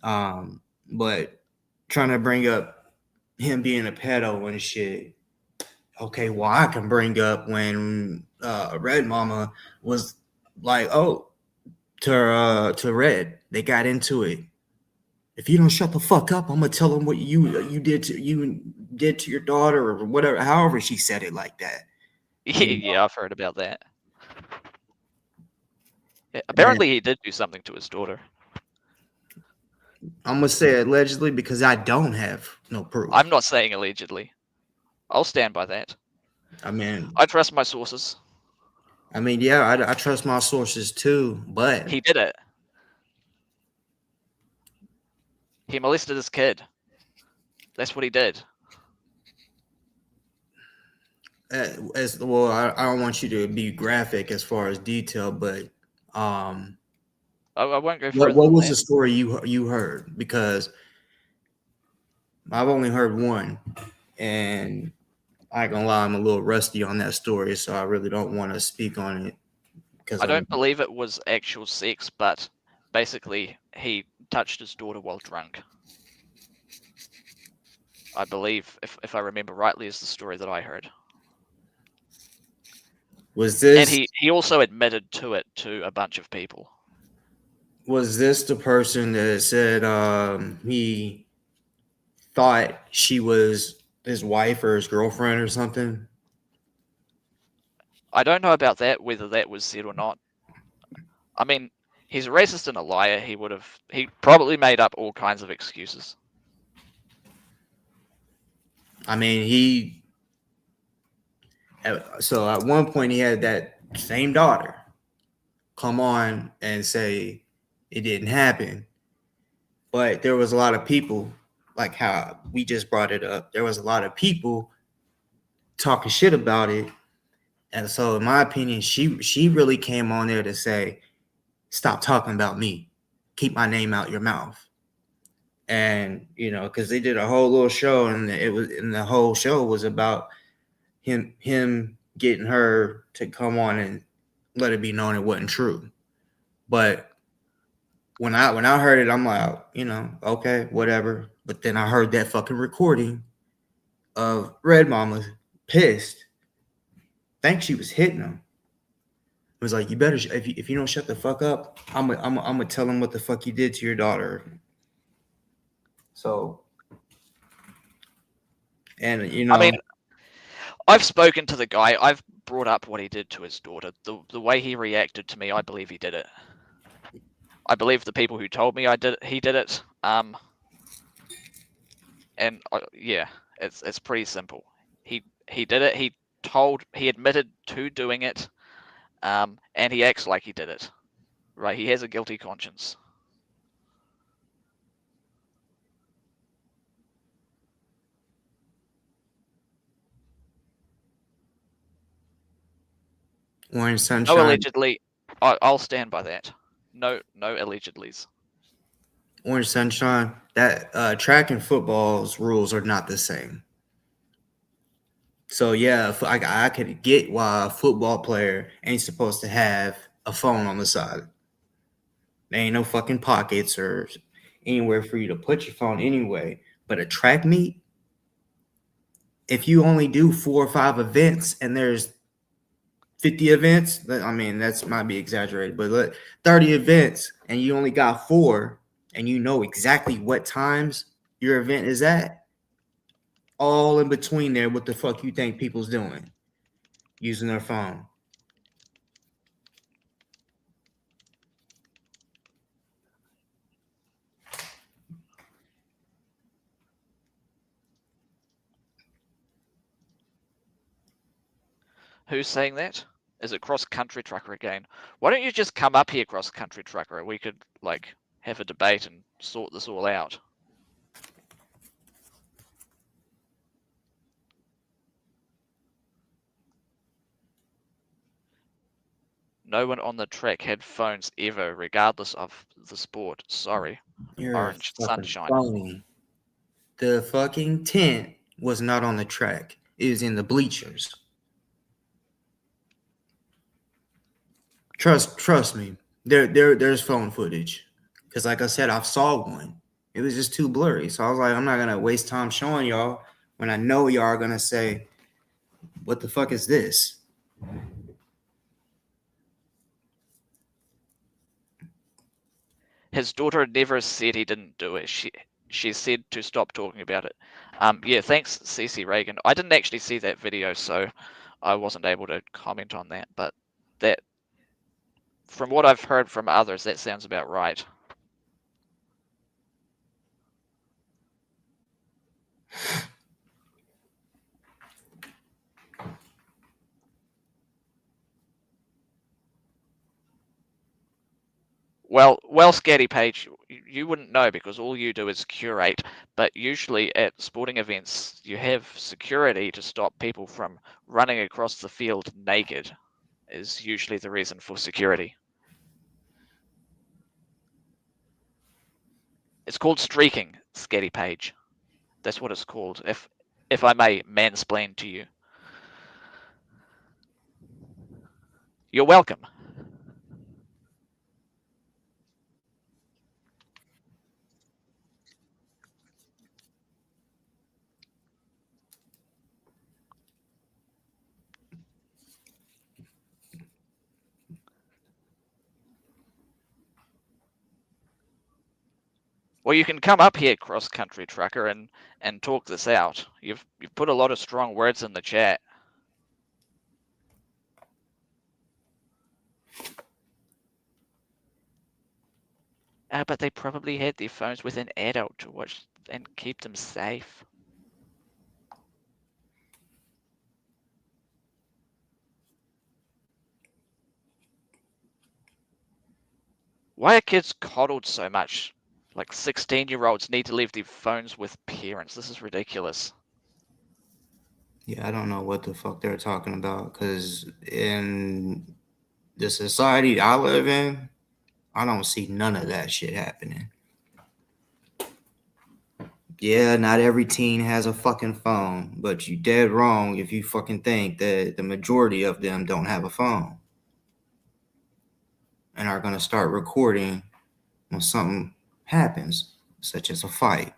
But trying to bring up him being a pedo and shit. Okay, well, I can bring up when Red Mama was like, oh, to Red, they got into it. If you don't shut the fuck up, I'm gonna tell them what you did to your daughter or whatever. However, she said it like that. Yeah, I've heard about that. Yeah, And apparently he did do something to his daughter. I'm gonna say allegedly because I don't have no proof. I'm not saying allegedly. I'll stand by that. I mean, I trust my sources. yeah, I trust my sources too, but He did it. He molested his kid. That's what he did. as well, I don't want you to be graphic as far as detail, but I won't go what further than was that. the story you heard? Because I've only heard one, and I ain't gonna lie, I'm a little rusty on that story, so I really don't want to speak on it because I don't believe it was actual sex, but basically he touched his daughter while drunk. I believe, if I remember rightly, is the story that I heard. was And this he also admitted to it to a bunch of people. was this the person that said he thought she was his wife or his girlfriend or something? I don't know about that, whether that was said or not. I mean, he's a racist and a liar. He probably made up all kinds of excuses. I mean, so at one point he had that same daughter come on and say it didn't happen, but there was a lot of people, like how we just brought it up. There was a lot of people talking shit about it, and so in my opinion, she really came on there to say, "Stop talking about me. Keep my name out your mouth." And because they did a whole little show, and the whole show was about him getting her to come on and let it be known it wasn't true. But when I heard it, I'm like, okay, whatever. But then I heard that fucking recording of Red Mama pissed. Think she was hitting him. It was like, you better if you don't shut the fuck up, I'm gonna tell him what the fuck you did to your daughter. So, and I mean, I've spoken to the guy. I've brought up what he did to his daughter. The way he reacted to me, I believe he did it. I believe the people who told me he did it. And yeah, it's pretty simple. He did it. He admitted to doing it. And he acts like he did it. Right? He has a guilty conscience. Orange Sunshine. No, allegedly. I'll stand by that. No allegedlys. Orange Sunshine. That track and football's rules are not the same. So yeah, I could get why a football player ain't supposed to have a phone on the side. There ain't no fucking pockets or anywhere for you to put your phone anyway. But a track meet, if you only do 4 or 5 events and there's 50 events, I mean, that's might be exaggerated, but 30 events and you only got 4 and you know exactly what times your event is at, all in between there, what the fuck you think people's doing? Using their phone. Who's saying that? Is it Cross Country Trucker again? Why don't you just come up here, Cross Country Trucker? We could have a debate and sort this all out. No one on the track had phones ever, regardless of the sport. Sorry. You're Orange Sunshine. phony. The fucking tent was not on the track. It was in the bleachers. Trust me. There's phone footage. Because like I said, I saw one. It was just too blurry. So I was like, I'm not gonna waste time showing y'all when I know y'all are gonna say, what the fuck is this? His daughter never said he didn't do it. She said to stop talking about it. Yeah, thanks, CC Reagan. I didn't actually see that video, so I wasn't able to comment on that. But that, from what I've heard from others, that sounds about right. Well, Scatty Page, you wouldn't know because all you do is curate, but usually at sporting events, you have security to stop people from running across the field naked, is usually the reason for security. It's called streaking, Scatty Page. That's what it's called, if I may mansplain to you. You're welcome. Well, you can come up here, cross-country trucker, and talk this out. You've put a lot of strong words in the chat. But they probably had their phones with an adult to watch and keep them safe. Why are kids coddled so much? Like 16-year-olds need to leave their phones with parents. This is ridiculous. Yeah, I don't know what the fuck they're talking about, because in the society I live in, I don't see none of that shit happening. Yeah, not every teen has a fucking phone, but you dead wrong if you fucking think that the majority of them don't have a phone and are gonna start recording when something happens, such as a fight.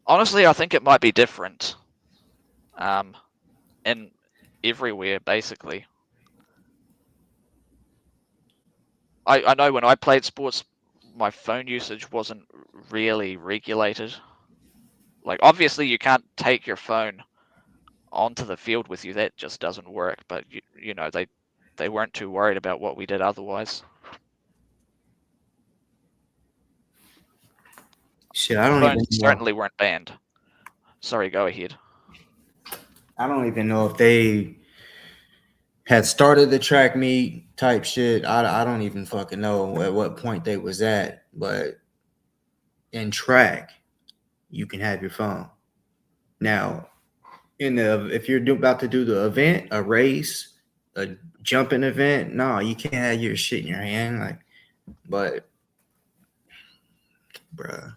Honestly, I think it might be different. And everywhere, basically. I know when I played sports, my phone usage wasn't really regulated. Like, obviously, you can't take your phone onto the field with you. That just doesn't work. But, you know, they weren't too worried about what we did otherwise. Shit, I don't even Phones know. certainly weren't banned. Sorry, go ahead. I don't even know if they had started the track meet type shit. I don't even fucking know at what point they was at, but in track, you can have your phone. Now, if you're about to do the event, a race, a jumping event, no, you can't have your shit in your hand. Like, but, bruh.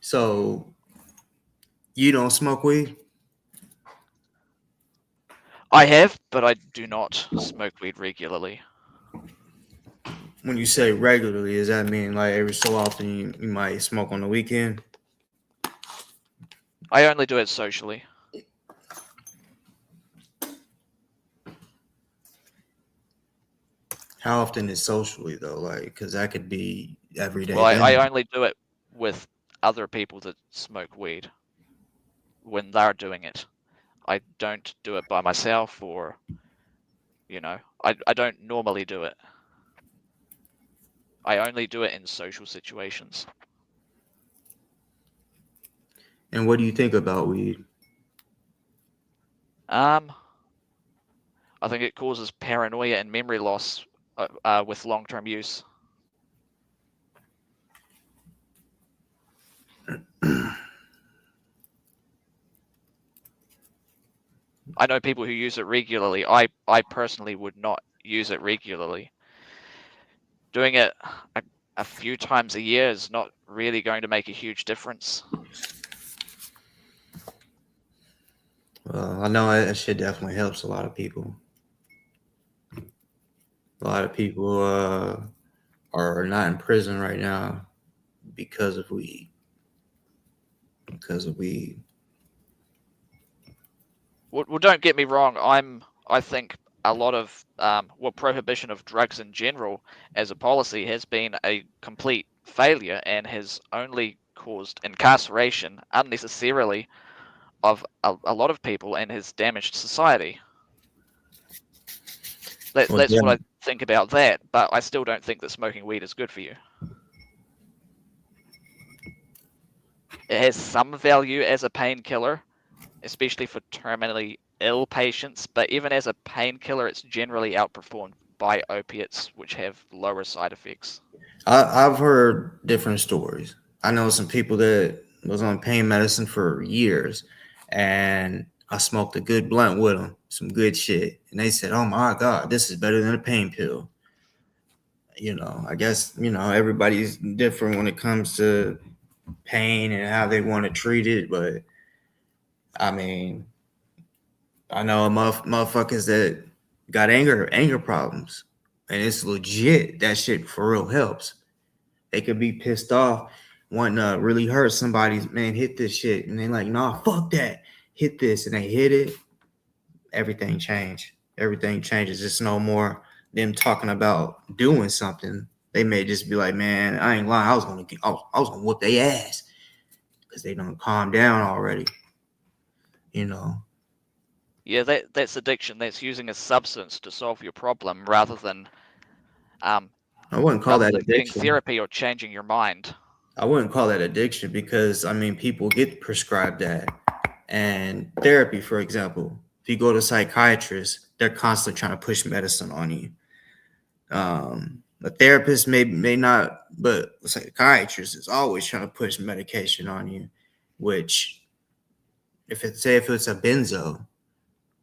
So, you don't smoke weed? I have, but I do not smoke weed regularly. When you say regularly, does that mean like every so often you might smoke on the weekend? I only do it socially. How often is socially though? Like, because that could be everyday. Well, I only do it with other people that smoke weed when they're doing it. I don't do it by myself, or, you know, I don't normally do it. I only do it in social situations. And what do you think about weed? I think it causes paranoia and memory loss with long-term use. I know people who use it regularly. I personally would not use it regularly. Doing it a few times a year is not really going to make a huge difference. Well, I know that shit definitely helps a lot of people. A lot of people are not in prison right now because of weed. Because of weed. Well, don't get me wrong. I think a lot of prohibition of drugs in general as a policy has been a complete failure and has only caused incarceration unnecessarily of a lot of people and has damaged society. That's what I think about that, but I still don't think that smoking weed is good for you. It has some value as a painkiller, especially for terminally ill patients, but even as a painkiller, it's generally outperformed by opiates, which have lower side effects. I've heard different stories. I know some people that was on pain medicine for years, and I smoked a good blunt with them, some good shit, and they said, "Oh my god, this is better than a pain pill." I guess everybody's different when it comes to pain and how they want to treat it, but I mean, I know motherfuckers that got anger problems, and it's legit. That shit for real helps. They could be pissed off, wanting to really hurt somebody. Man, hit this shit, and they like, nah, fuck that. Hit this, and they hit it. Everything changed. Everything changes. It's no more them talking about doing something. They may just be like, man, I ain't lying. I was gonna whoop their ass because they don't calm down already. Yeah, that's addiction. That's using a substance to solve your problem rather than I wouldn't call that getting addiction. therapy or changing your mind. I wouldn't call that addiction because people get prescribed that. And therapy, for example, if you go to a psychiatrist, they're constantly trying to push medicine on you. A therapist may not, but a psychiatrist is always trying to push medication on you. Which, if it's a benzo,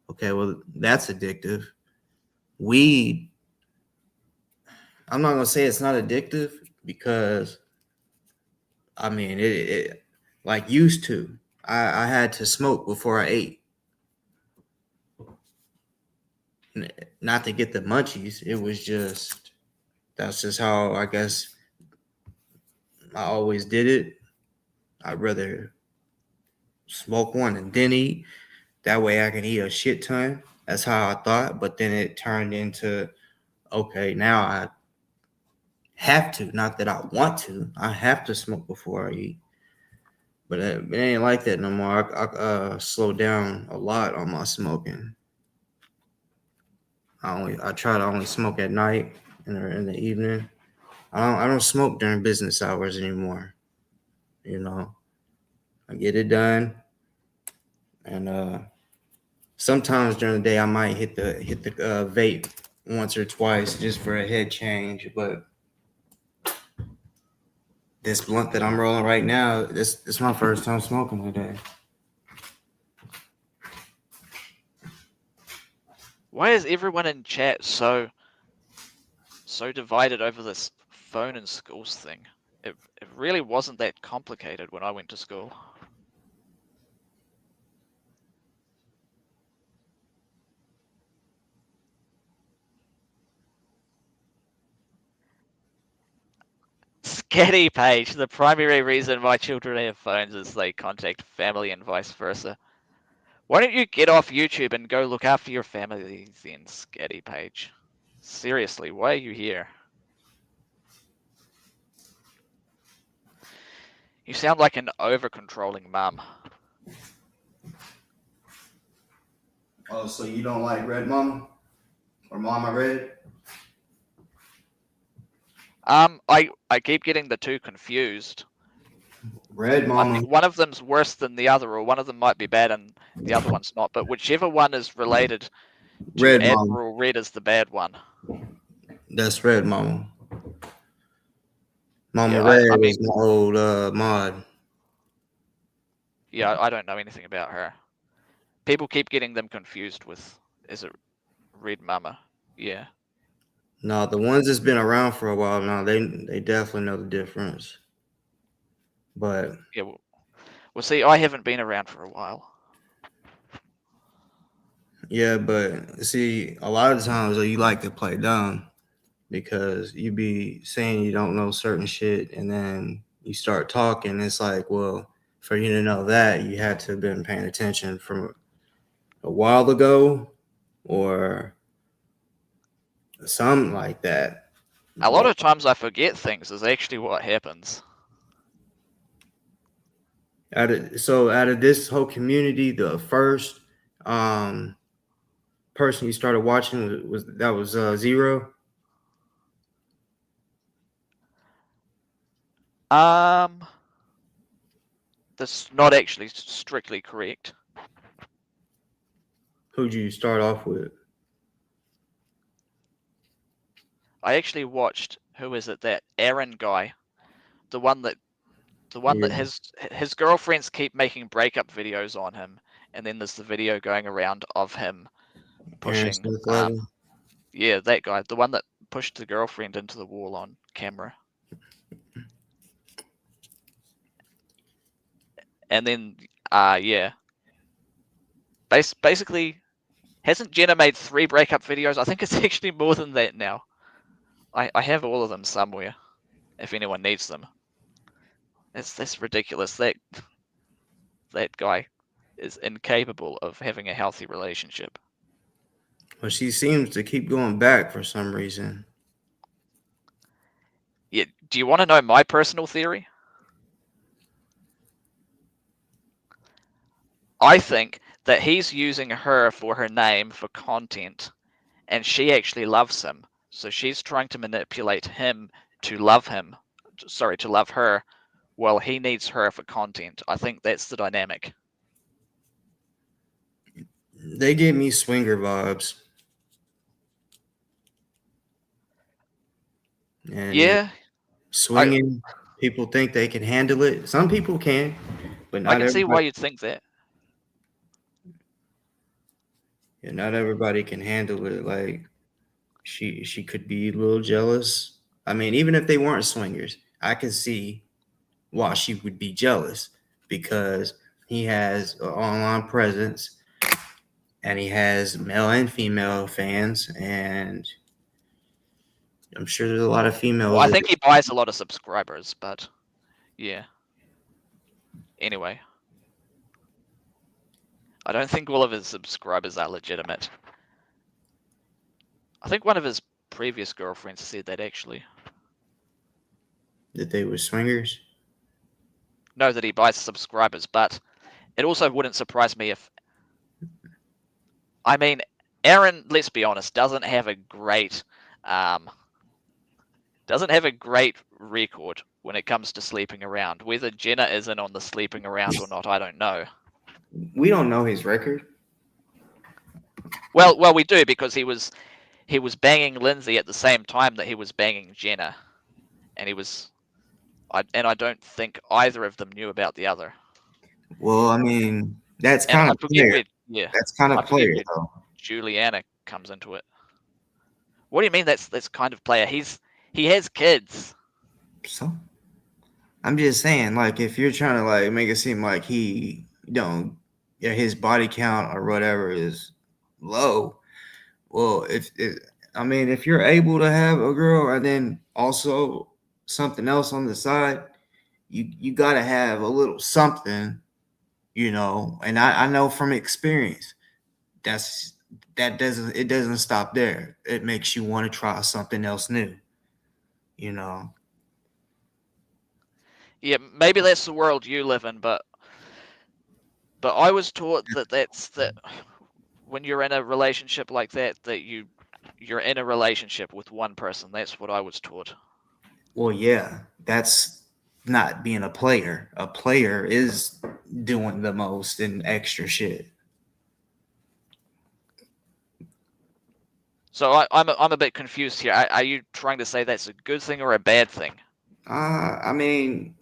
okay, well that's addictive. Weed, I'm not gonna say it's not addictive because it like used to. I had to smoke before I ate. Not to get the munchies. It was just that's just how I guess I always did it. I'd rather smoke one and then eat. That way I can eat a shit ton. That's how I thought. But then it turned into okay, now I have to. Not that I want to. I have to smoke before I eat. But it ain't like that no more. I slowed down a lot on my smoking. I try to only smoke at night in the evening. I don't smoke during business hours anymore. I get it done, and sometimes during the day I might hit the vape once or twice just for a head change. But this blunt that I'm rolling right now, this my first time smoking today. Why is everyone in chat so divided over this phone and schools thing? It really wasn't that complicated when I went to school. Scatty page. The primary reason why children have phones is they contact family and vice versa. Why don't you get off YouTube and go look after your family then, Scatty page? Seriously, why are you here? You sound like an over-controlling mum. Oh, so you don't like Red Mama or Mama Red? I keep getting the two confused. Red I Mama. think one of them's worse than the other, or one of them might be bad and the other one's not. But whichever one is related to Red Mama. Admiral Red is the bad one. That's Red Mama. Mama Yeah, Red I mean, is my old mod. yeah, I don't know anything about her. People keep getting them confused with, is it Red Mama? Yeah. No, the ones that's been around for a while now, they definitely know the difference. But Yeah, well, see, I haven't been around for a while. yeah, but see, a lot of times you like to play dumb because you be saying you don't know certain shit, and then you start talking. It's like, well, for you to know that, you had to have been paying attention from a while ago, or something like that. A lot But of times I forget things is actually what happens. out of this whole community, the first person you started watching was Zero. That's not actually strictly correct. Who'd you start off with? I actually watched, who is it, that Aaron guy, the one that Yeah. his girlfriends keep making breakup videos on him, and then there's the video going around of him Aaron pushing Smith Levin. yeah, that guy, the one that pushed the girlfriend into the wall on camera. And then yeah. Basically, hasn't Jenna made 3 breakup videos? I think it's actually more than that now. I have all of them somewhere, if anyone needs them. That's ridiculous. That guy is incapable of having a healthy relationship. Well, she seems to keep going back for some reason. Yeah, do you want to know my personal theory? I think that he's using her for her name for content, and she actually loves him. So she's trying to manipulate him to love him. Sorry, to love her, while he needs her for content. I think that's the dynamic. They give me swinger vibes. And Yeah, swinging, people think they can handle it. Some people can, but I not can see why everybody. you'd think that. Yeah, not everybody can handle it. Like she could be a little jealous. I mean, even if they weren't swingers, I could see why she would be jealous because he has an online presence and he has male and female fans, and I'm sure there's a lot of Well, females I that think he buys a lot of subscribers, but yeah. Anyway, I don't think all of his subscribers are legitimate. I think one of his previous girlfriends said that actually. they were swingers. No, that he buys subscribers, but it also wouldn't surprise me if. I mean, Aaron, let's be honest, doesn't have a great record when it comes to sleeping around. Whether Jenna is in on the sleeping around or not, I don't know. We don't know his record. Well, we do because he was banging Lindsay at the same time that he was banging Jenna, and I don't think either of them knew about the other. Well, I mean, that's And kind I of forget player. where, yeah, That's kind I of forget player where though. Juliana comes into it. What do you mean that's kind of player? He has kids. So I'm just saying, like, if you're trying to like make it seem like he don't, yeah, his body count or whatever is low. Well, I mean, if you're able to have a girl and then also something else on the side, you got to have a little something, you know. And I know from experience, that's that doesn't it doesn't stop there. It makes you want to try something else new, you know. Yeah, maybe that's the world you live in, but I was taught that when you're in a relationship like that you're in a relationship with one person. That's what I was taught. Well, yeah, that's not being a player. A player is doing the most and extra shit. So I'm a bit confused here. Are you trying to say that's a good thing or a bad thing? I mean,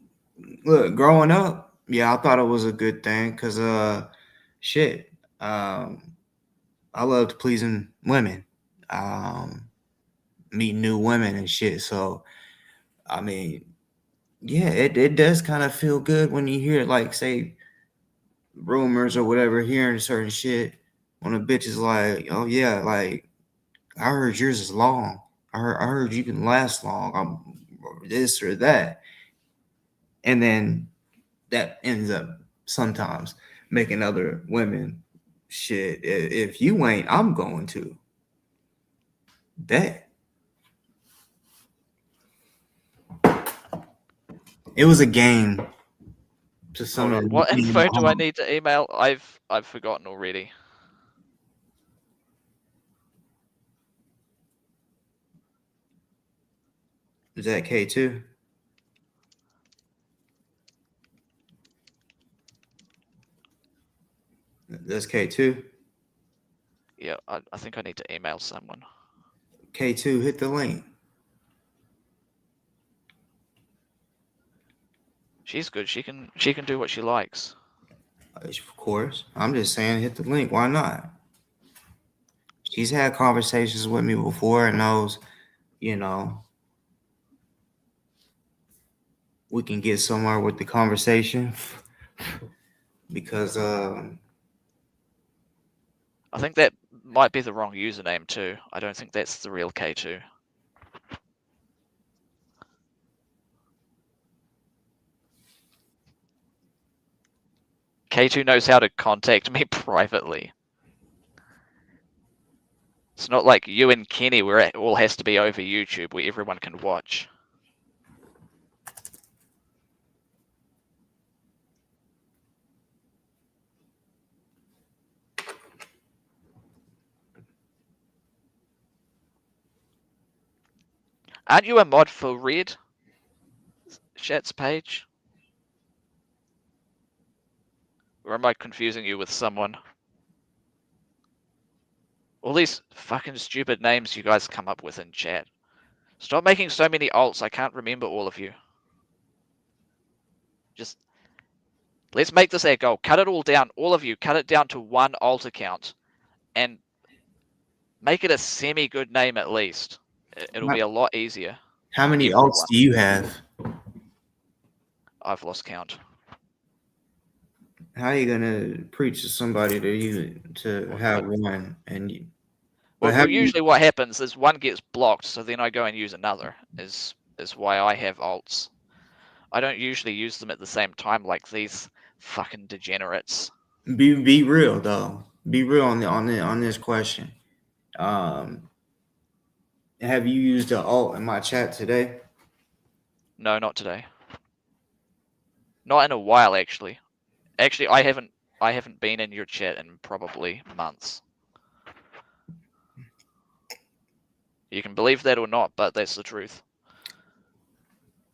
look, growing up, yeah, I thought it was a good thing because, shit, I loved pleasing women, meeting new women and shit. So, I mean, yeah, it does kind of feel good when you hear, like, say, rumors or whatever, hearing certain shit when a bitch is like, oh, yeah, like, I heard yours is long. I heard you can last long. Or this or that. And then that ends up sometimes making other women shit. If you ain't, I'm going to bet. It was a game to some Hold of on. the What info do I need to email? I've forgotten already. Is that K2? That's K2. Yeah, I think I need to email someone. K2, hit the link. She's good. She can do what she likes. Of course. I'm just saying, hit the link. Why not? She's had conversations with me before and knows, you know, we can get somewhere with the conversation because I think that might be the wrong username too. I don't think that's the real K2. K2 knows how to contact me privately. It's not like you and Kenny where it all has to be over YouTube where everyone can watch. Aren't you a mod for Red? Chat's page? Or am I confusing you with someone? All these fucking stupid names you guys come up with in chat. Stop making so many alts, I can't remember all of you. Just, let's make this our goal. Cut it all down, all of you, cut it down to one alt account. And make it a semi-good name at least. It'll be a lot easier. how many everyone. alts do you have? I've lost count. How are you gonna preach to somebody to have one and you? Well, usually what happens is one gets blocked, so then I go and use another. Is why I have alts. I don't usually use them at the same time like these fucking degenerates. Be real though. Be real on this question. Have you used an alt in my chat today? No, not today. Not in a while, actually. Actually, I haven't been in your chat in probably months. You can believe that or not, but that's the truth.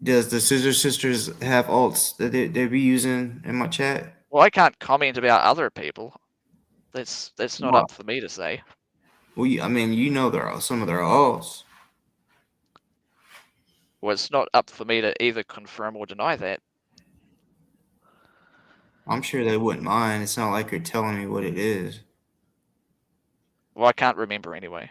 Does the Scissor Sisters have alts that they be using in my chat? Well, I can't comment about other people. That's not up for me to say. Well, I mean, you know, there are some of their alts. Well, it's not up for me to either confirm or deny that. I'm sure they wouldn't mind. It's not like you're telling me what it is. Well, I can't remember anyway.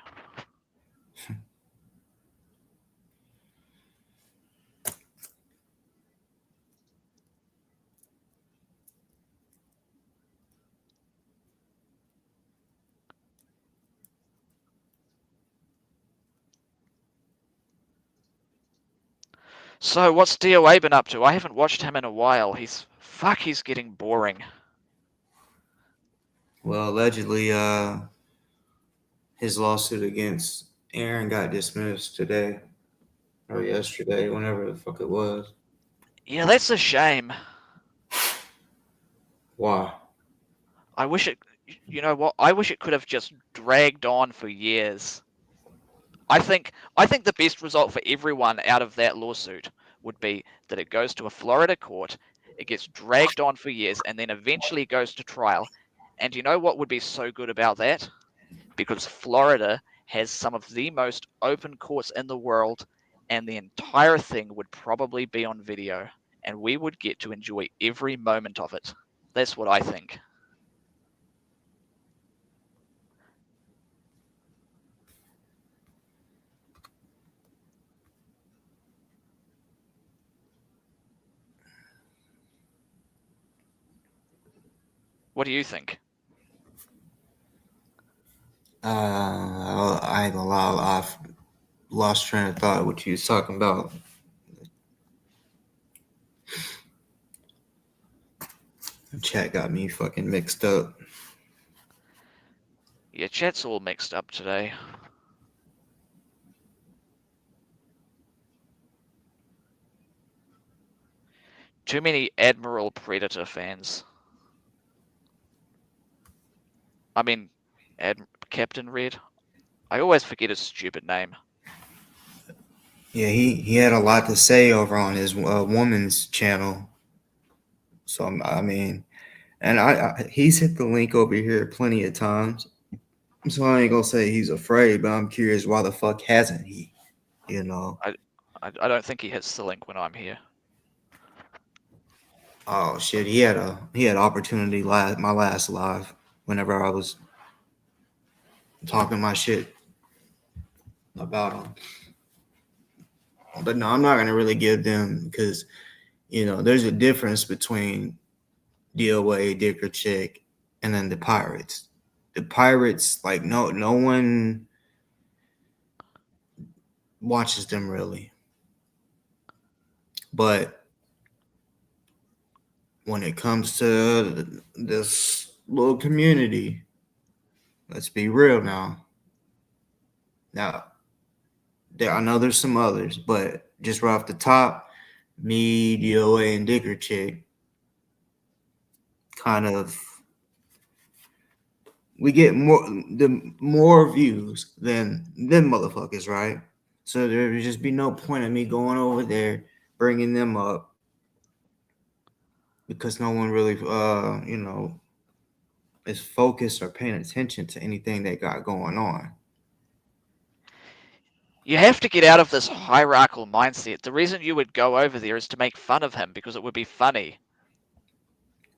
So, what's DOA been up to? I haven't watched him in a while. He's getting boring. Well, allegedly, his lawsuit against Aaron got dismissed today or yesterday, whenever the fuck it was. Yeah, that's a shame. Why? I wish it, you know what? I wish it could have just dragged on for years. I think the best result for everyone out of that lawsuit would be that it goes to a Florida court, it gets dragged on for years, and then eventually goes to trial. And you know what would be so good about that? Because Florida has some of the most open courts in the world, and the entire thing would probably be on video, and we would get to enjoy every moment of it. That's what I think. What do you think? I ain't gonna lie, I've lost train of thought what you was talking about. The chat got me fucking mixed up. Yeah, chat's all mixed up today. Too many Admiral Predator fans. I mean, Captain Red. I always forget his stupid name. Yeah, he had a lot to say over on his woman's channel. So I mean, and I he's hit the link over here plenty of times. So I ain't gonna say he's afraid, but I'm curious why the fuck hasn't he? You know? I don't think he hits the link when I'm here. Oh shit, he had opportunity my last live whenever I was talking my shit about him. But no, I'm not gonna really give them because there's a difference between DOA, Dicker Chick, and then the Pirates. The Pirates, like no one watches them really. But when it comes to this little community, let's be real now. Now, I know there's some others, but just right off the top, me, DOA, and Dicker Chick, kind of, we get more views than them motherfuckers, right? So there would just be no point in me going over there, bringing them up, because no one really, is focused or paying attention to anything they got going on. You have to get out of this hierarchical mindset. The reason you would go over there is to make fun of him because it would be funny.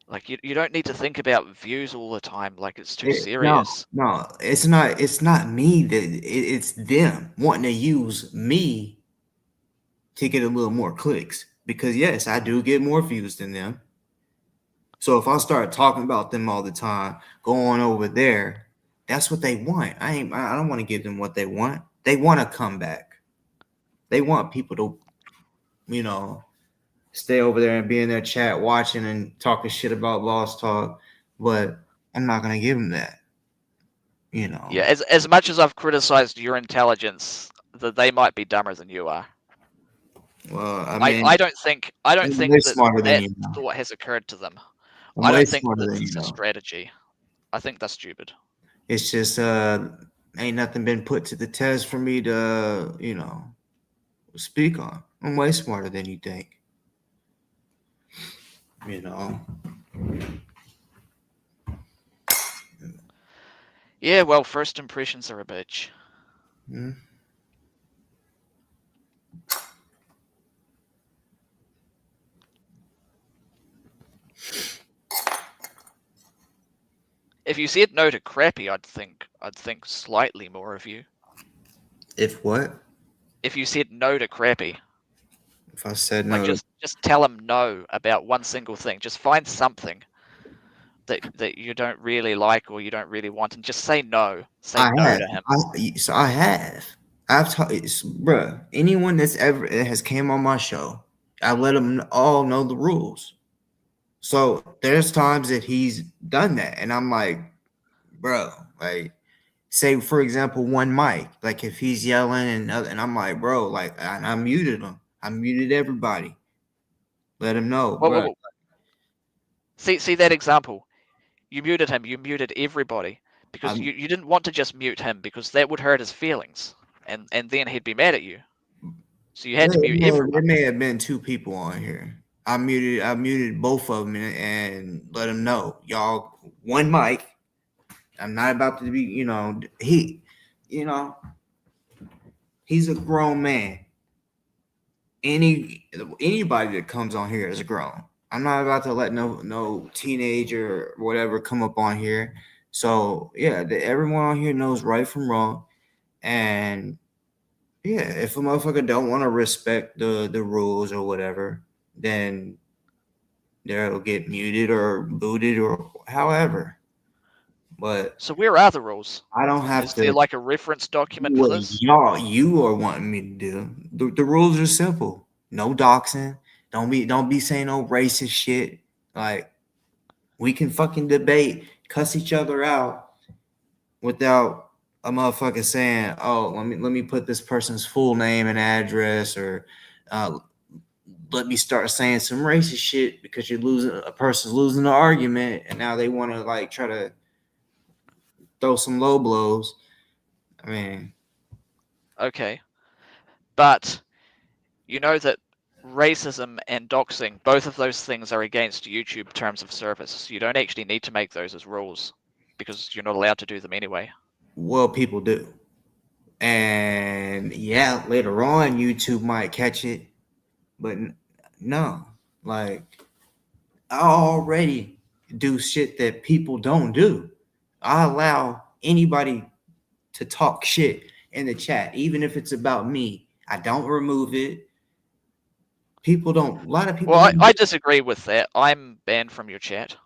Like you don't need to think about views all the time. Like it's too serious. No, it's not. It's not me that it's them wanting to use me to get a little more clicks. Because yes, I do get more views than them. So if I start talking about them all the time, going over there, that's what they want. I don't want to give them what they want. They want to come back. They want people to, stay over there and be in their chat watching and talking shit about Lost Talk. But I'm not gonna give them that. Yeah, as much as I've criticized your intelligence, that they might be dumber than you are. Well, I mean, I don't think that you know. thought has occurred to them. I'm I way don't think smarter that than it's a strategy. I think that's stupid. It's just ain't nothing been put to the test for me to speak on. I'm way smarter than you think. You know. Yeah, well, first impressions are a bitch. Hmm? If you said no to crappy, I'd think slightly more of you. If what? If you said no to crappy, If I said like no, just tell him no about one single thing. Just find something that you don't really like or you don't really want, and just say no. Say I no have. to him. I have. I've taught, bruh. Anyone that's ever has came on my show, I let them all know the rules. So there's times that he's done that, and I'm like, bro, like, say for example, one mic, like if he's yelling and I'm like, bro, like I muted him. I muted everybody. Let him know, bro. Whoa. See that example. You muted him. You muted everybody because I'm, you didn't want to just mute him because that would hurt his feelings, and then he'd be mad at you. So you had to mute there everyone. may have been two people on here. I muted both of them and let them know, y'all. One mic. I'm not about to be, he's a grown man. Anybody that comes on here is grown. I'm not about to let no teenager or whatever come up on here. So yeah, everyone on here knows right from wrong, and yeah, if a motherfucker don't want to respect the rules or whatever, then they'll get muted or booted or however. But So where are the rules? I don't have Is to there like a reference document for what this? you are wanting me to do. The rules are simple. No doxing. Don't be saying no racist shit. Like we can fucking debate, cuss each other out without a motherfucker saying, "Oh, let me put this person's full name and address," or let me start saying some racist shit because a person's losing the argument, and now they want to like try to throw some low blows. I mean, Okay, but you know that racism and doxing, both of those things are against YouTube terms of service. You don't actually need to make those as rules because you're not allowed to do them anyway. Well, people do. And yeah, later on, YouTube might catch it, but no, like I already do shit that people don't do. I allow anybody to talk shit in the chat, even if it's about me. I don't remove it. People don't. A lot of people Well, don't. I disagree with that. I'm banned from your chat.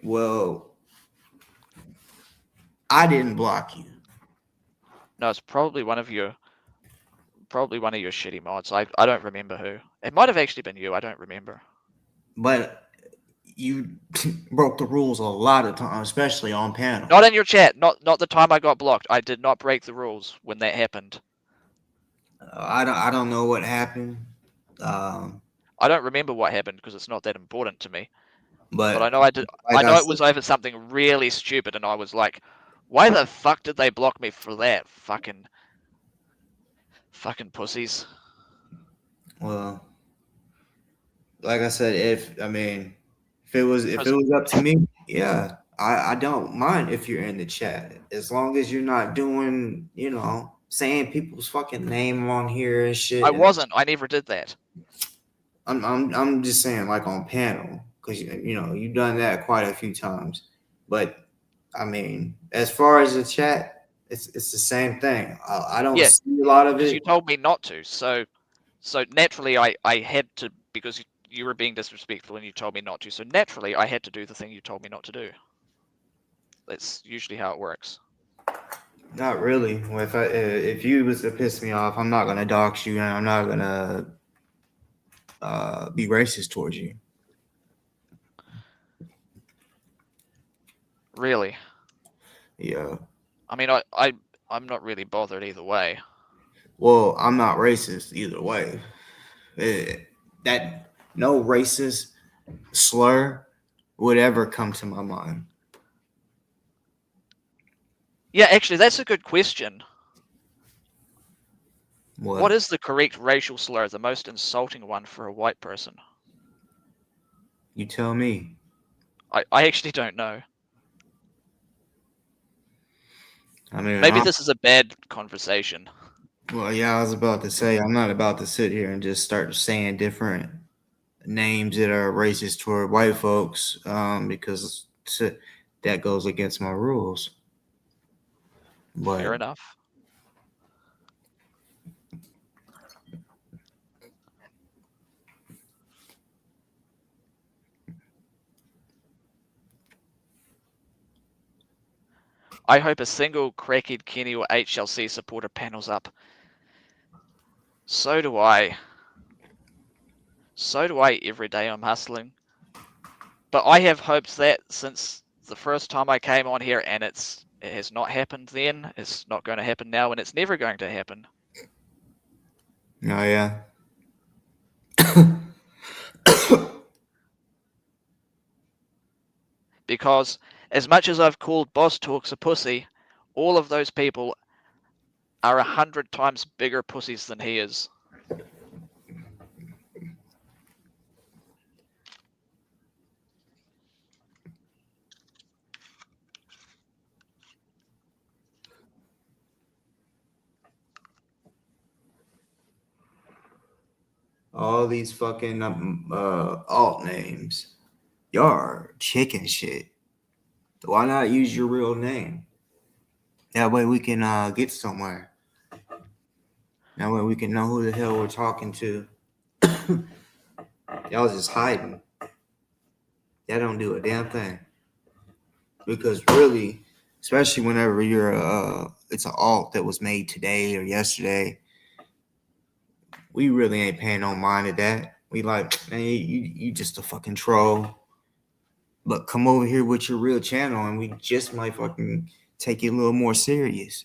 Well, I didn't block you. No, it's probably one of your shitty mods. I don't remember who. It might have actually been you. I don't remember. But you broke the rules a lot of times, especially on panel. Not in your chat. Not the time I got blocked. I did not break the rules when that happened. I don't know what happened. I don't remember what happened because it's not that important to me. But I but know I did. like I I know it said, was over something really stupid, and I was like, "Why the fuck did they block me for that? Fucking pussies." well, like I said, if it was up to me, yeah, I don't mind if you're in the chat as long as you're not doing, saying people's fucking name on here and I shit. And wasn't. I never did that. I'm just saying like on panel because you've done that quite a few times, but I mean, as far as the chat, it's the same thing. I don't Yeah, see a lot of because you it, told me not to. So naturally, I had to, because you were being disrespectful and you told me not to. So naturally, I had to do the thing you told me not to do. That's usually how it works. not really. Well, if you was to piss me off, I'm not gonna dox you, and I'm not gonna be racist towards you. Really. Yeah. I mean, I'm not really bothered either way. Well, I'm not racist either way. Eh, that no racist slur would ever come to my mind. Yeah, actually, that's a good question. What What? is the correct racial slur, the most insulting one for a white person? You tell me. I actually don't know. I mean, Maybe this is a bad conversation. well, yeah, I was about to say I'm not about to sit here and just start saying different names that are racist toward white folks, because that goes against my rules. But Fair enough. I hope a single crackhead Kenny or HLC supporter panels up. So do I. So do I every day I'm hustling. But I have hopes that since the first time I came on here and it has not happened then, it's not going to happen now, and it's never going to happen. oh yeah. Because as much as I've called Boss Talks a pussy, all of those people are 100 times bigger pussies than he is. All these fucking alt names. Y'all are chicken shit. Why not use your real name? That way we can get somewhere. That way we can know who the hell we're talking to. Y'all just hiding. Y'all don't do a damn thing. Because really, especially whenever you're it's an alt that was made today or yesterday, we really ain't paying no mind to that. We like, man, you just a fucking troll. But come over here with your real channel and we just might fucking take it a little more serious.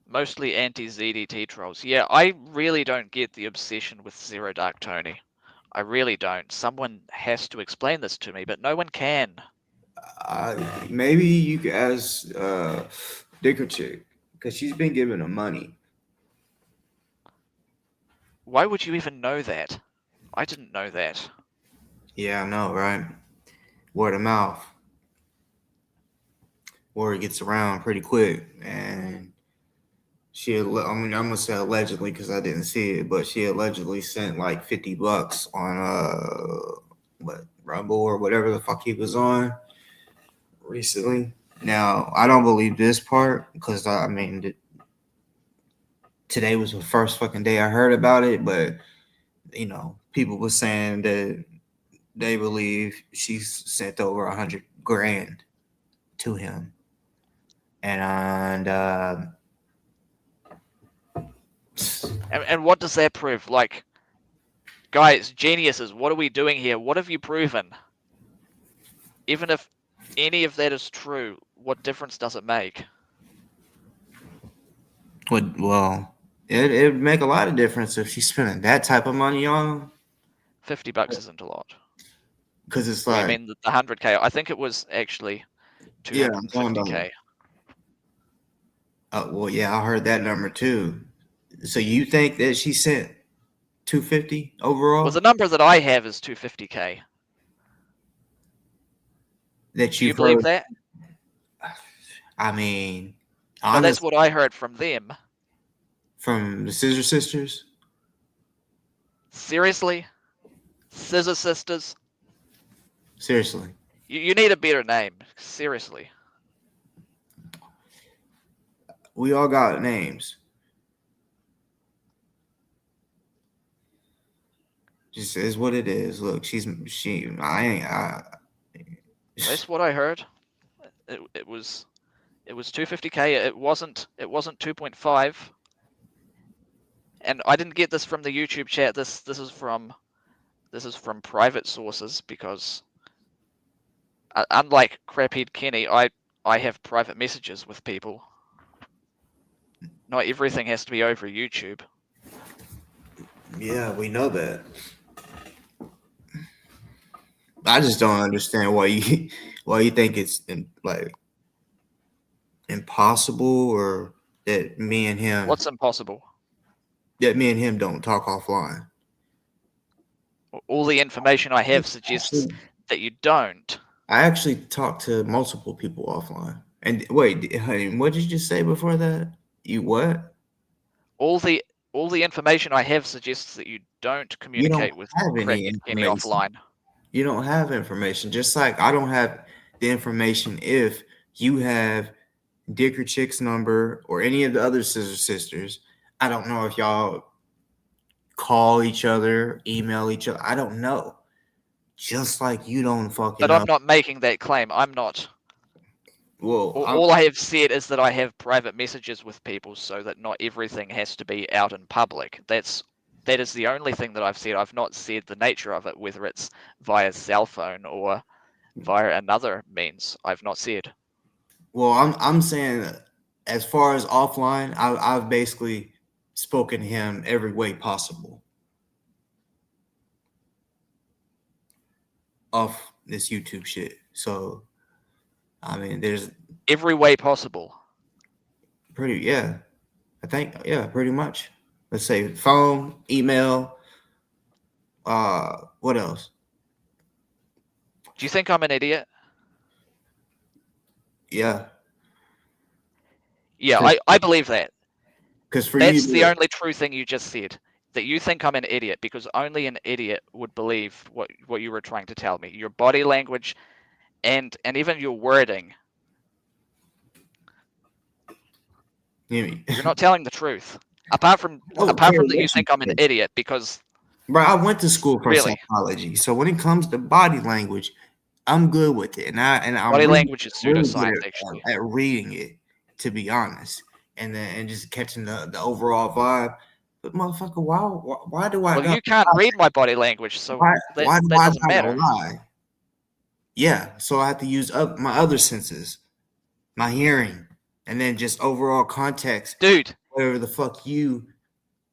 Mostly anti-ZDT trolls. Yeah, I really don't get the obsession with Zero Dark Tony. I really don't. Someone has to explain this to me, but no one can. Maybe you could ask Dicker Chick because she's been giving him money. Why would you even know that? I didn't know that. Yeah, I know, right? Word of mouth. Word gets around pretty quick, and I'm gonna say allegedly because I didn't see it, but she allegedly sent like $50 on what, Rumble or whatever the fuck he was on recently. Now I don't believe this part because I mean today was the first fucking day I heard about it, but people were saying that they believe she sent over 100 grand to him, and And what does that prove? Like, guys, geniuses, what are we doing here? What have you proven? Even if any of that is true, what difference does it make? well, it'd make a lot of difference if she's spending that type of money on him. $50 isn't a lot. Because it's Or you like, mean the 100K? I think it was actually yeah, I'm talking about. 250K. Well, yeah, I heard that number too. So you think that she sent 250 overall? Well, the number that I have is 250K. That Do you you've believe heard? that? I mean, Well, that's honestly, what I heard from them. from the Scissor Sisters. Seriously? Scissor Sisters? Seriously, You need a better name. Seriously. we all got names. Just is what it is. Look, That's what I heard. It was 250K. It wasn't 2.5. And I didn't get this from the YouTube chat. This is from private sources because unlike Craphead Kenny, I have private messages with people. Not everything has to be over YouTube. Yeah, we know that. I just don't understand why you think it's like impossible, or that me and him What's impossible? don't talk offline. All the information I have suggests that you don't. I actually talked to multiple people offline. And wait, honey, what did you just say before that? You what? All the information I have suggests that you don't You don't communicate with have any Crackhead Kenny information. offline. You don't have information. Just like I don't have the information if you have Dick or Chick's number or any of the other Scissor Sisters. I don't know if y'all call each other, email each other. I don't know. Just like you don't fucking But know. I'm not making that claim. I'm not. Well, All I have said is that I have private messages with people so that not everything has to be out in public. That is the only thing that I've said. I've not said the nature of it, whether it's via cell phone or via another means. I've not said. well, I'm saying that as far as offline, I've basically spoken to him every way possible off this YouTube shit. So, I mean, there's Every way possible. pretty pretty much. Let's say phone, email. What else? Do you think I'm an idiot? Yeah, Yeah, I believe that. because for That's you, the only true thing you just said. That you think I'm an idiot because only an idiot would believe what you were trying to tell me. Your body language and even your wording. You're not telling the truth. Apart from that you think I'm an idiot because bro, I went to school for really psychology, so when it comes to body language, I'm good with it, and I'm body really, language is really pseudoscience good actually. at reading it, to be honest, and just catching the overall vibe. But motherfucker, why do I Well, got you can't read my body language, so why that do I doesn't gotta matter. lie? Yeah, so I have to use my other senses, my hearing, and then just overall context. Dude, Whatever the fuck you.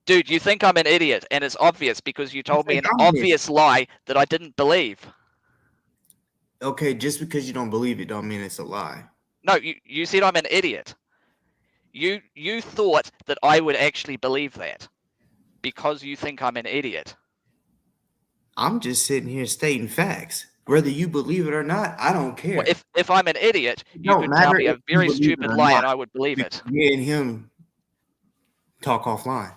Dude, you think I'm an idiot, and it's obvious because you told me an I'm obvious lie that I didn't believe. Okay, just because you don't believe it don't mean it's a lie. No, you said I'm an idiot. You thought that I would actually believe that because you think I'm an idiot. I'm just sitting here stating facts. Whether you believe it or not, I don't care. Well, if I'm an idiot, It you don't could tell matter me if a you very believe it stupid or lie, not. and I would believe it. Me and him talk offline.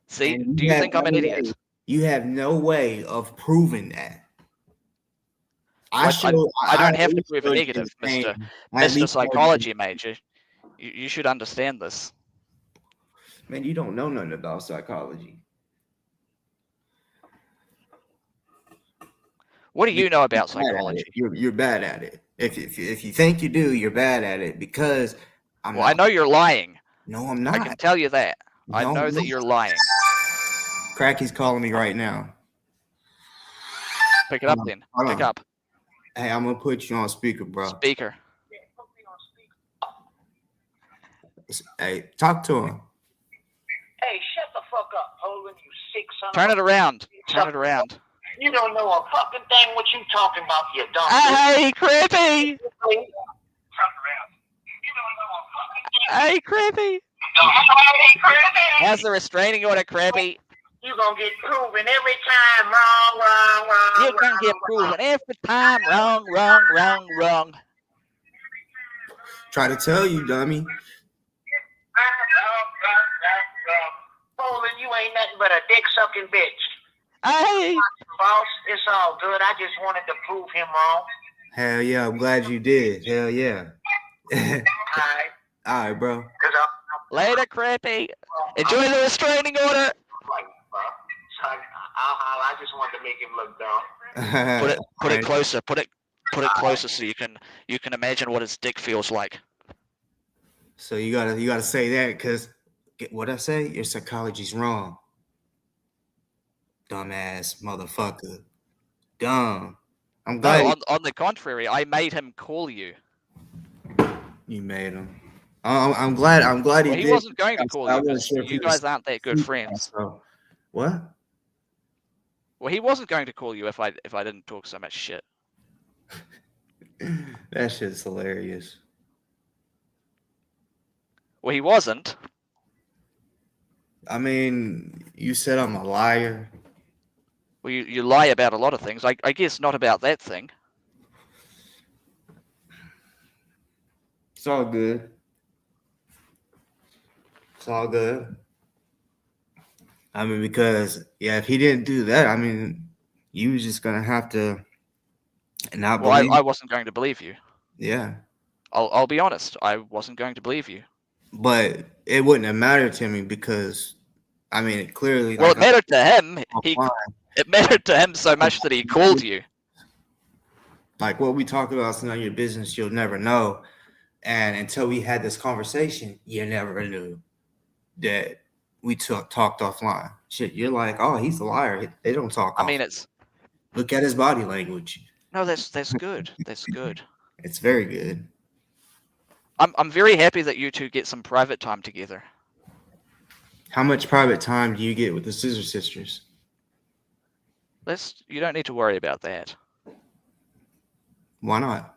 See, And do you think I'm an idiot? you have no way of proving that. Well, I don't have to at least prove a showed you negative, the same. Mister I at Mister least showed you, Psychology major. You should understand this. man, you don't know nothing about psychology. What do you know about Bad at it. psychology? You're bad at it. If you think you do, you're bad at it because I'm Well, I not. know you're lying. No, I'm I not. can tell you that. I No, know I'm that not. you're lying. Cracky's calling me right now. Pick it up then. Hold Pick on. up. Hey, I'm gonna put you on speaker, bro. Speaker. Hey, talk to him. Hey, shut the fuck up, Poland, you sick son Turn of it a... around. Turn it around. You don't know a fucking thing what you talking about, you dumb Hey, Crippy! bitch. Hey, Crippy! Hey, crazy. How's the restraining order, Crippy? You gonna get proven every time wrong. You're gonna get proven every time wrong. Try to tell you, dummy. Poland, you ain't nothing but a dick-sucking bitch. Hey! Boss, it's all good. I just wanted to prove him wrong. Hell yeah, I'm glad you did. Hell yeah. Alright. All right, bro. Because Later, Crippy. Enjoy the restraining order. I'll holler. I just wanted to make him look dumb. Put it closer. Put it closer so you can imagine what his dick feels like. So you gotta say that because what I say, your psychology's wrong. Dumbass motherfucker. Dumb. I'm glad No, on the contrary, I made him call you. you made him. I'm glad Well, he he did. wasn't going to call I you wasn't because sure if you he was guys aren't that good friends. So, what? Well, he wasn't going to call you if I didn't talk so much shit. That shit's hilarious. Well, he wasn't. I mean, you said I'm a liar. Well, you lie about a lot of things. I guess not about that thing. It's all good. It's all good. I mean, because if he didn't do that, I mean, you was just gonna have to not Well, believe. I wasn't going to believe you. Yeah, I'll be honest. I wasn't going to believe you. but it wouldn't have mattered to me because, I mean, it clearly. Well, like, it mattered to him. offline, It mattered to him so much that he called you. like what we talk about is none of your business. You'll never know, and until we had this conversation, you never knew that we talked offline. Shit, you're like, oh, he's a liar. They don't talk. I mean, it's Look at his body language. no, that's good. That's good. It's very good. I'm very happy that you two get some private time together. How much private time do you get with the Scissor Sisters? You don't need to worry about that. Why not?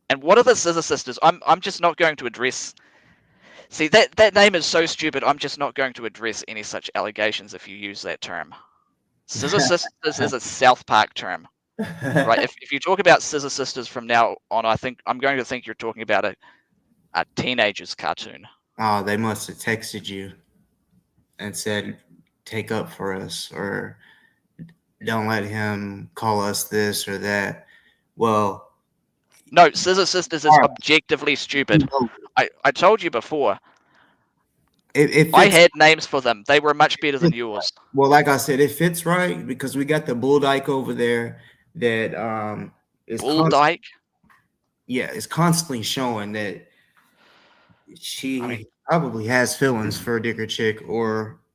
And what are the Scissor Sisters? I'm just not going to address. See, that name is so stupid. I'm just not going to address any such allegations if you use that term. Scissor Sisters is a South Park term, right? If you talk about Scissor Sisters from now on, I'm going to think you're talking about a teenager's cartoon. Oh, they must have texted you and said, take up for us, or don't let him call us this or that. Well, no, Scissor Sisters is objectively stupid. I told you before. I had names for them. They were much better than yours. Well, like I said, it fits right because we got the Bull Dyke over there that is Bull Dyke? It's constantly showing that she probably has feelings for a Dicker chick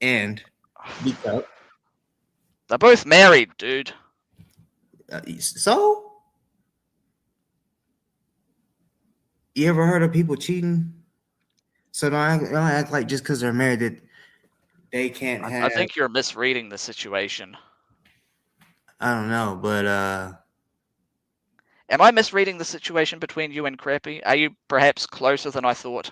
and they're both married, dude. So you ever heard of people cheating? So don't act like just because they're married that they can't have. I think you're misreading the situation. I don't know, but am I misreading the situation between you and Crappy? Are you perhaps closer than I thought?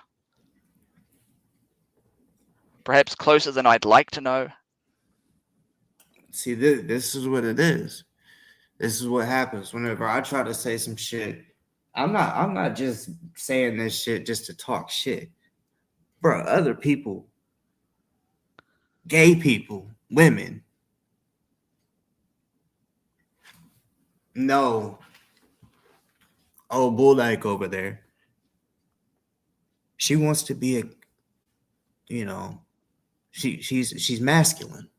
Perhaps closer than I'd like to know? See, this is what it is. This is what happens whenever I try to say some shit. I'm not just saying this shit just to talk shit. Bro, other people, gay people, women, no. Oh, Bulldyke over there. She wants to be a, you know, she's masculine.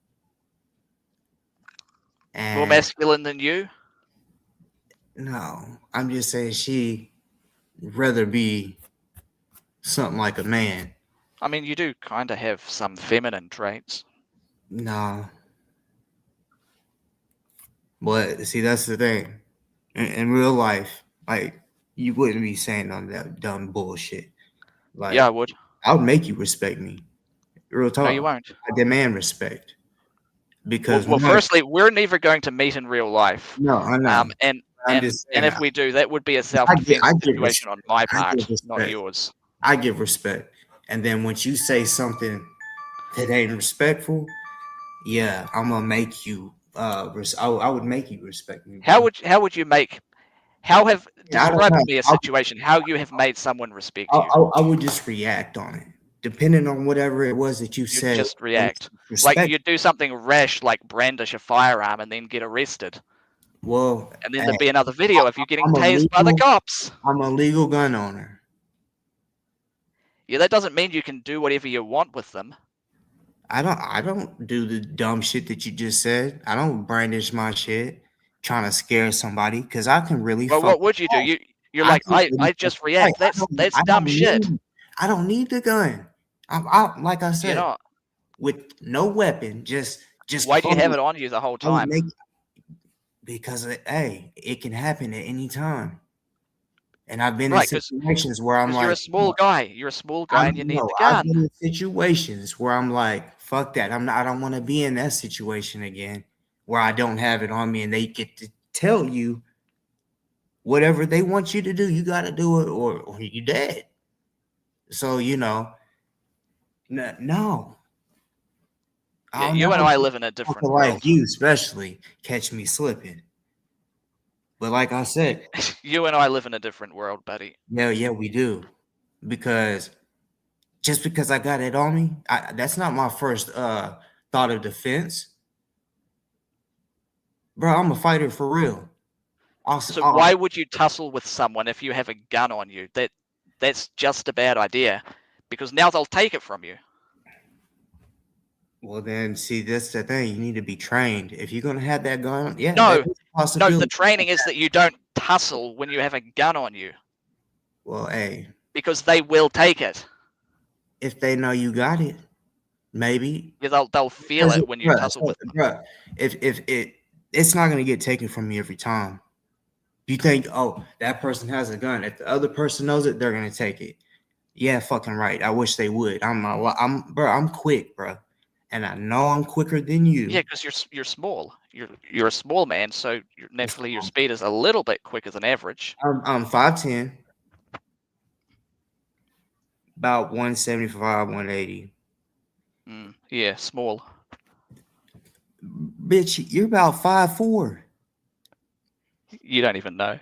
More And masculine than you? no, I'm just saying she rather be something like a man. I mean, you do kind of have some feminine traits. No. But see, that's the thing. In real life, like you wouldn't be saying on that dumb bullshit. Like Yeah, I would. I would make you respect me. Real talk. No, you won't. I demand respect. Because Well, firstly, we're never going to meet in real life. no, I know. And I'm just saying, if we do, that would be a self-defense I give situation on respect. my I part, give not respect. yours. I give respect. And then once you say something that ain't respectful, yeah, I'm gonna make you I would make you respect me. How bro. would you make? How have Yeah, I don't describe know. to me a situation how you have made someone respect you? I would just react on it, depending on whatever it was that you You'd said. just react. Like Respect. you'd do something rash, like brandish a firearm and then get arrested, Well, and then hey, there'd be another video of you getting I'm a tased by the legal. cops. I'm a legal gun owner. Yeah, that doesn't mean you can do whatever you want with them. I don't do the dumb shit that you just said. I don't brandish my shit trying to scare somebody because I can really Well, fuck. what would you do? You're I like, can really I fuck just a fight. react. That's dumb shit. I don't need the gun. I like I You said, know, with no weapon, just why do you have close. it on you the whole I would time? make because hey, it can happen at any time. And I've been in Right, because situations where I'm you're a like, small guy. You're a small I guy and you don't need know. the I've gun. been in situations where I'm like, fuck that. I don't want to be in that situation again where I don't have it on me and they get to tell you whatever they want you to do, you got to do it or you dead. So, no. Yeah, I'll you and never I live in a different like world. you, especially catch me slipping. But like I said, You and I live in a different world, buddy. yeah, we do. Because just because I got it on me, that's not my first thought of defense. Bro, I'm a fighter for real. So why would you tussle with someone if you have a gun on you? That's just a bad idea, because now they'll take it from you. Well, then, see, that's the thing. You need to be trained. If you're gonna have that gun, yeah, No, that is a possibility. the training is that you don't tussle when you have a gun on you, Well, hey, because they will take it. if they know you got it, maybe Yeah, they'll feel it when you tussle with them. Bruh, if it's not gonna get taken from me every time. You think, oh, that person has a gun. If the other person knows it, they're gonna take it. Yeah, fucking right. I wish they would. I'm quick, bro, and I know I'm quicker than you. Yeah, because you're small. You're a small man, so naturally your speed is a little bit quicker than average. I'm 5'10", about 175, 180. Yeah, small. Bitch, you're about 5'4". You don't even know.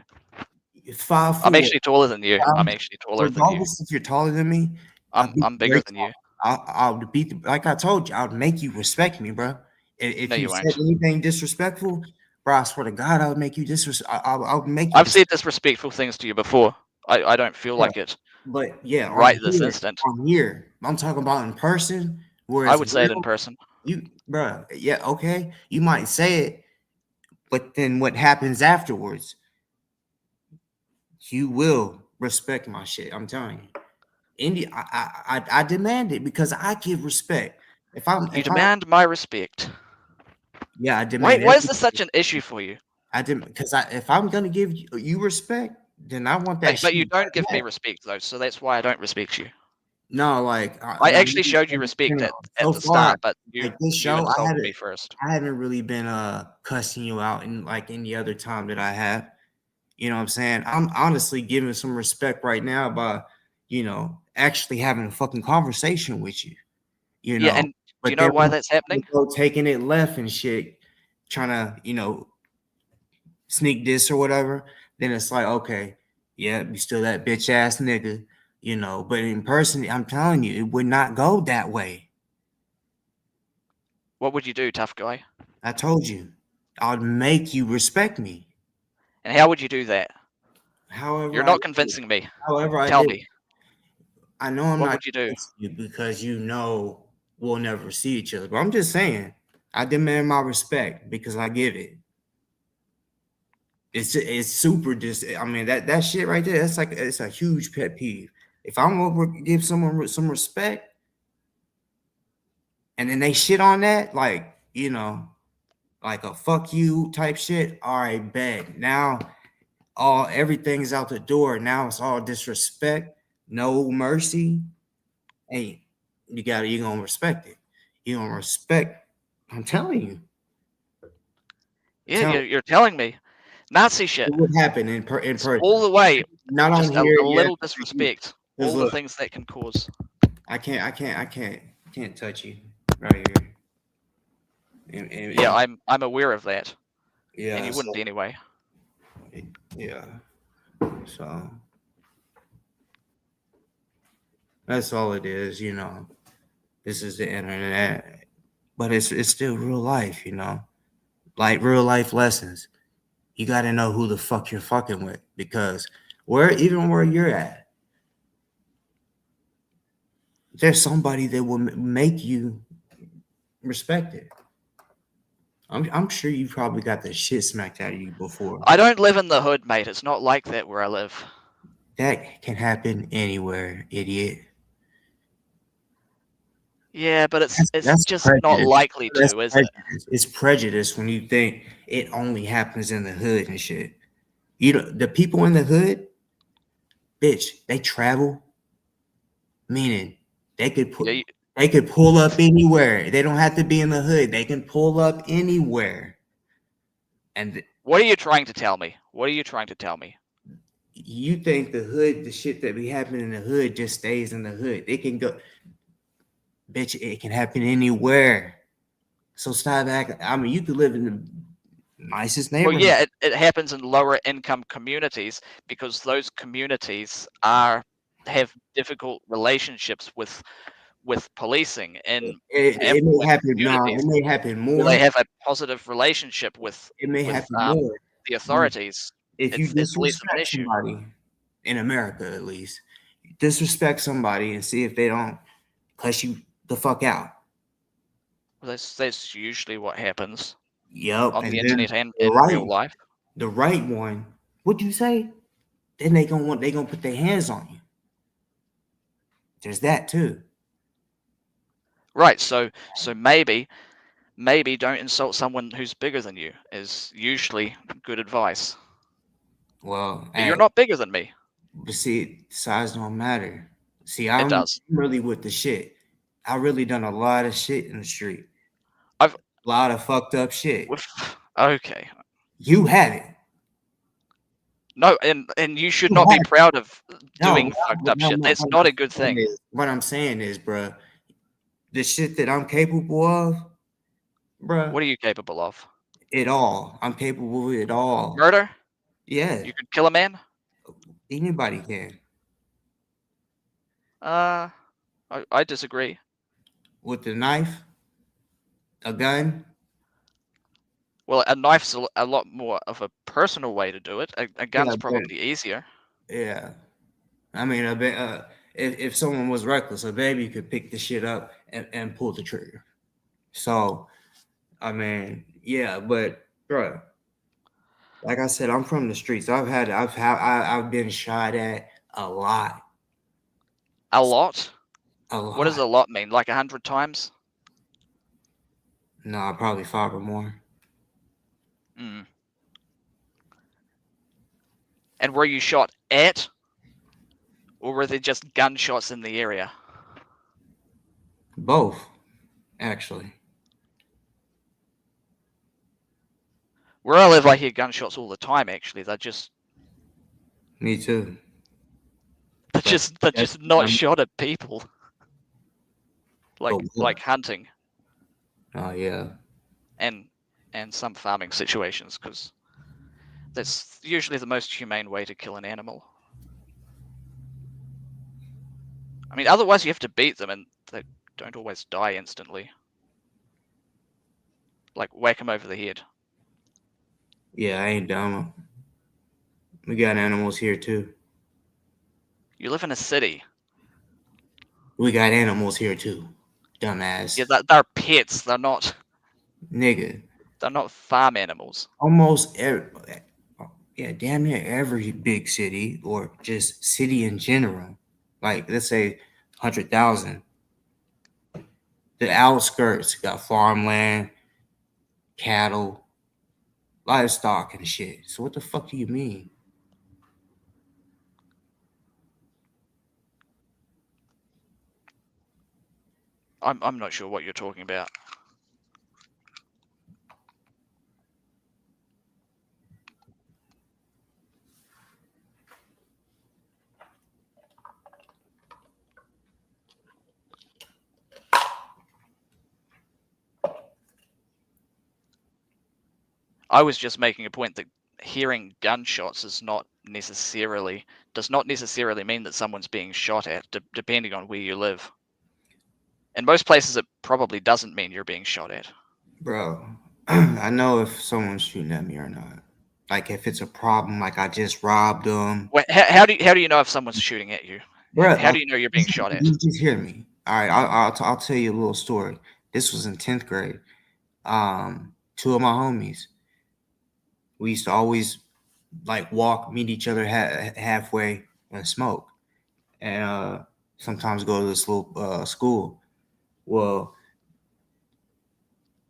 5'4". I'm actually taller than you. I'm actually taller than you. Regardless if you're taller than me, I'm bigger than you. I'll beat like I told you, I'll make you respect me, bro. If No, you you said won't. anything disrespectful, bro, I swear to God, I would make you I'll make you. I've said disrespectful things to you before. I don't feel like it But yeah, right this instant. on here, I'm talking about in person. Where I it's would say it in real, person. you, bro. Yeah, okay, you might say it, but then what happens afterwards? You will respect my shit. I'm telling you. India, I demand it because I give respect. You demand my respect. Yeah, I demand. Why is this such an issue for you? If I'm gonna give you respect, then I want that. But you don't give me respect though, so that's why I don't respect you. No, like I actually showed you respect at the start, but you insulted me first. I haven't really been cussing you out in like any other time that I have. You know what I'm saying? I'm honestly giving some respect right now by, actually having a fucking conversation with you. Yeah, and do you know why that's happening? Taking it left and shit. trying to, sneak this or whatever, then it's like, okay, yeah, you still that bitch ass nigga, But in person, I'm telling you, it would not go that way. What would you do, tough guy? I told you, I'd make you respect me. And how would you do that? However, You're I not did it. convincing me. However, I Tell did. me, I know I'm what not would you do? against you because we'll never see each other. But I'm just saying, I demand my respect because I give it. It's super I mean that shit right there. That's like it's a huge pet peeve. If I'm gonna give someone some respect, and then they shit on that, like like a fuck you type shit. All right, bet now everything's out the door. Now it's all disrespect, no mercy. Hey, you gonna respect it. You gonna respect. I'm telling you. Yeah, you're telling me. Nazi shit. It would happen in It's person. all the way. Not on Just a here yet. little disrespect. Because All the look, things that can cause. I can't touch you right here. Yeah, I'm aware of that. Yeah. And you wouldn't anyway. Yeah. So that's all it is, This is the internet, but it's still real life, like real life lessons. You got to know who the fuck you're fucking with because where you're at, there's somebody that will make you respect it. I'm sure you probably got the shit smacked out of you before. I don't live in the hood, mate. It's not like that where I live. That can happen anywhere, idiot. Yeah, but it's just prejudice. not likely to, is it? It's prejudice when you think it only happens in the hood and shit. The people in the hood, bitch, they travel, meaning they could pull up anywhere. They don't have to be in the hood. They can pull up anywhere. And what are you trying to tell me? What are you trying to tell me? You think the hood, the shit that be happening in the hood just stays in the hood. It can go, bitch, it can happen anywhere. So stop acting. I mean, you could live in the nicest neighborhood. Well, yeah, it happens in lower income communities because those communities have difficult relationships with policing and it may happen. No, it may happen more. They have a positive relationship with it may happen more. The authorities. If you it's less of an disrespect issue. somebody, in America at least, disrespect somebody and see if they don't cuss you the fuck out. Well, that's usually what happens. Yep, on the internet and in real life. The right one. What'd you say? Then they gonna put their hands on you. There's that too. Right. So maybe don't insult someone who's bigger than you is usually good advice. Well, but you're not bigger than me. But see, size don't matter. See, I'm really with the shit. I really done a lot of shit in the street. A lot of fucked up shit. Okay. You haven't. No, and you should not be proud of doing fucked up shit. That's not a good thing. What I'm saying is, bro, the shit that I'm capable of, bro. What are you capable of? It all. I'm capable of it all. Murder? Yeah. You could kill a man? Anybody can. I disagree. With the knife? A gun? Well, a knife's a lot more of a personal way to do it. A gun's probably easier. Yeah. I mean, if someone was reckless, a baby could pick the shit up and pull the trigger. So, I mean, yeah, but bro, like I said, I'm from the streets. I've been shot at a lot. A lot? A lot. What does a lot mean? Like 100 times? No, probably 5 or more. And were you shot at, or were there just gunshots in the area? Both, actually. Where I live, I hear gunshots all the time. Actually, they're just. Me too. They're just not shot at people. Like hunting. Oh yeah. And and some farming situations, because that's usually the most humane way to kill an animal. I mean, otherwise you have to beat them, and they don't always die instantly. Like, whack them over the head. Yeah, I ain't dumb. We got animals here too. You live in a city. We got animals here too, dumbass. Yeah, they're pets. They're not Nigga, farm animals. almost every, yeah, damn near every big city or just city in general, like let's say 100,000. The outskirts got farmland, cattle, livestock, and shit. So what the fuck do you mean? I'm not sure what you're talking about. I was just making a point that hearing gunshots does not necessarily mean that someone's being shot at, depending on where you live. In most places, it probably doesn't mean you're being shot at. Bro, I know if someone's shooting at me or not. Like if it's a problem, like I just robbed them. Wait, how do you know if someone's shooting at you? Bro, How do you know you're being shot at? You just hear me. All right, I'll tell you a little story. This was in 10th grade. Two of my homies, we used to always like meet each other halfway and smoke, and sometimes go to this little school. Well,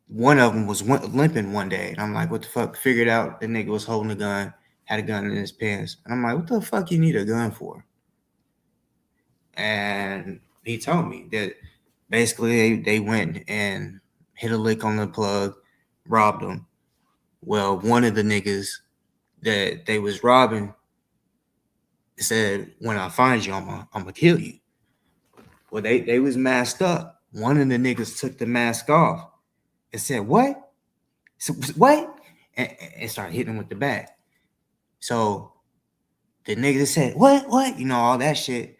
one of them was limping one day, and I'm like, "What the fuck?" Figured out the nigga was holding a gun, had a gun in his pants, and I'm like, "What the fuck you need a gun for?" And he told me that basically they went and hit a lick on the plug, robbed him. Well, one of the niggas that they was robbing said, "When I find you, I'm gonna kill you." Well, they was masked up. One of the niggas took the mask off and said, "What? So, what?" And started hitting him with the bat. So the nigga that said, "What? You know, all that shit."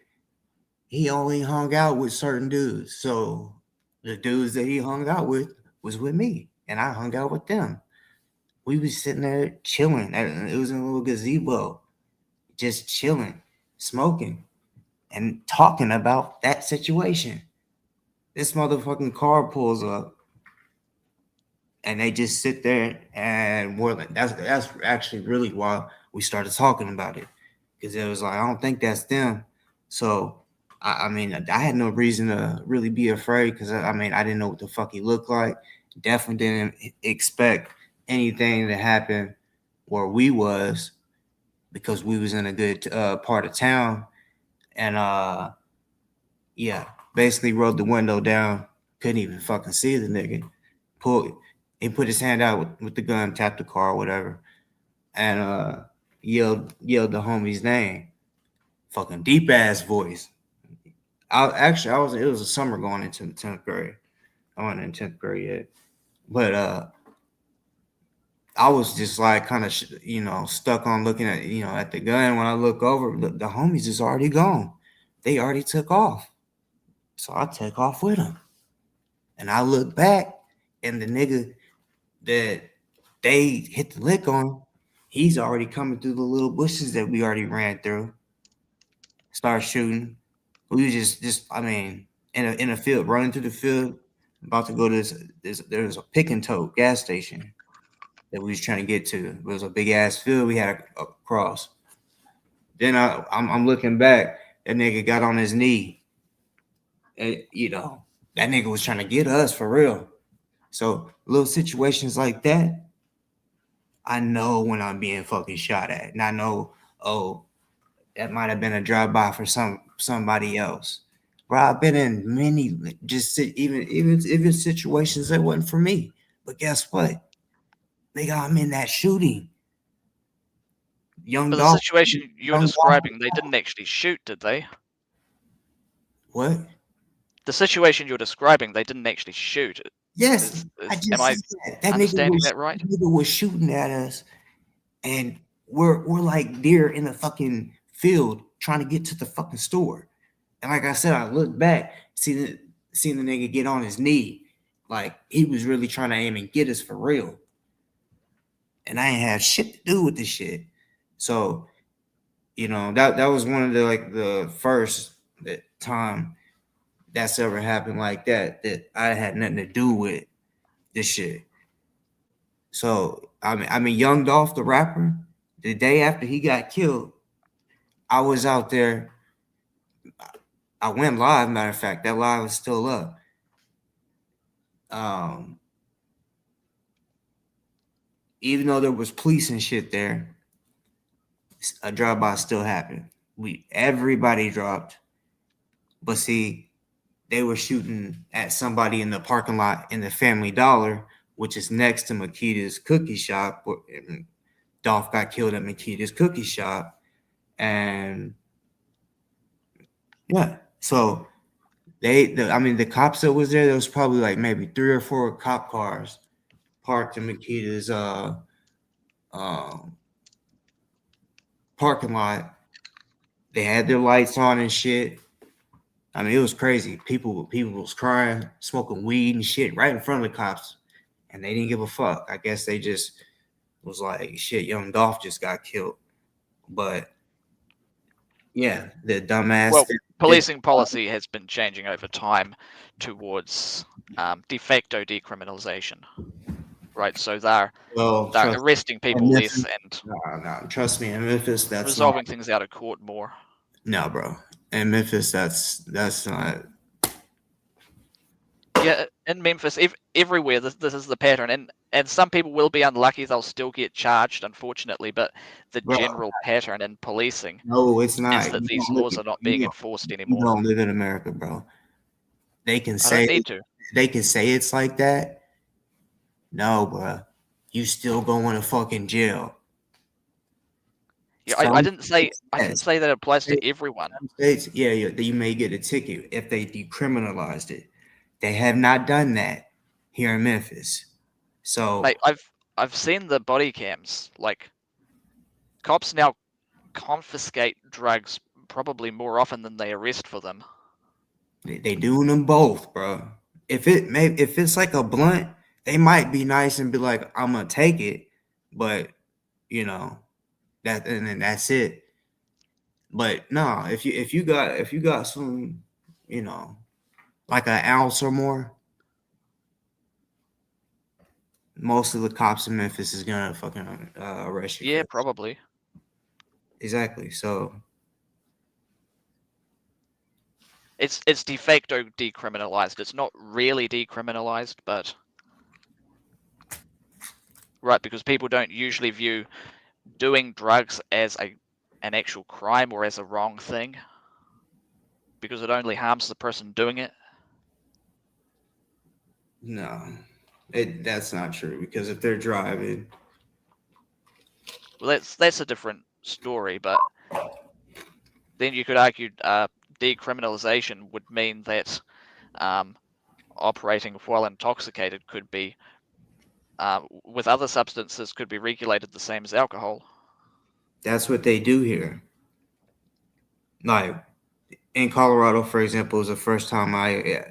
He only hung out with certain dudes. So the dudes that he hung out with was with me, and I hung out with them. We was sitting there chilling. It was in a little gazebo, just chilling, smoking, and talking about that situation. This motherfucking car pulls up, and they just sit there, and we're like, that's actually really why we started talking about it, because it was like, I don't think that's them. So I mean, I had no reason to really be afraid, because I mean, I didn't know what the fuck he looked like. Definitely didn't expect anything to happen where we was, because we was in a good part of town. And yeah, basically rolled the window down, couldn't even fucking see the nigga. He put his hand out with the gun, tapped the car or whatever, and yelled the homie's name. Fucking deep ass voice. It was a summer going into the 10th grade. I wasn't in 10th grade yet. But I was just like kind of stuck on looking at the gun. When I look over, the homies is already gone. They already took off. So I take off with them. And I look back, and the nigga that they hit the lick on, he's already coming through the little bushes that we already ran through. Start shooting. We was just I mean, in a field, running through the field, about to go to there's a pick and tote gas station that we was trying to get to. It was a big ass field we had to cross. Then I'm looking back, that nigga got on his knee. And that nigga was trying to get us for real. So little situations like that, I know when I'm being fucking shot at. And I know, oh, that might have been a drive-by for somebody else. Bro, I've been in many even situations that wasn't for me. But guess what? Nigga, I'm in that shooting. But the situation you're describing, they didn't actually shoot, did they? What? The situation you're describing, they didn't actually shoot. Yes, I Am just I said that. That understanding that right? nigga was shooting at us, and we're like deer in the fucking field trying to get to the fucking store. And like I said, I looked back, seen the nigga get on his knee, like he was really trying to aim and get us for real. And I ain't have shit to do with this shit. So, that was one of the first time that's ever happened like that I had nothing to do with this shit. So I mean, Young Dolph, the rapper, the day after he got killed, I was out there. I went live. Matter of fact, that live is still up. Um, even though there was police and shit there, a drive-by still happened. Everybody dropped, but see, they were shooting at somebody in the parking lot in the Family Dollar, which is next to Makita's cookie shop. Dolph got killed at Makita's cookie shop, and yeah, so the cops that was there was probably like maybe 3 or 4 cop cars parked in Makita's um, parking lot. They had their lights on and shit. I mean, it was crazy. People was crying, smoking weed and shit right in front of the cops, and they didn't give a fuck. I guess they just was like, shit, Young Dolph just got killed. But yeah, the dumbass. Well, policing policy has been changing over time towards de facto decriminalization, right? So they're arresting people less and no, trust me, in Memphis, that's resolving things out of court more. No, bro. In Memphis, that's not. Yeah, in Memphis, everywhere, this is the pattern, and some people will be unlucky; they'll still get charged, unfortunately. But the general pattern in policing, no, it's not. is that these laws are not being enforced anymore. You don't live in America, bro. They can say I don't need to. They can say it's like that. No, bro. You still going to fucking jail. Yeah, I didn't say that applies to everyone. States, yeah, you may get a ticket if they decriminalized it. They have not done that here in Memphis. So Mate, I've seen the body cams. Like, cops now confiscate drugs probably more often than they arrest for them. they doing them both, bro. If it's like a blunt, they might be nice and be like, I'm gonna take it, but and then that's it. But no, if you got some, like an ounce or more, most of the cops in Memphis is gonna fucking arrest you. Yeah, probably. Exactly. So it's de facto decriminalized. It's not really decriminalized, but right, because people don't usually view doing drugs as an actual crime or as a wrong thing, because it only harms the person doing it. no, that's not true, because if they're driving, well, that's a different story. But then you could argue decriminalization would mean that operating while intoxicated could be, with other substances, could be regulated the same as alcohol. that's what they do here. Like in Colorado, for example, was the first time I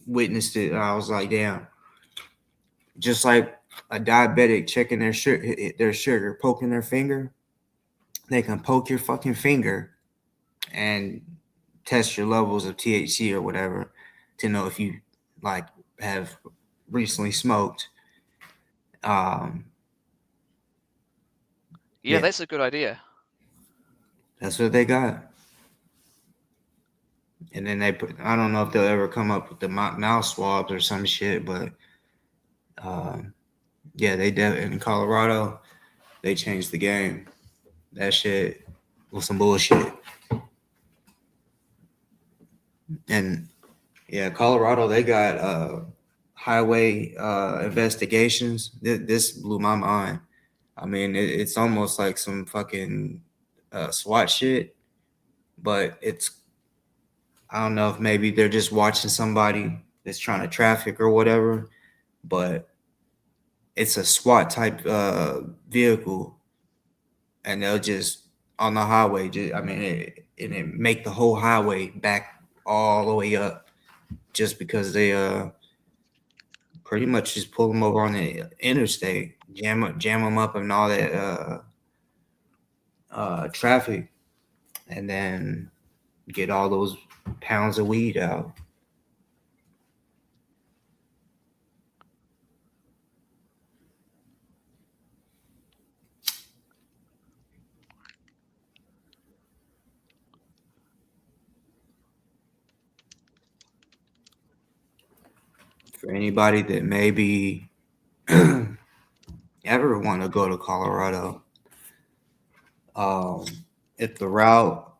witnessed it. I was like, damn. Just like a diabetic checking their sugar, poking their finger, they can poke your fucking finger and test your levels of THC or whatever to know if you like have recently smoked. Yeah, that's a good idea. That's what they got. And then I don't know if they'll ever come up with the mouth swabs or some shit, but yeah, in Colorado, they changed the game. That shit was some bullshit. And yeah, Colorado, they got highway investigations. This blew my mind. I mean, it's almost like some fucking SWAT shit, but I don't know if maybe they're just watching somebody that's trying to traffic or whatever, but it's a SWAT type vehicle, and they'll just on the highway. It make the whole highway back all the way up just because they pretty much just pull them over on the interstate, jam them up, and all that traffic, and then get all those pounds of weed out. For anybody that maybe ever want to go to Colorado, if the route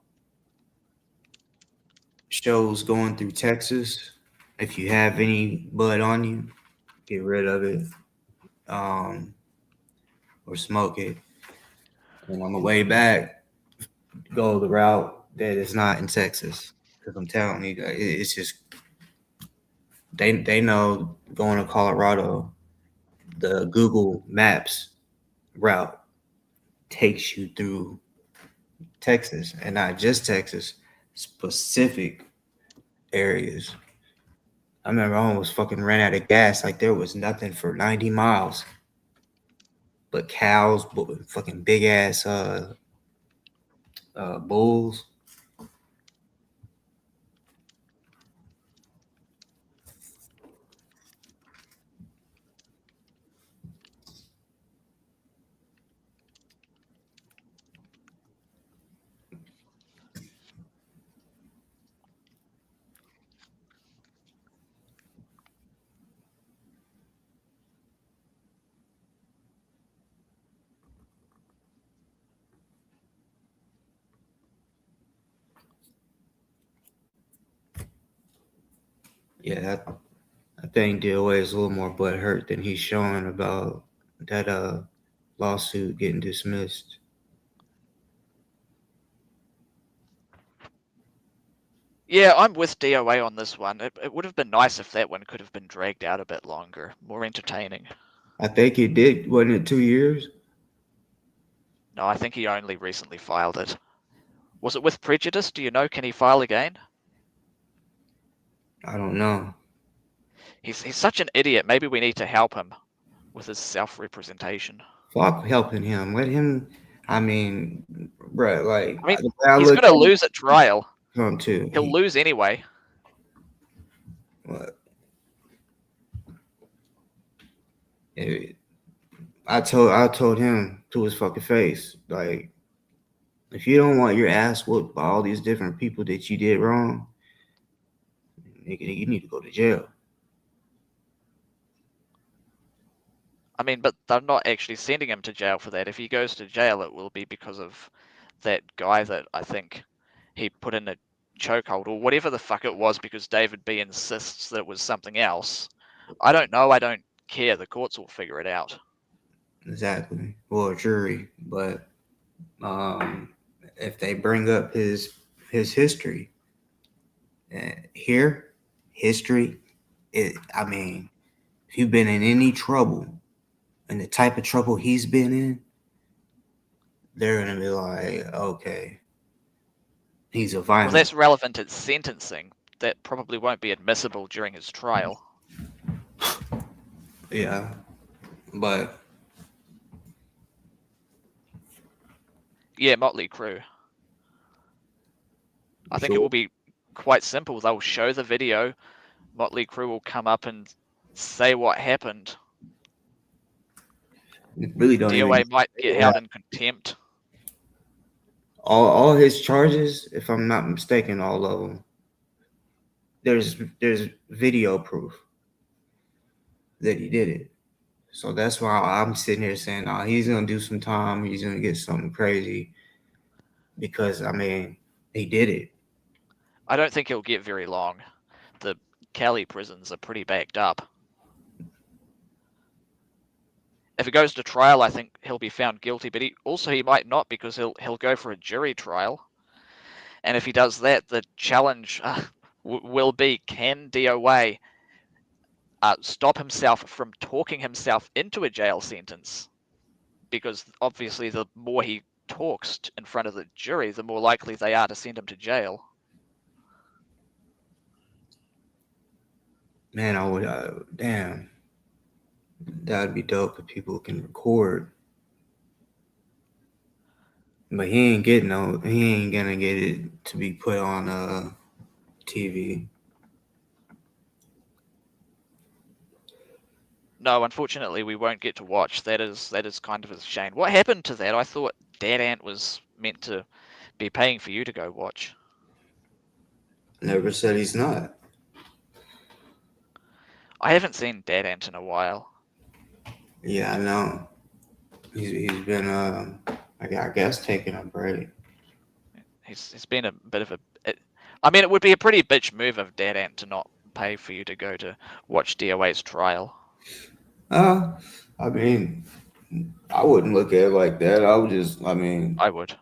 shows going through Texas, if you have any bud on you, get rid of it, or smoke it. And on the way back, go the route that is not in Texas. Because I'm telling you, it's just they know going to Colorado, the Google Maps route takes you through Texas, and not just Texas, specific areas. I remember I almost fucking ran out of gas. Like there was nothing for 90 miles but cows, but fucking big ass bulls. Yeah, I think DOA is a little more butthurt than he's showing about that lawsuit getting dismissed. Yeah, I'm with DOA on this one. It would have been nice if that one could have been dragged out a bit longer, more entertaining. I think it did, wasn't it 2 years? No, I think he only recently filed it. Was it with prejudice? Do you know? Can he file again? I don't know. He's such an idiot. Maybe we need to help him with his self-representation. Fuck helping him. Let him. I mean, bro, like I mean, the way I he's look going to at lose at trial. him too. He'll lose anyway. What? I told him to his fucking face, like, if you don't want your ass whooped by all these different people that you did wrong, nigga, you need to go to jail. I mean, but they're not actually sending him to jail for that. If he goes to jail, it will be because of that guy that I think he put in a chokehold or whatever the fuck it was, because David B insists that it was something else. I don't know. I don't care. The courts will figure it out. Exactly. Well, a jury, but if they bring up his history, history, I mean, if you've been in any trouble, and the type of trouble he's been in, they're gonna be like, okay, he's a violent. Well, that's relevant at sentencing. That probably won't be admissible during his trial. Yeah, but yeah, Motley Crue. I think it will be quite simple. They'll show the video. Motley Crue will come up and say what happened. Really don't DOA even might get held in contempt. All his charges, if I'm not mistaken, all of them, there's video proof that he did it. So that's why I'm sitting here saying, oh, he's gonna do some time, he's gonna get something crazy, because I mean, he did it. I don't think he'll get very long. The Cali prisons are pretty backed up. If it goes to trial, I think he'll be found guilty, but he might not, because he'll go for a jury trial. And if he does that, the challenge will be, can DOA stop himself from talking himself into a jail sentence, because obviously the more he talks in front of the jury, the more likely they are to send him to jail. Man, I would. Damn, that'd be dope if people can record. But he ain't getting no. He ain't gonna get it to be put on TV. No, unfortunately, we won't get to watch. That is kind of a shame. What happened to that? I thought Dad Ant was meant to be paying for you to go watch. Never said he's not. I haven't seen Dad Ant in a while. Yeah, I know. He's been I guess taking a break. He's been a bit of a. I mean, it would be a pretty bitch move of Dad Ant to not pay for you to go to watch DOA's trial. I mean, I wouldn't look at it like that. I would just, I mean, I would.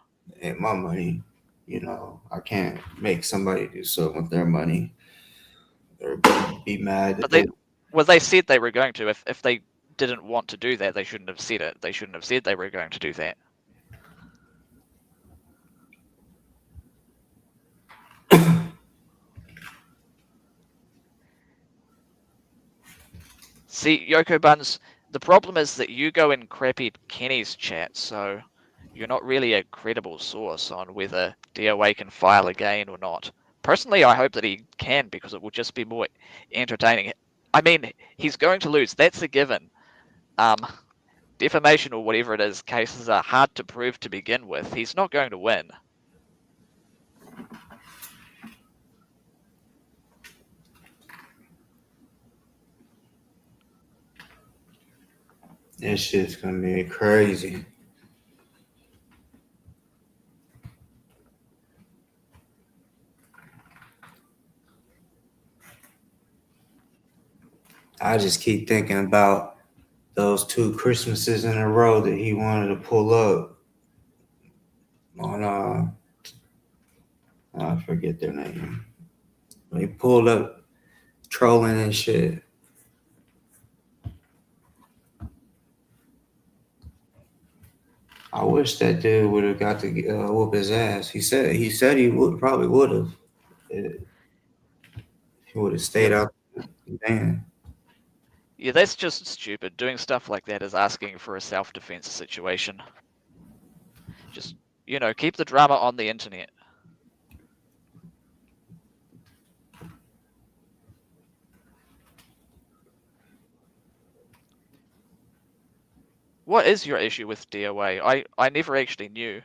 it's my money. You know, I can't make somebody do something with their money or be mad that But they said they were going to. If they didn't want to do that, they shouldn't have said it. They shouldn't have said they were going to do that. See, Yoko Buns, the problem is that you go and crappied Kenny's chat, so you're not really a credible source on whether DOA can file again or not. Personally, I hope that he can, because it will just be more entertaining. I mean, he's going to lose. That's a given. Defamation or whatever it is, cases are hard to prove to begin with. He's not going to win. That shit's gonna be crazy. I just keep thinking about those 2 Christmases in a row that he wanted to pull up on I forget their name. He pulled up trolling and shit. I wish that dude would have got to whoop his ass. He said he probably would have. He would have stayed out. Damn. Yeah, that's just stupid. Doing stuff like that is asking for a self-defense situation. Just, keep the drama on the internet. What is your issue with DOA? I never actually knew.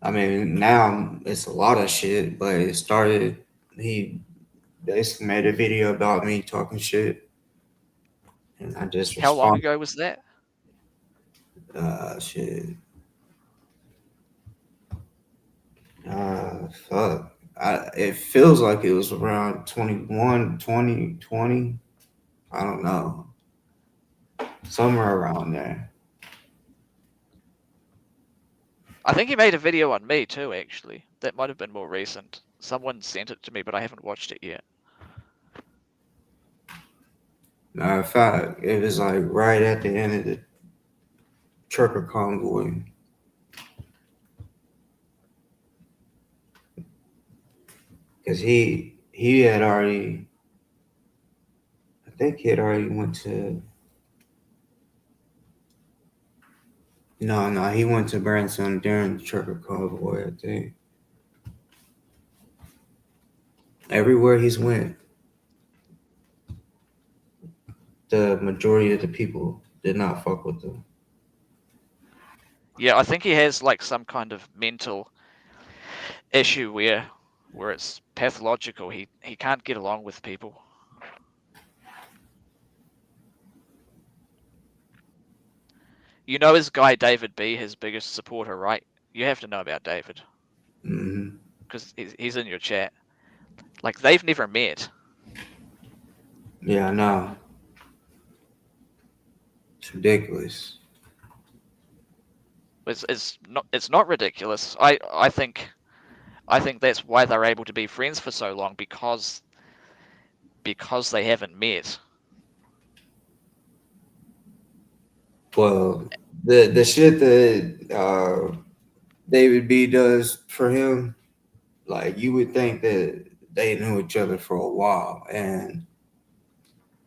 I mean, now it's a lot of shit, but it started. He basically made a video about me talking shit, and I just How long responded. ago was that? Shit. Fuck. It feels like it was around 2020. I don't know. Somewhere around there. I think he made a video on me too, actually. That might have been more recent. Someone sent it to me, but I haven't watched it yet. Matter of fact, it was like right at the end of the trucker convoy. Because he had already, I think he had already went to, no, he went to Branson during the trucker convoy, I think. Everywhere he's went, the majority of the people did not fuck with him. Yeah, I think he has like some kind of mental issue where it's pathological. He can't get along with people. You know his guy David B, his biggest supporter, right? You have to know about David. Mm-hmm. Because he's in your chat. Like, they've never met. Yeah, I know. It's ridiculous. It's not ridiculous. I think that's why they're able to be friends for so long, because because they haven't met. Well, the shit that David B does for him, like you would think that they knew each other for a while, and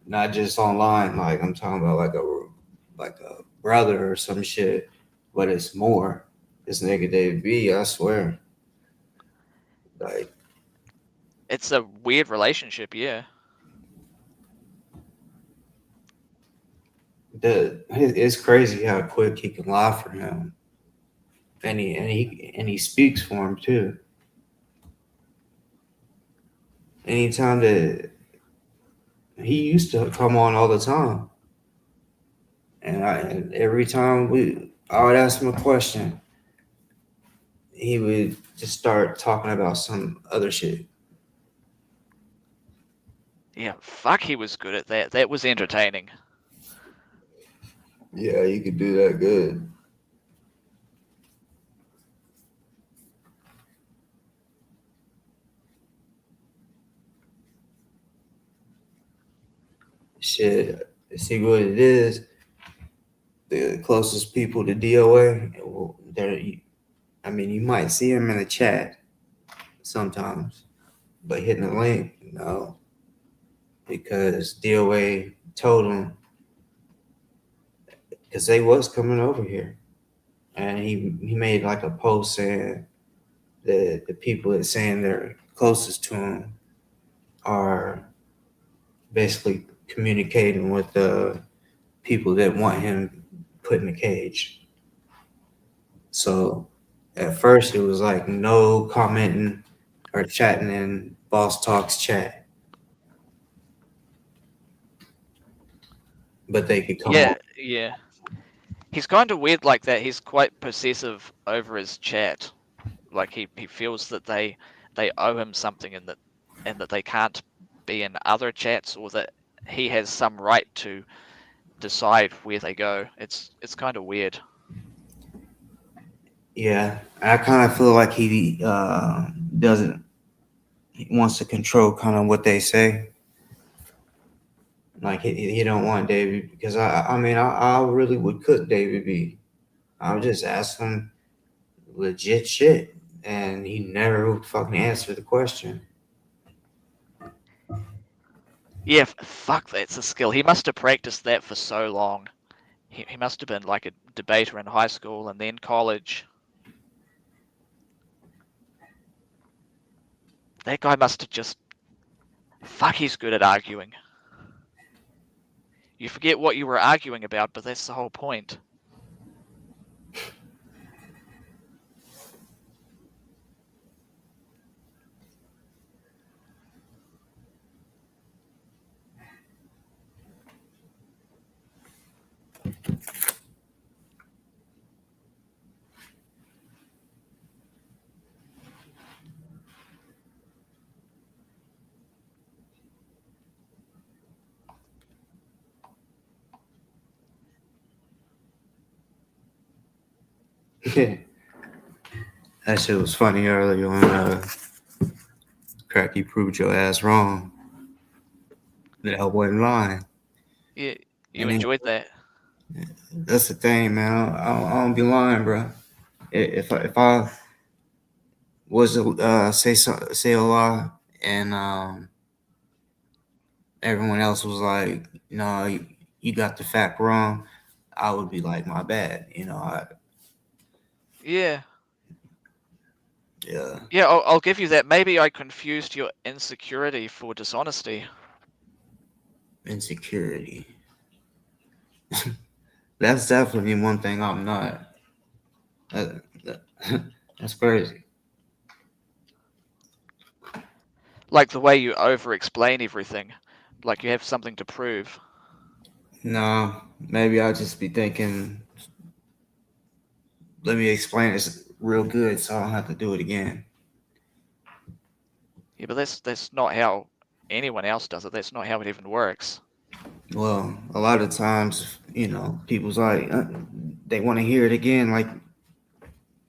not just online. Like I'm talking about like a brother or some shit, but it's more. This nigga David B, I swear, like It's a weird relationship, yeah. it's crazy how quick he can lie for him, and he speaks for him too. Anytime that he used to come on all the time, and every time I would ask him a question, he would just start talking about some other shit. Yeah, fuck, he was good at that. That was entertaining. Yeah, you could do that good. Shit, see what it is. The closest people to DOA, well, I mean, you might see him in the chat sometimes, but hitting the link, no, because DOA told him because they was coming over here, and he made like a post saying that the people that saying they're closest to him are basically communicating with the people that want him put in a cage. So at first it was like no commenting or chatting in Boss Talks chat, but they could come on. Yeah. He's kind of weird like that. He's quite possessive over his chat. Like he feels that they owe him something, and that they can't be in other chats, or that he has some right to decide where they go. It's kind of weird. Yeah, I kind of feel like he doesn't. He wants to control kind of what they say. Like he don't want David because I mean I really would cook David B. I would just ask him legit shit, and he never would fucking answer the question. Yeah, fuck, that's a skill. He must have practiced that for so long. He must have been like a debater in high school and then college. That guy must have just... Fuck, he's good at arguing. You forget what you were arguing about, but that's the whole point. That shit was funny earlier on. Crack, you proved your ass wrong. That I wasn't lying. Yeah, you And then, enjoyed that. that's the thing, man. I don't be lying, bro. If I was to say a lie, and everyone else was like, "No, you got the fact wrong," I would be like, "My bad," you know. Yeah. Yeah, Yeah, I'll give you that. Maybe I confused your insecurity for dishonesty. insecurity. That's definitely one thing I'm not. That- that's crazy. Like the way you over-explain everything. Like you have something to prove. No, maybe I'll just be thinking, let me explain this real good so I don't have to do it again. Yeah, but that's not how anyone else does it. That's not how it even works. Well, a lot of times, people's like, they want to hear it again, like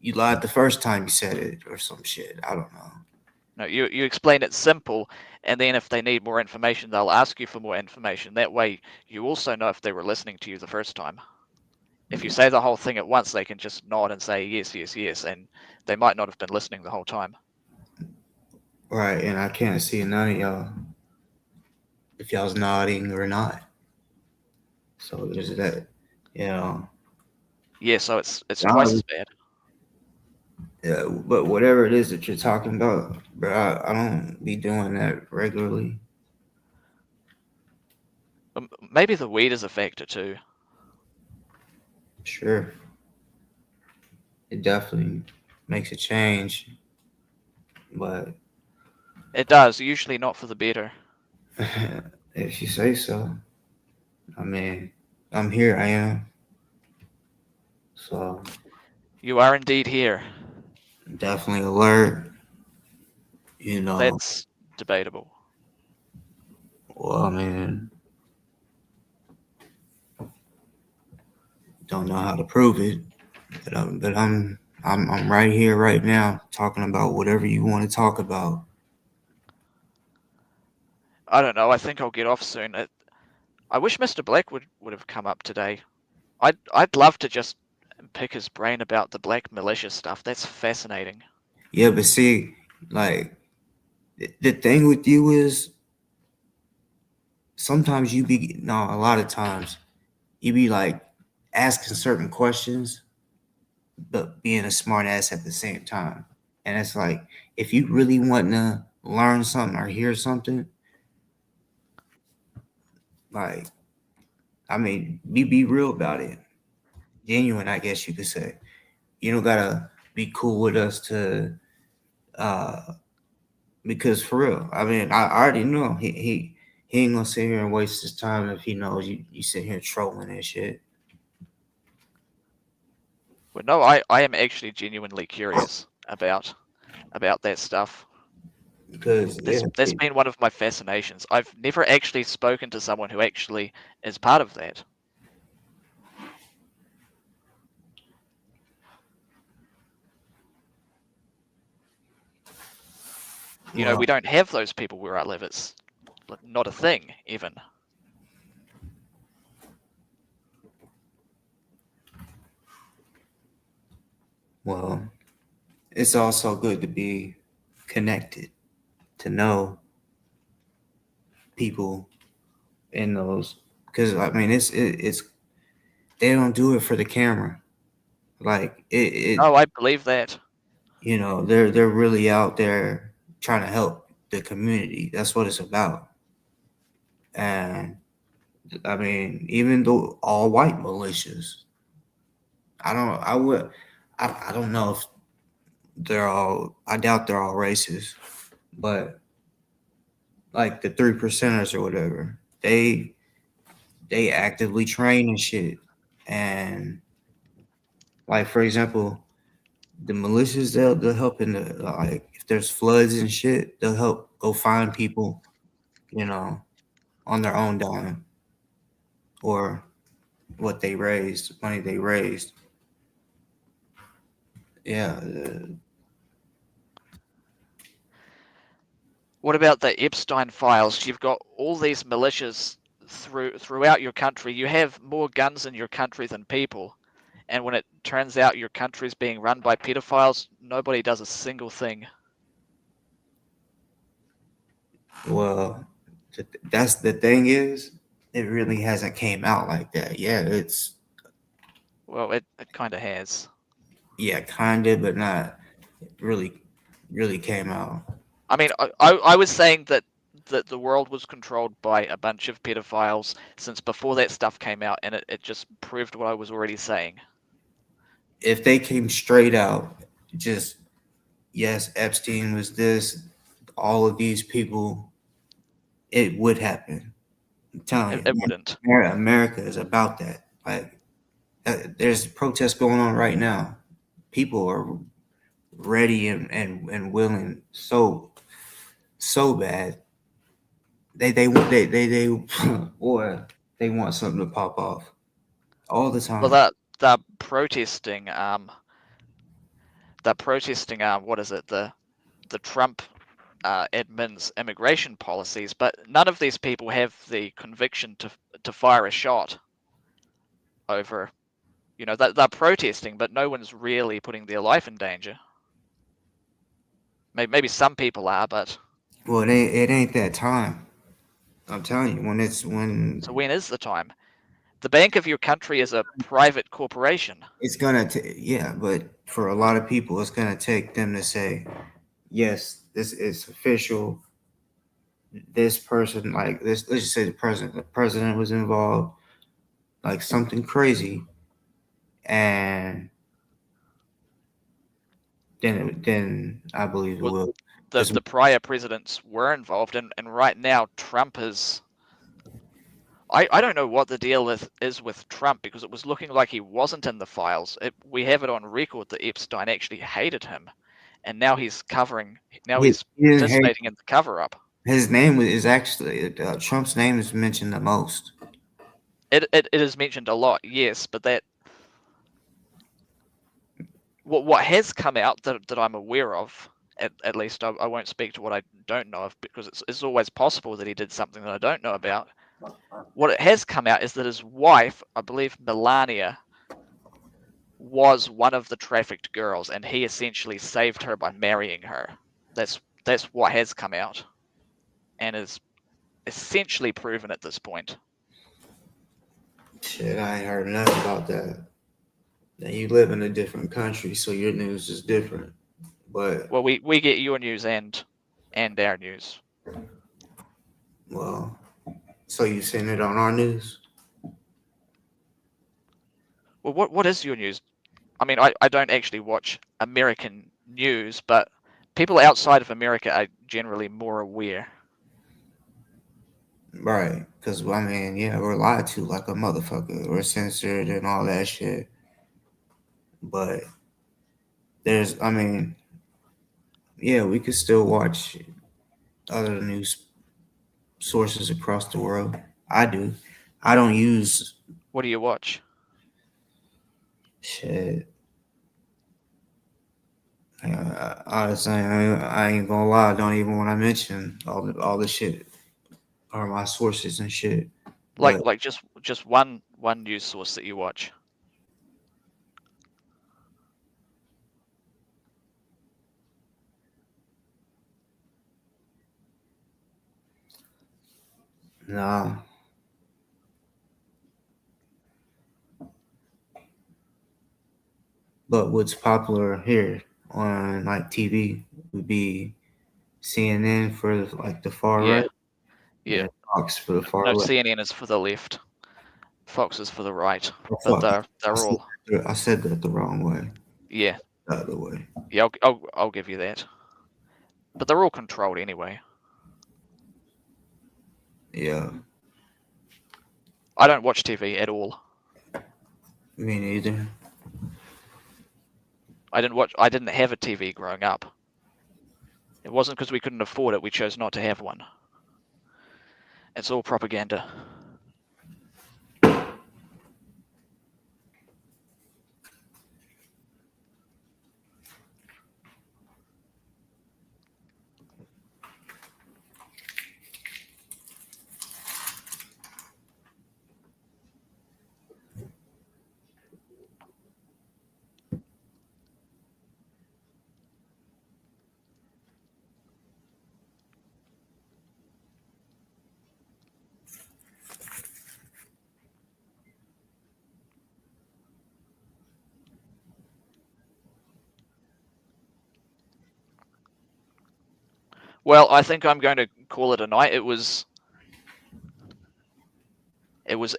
you lied the first time you said it or some shit. I don't know. No, you explain it simple, and then if they need more information, they'll ask you for more information. That way, you also know if they were listening to you the first time. If you say the whole thing at once, they can just nod and say yes, yes, yes, and they might not have been listening the whole time. Right, and I can't see none of y'all if y'all's nodding or not. So there's that, you know. Yeah, so it's twice Nah, as bad. yeah, but whatever it is that you're talking about, bro, I don't be doing that regularly. Maybe the weed is a factor too. Sure, it definitely makes a change, but It does, usually not for the better. if you say so, I mean, I'm here, I am. So You are indeed here. definitely alert, you know. That's debatable. Well, I mean, don't know how to prove it, but I'm right here, right now, talking about whatever you want to talk about. I don't know. I think I'll get off soon. I wish Mr. Black would have come up today. I'd love to just pick his brain about the black militia stuff. That's fascinating. Yeah, but see, like the thing with you is sometimes you be no, a lot of times you be like asking certain questions, but being a smart ass at the same time. And it's like if you really want to learn something or hear something, like I mean, be real about it. Genuine, I guess you could say. You don't gotta be cool with us to uh because for real, I mean, I already know he ain't gonna sit here and waste his time if he knows you sit here trolling and shit. But no, I am actually genuinely curious about that stuff. Because yeah, That's been one of my fascinations. I've never actually spoken to someone who actually is part of that. You know, well, we don't have those people where I live. It's not a thing, even. well, it's also good to be connected, to know people in those. Because I mean, it's they don't do it for the camera. Like No, I believe that. you know, they're really out there trying to help the community. That's what it's about. And I mean, even though all white militias, I would, I don't know if they're all, I doubt they're all racist, but like the 3%ers or whatever, they actively train and shit. And like, for example, the militias, they'll help in the, like, if there's floods and shit, they'll help go find people, you know, on their own dime or what they raised, money they raised. Yeah, What about the Epstein files? You've got all these militias throughout your country. You have more guns in your country than people. And when it turns out your country's being run by pedophiles, nobody does a single thing. well, that's the thing is, it really hasn't came out like that. Yeah, it's Well, it kind of has. yeah, kind of, but not really, really came out. I mean, I was saying that the world was controlled by a bunch of pedophiles since before that stuff came out, and it just proved what I was already saying. If they came straight out, just yes, Epstein was this, all of these people, it would happen. I'm telling It, you, it wouldn't. America is about that. Like, there's protests going on right now. People are ready and willing so bad. They boy, they want something to pop off all the Well, time. they're protesting. They're protesting. What is it? The Trump admin's immigration policies, but none of these people have the conviction to fire a shot over, they're protesting, but no one's really putting their life in danger. Maybe some people are, but Well, it ain't that time. I'm telling you, when so when is the time? The bank of your country is a private corporation. it's gonna yeah, but for a lot of people, it's gonna take them to say, yes, this is official. This person, like this, let's just say the president was involved, like something crazy, and then I believe it Well, will. the prior presidents were involved, and right now Trump is. I don't know what the deal is with Trump, because it was looking like he wasn't in the files. We have it on record that Epstein actually hated him, and now he's covering. Now he's He didn't hate. participating in the cover-up. His name is actually Trump's name is mentioned the most. It is mentioned a lot, yes, but that what has come out that I'm aware of, at least I won't speak to what I don't know of, because it's always possible that he did something that I don't know about. What it has come out is that his wife, I believe Melania, was one of the trafficked girls, and he essentially saved her by marrying her. That's what has come out, and is essentially proven at this point. Shit, I ain't heard nothing about that. Now you live in a different country, so your news is different. But Well, we get your news and our news. well, so you seen it on our news? Well, what is your news? I mean, I don't actually watch American news, but people outside of America are generally more aware. Right, because I mean, yeah, we're lied to like a motherfucker. We're censored and all that shit. But I mean, yeah, we could still watch other news sources across the world. I do. I don't use What do you watch? shit. Honestly, I ain't gonna lie. I don't even want to mention all the shit are my sources and shit. But Like just one news source that you watch. nah. But what's popular here on like TV would be CNN for like the far Yeah, right. yeah. Fox for the far No, left. CNN is for the left. Fox is for the right. Oh, But fuck. they're all. I said that the wrong way. Yeah, The other way. yeah. I'll give you that. But they're all controlled anyway. Yeah. I don't watch TV at all. Me neither. I didn't have a TV growing up. It wasn't because we couldn't afford it. We chose not to have one. It's all propaganda. Well, I think I'm going to call it a night. It was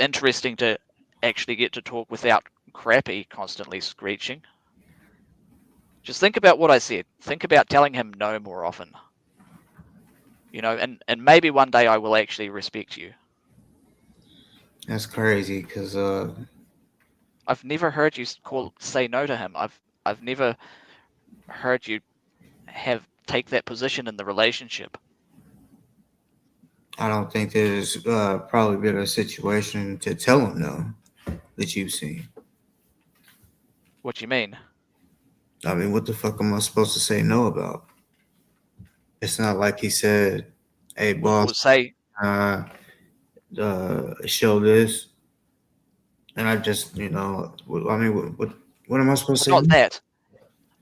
interesting to actually get to talk without Crappy constantly screeching. Just think about what I said. Think about telling him no more often. And maybe one day I will actually respect you. That's crazy because I've never heard you say no to him. I've never heard you take that position in the relationship. I don't think there's probably been a situation to tell him no that you've seen. What do you mean? I mean, what the fuck am I supposed to say no about? It's not like he said, "Hey, Or boss, say, uh, show this," and I just, I mean, what am I supposed to not say? that.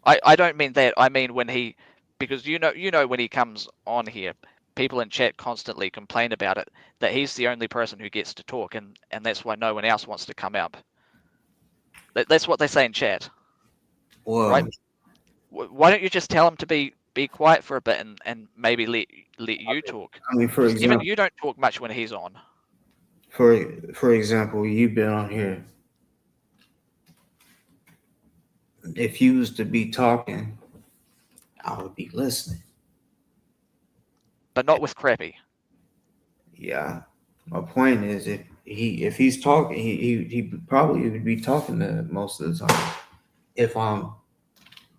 I don't mean that. I mean when he, because you know when he comes on here, people in chat constantly complain about it, that he's the only person who gets to talk, and that's why no one else wants to come up. That's what they say in chat, right? Well, Why don't you just tell him to be quiet for a bit and maybe let you talk? I mean, for Because even example, you don't talk much when he's on. for example, you've been on here. If you was to be talking, I would be listening. But not with Crappy. Yeah. My point is, if he's talking, he probably would be talking to most of the time. If I'm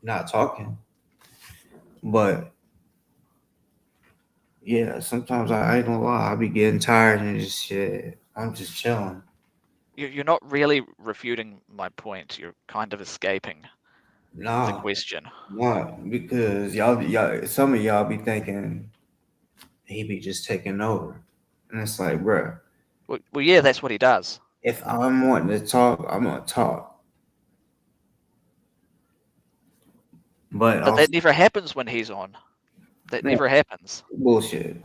not talking, but yeah, sometimes I ain't gonna lie, I be getting tired and just shit. I'm just chilling. You're not really refuting my point. You're kind of escaping the Nah, question. not because some of y'all be thinking he be just taking over, and it's like, bruh, Well, yeah, that's what he does. if I'm wanting to talk, I'm gonna talk. But But also, that never happens when he's on. That no, never happens. bullshit.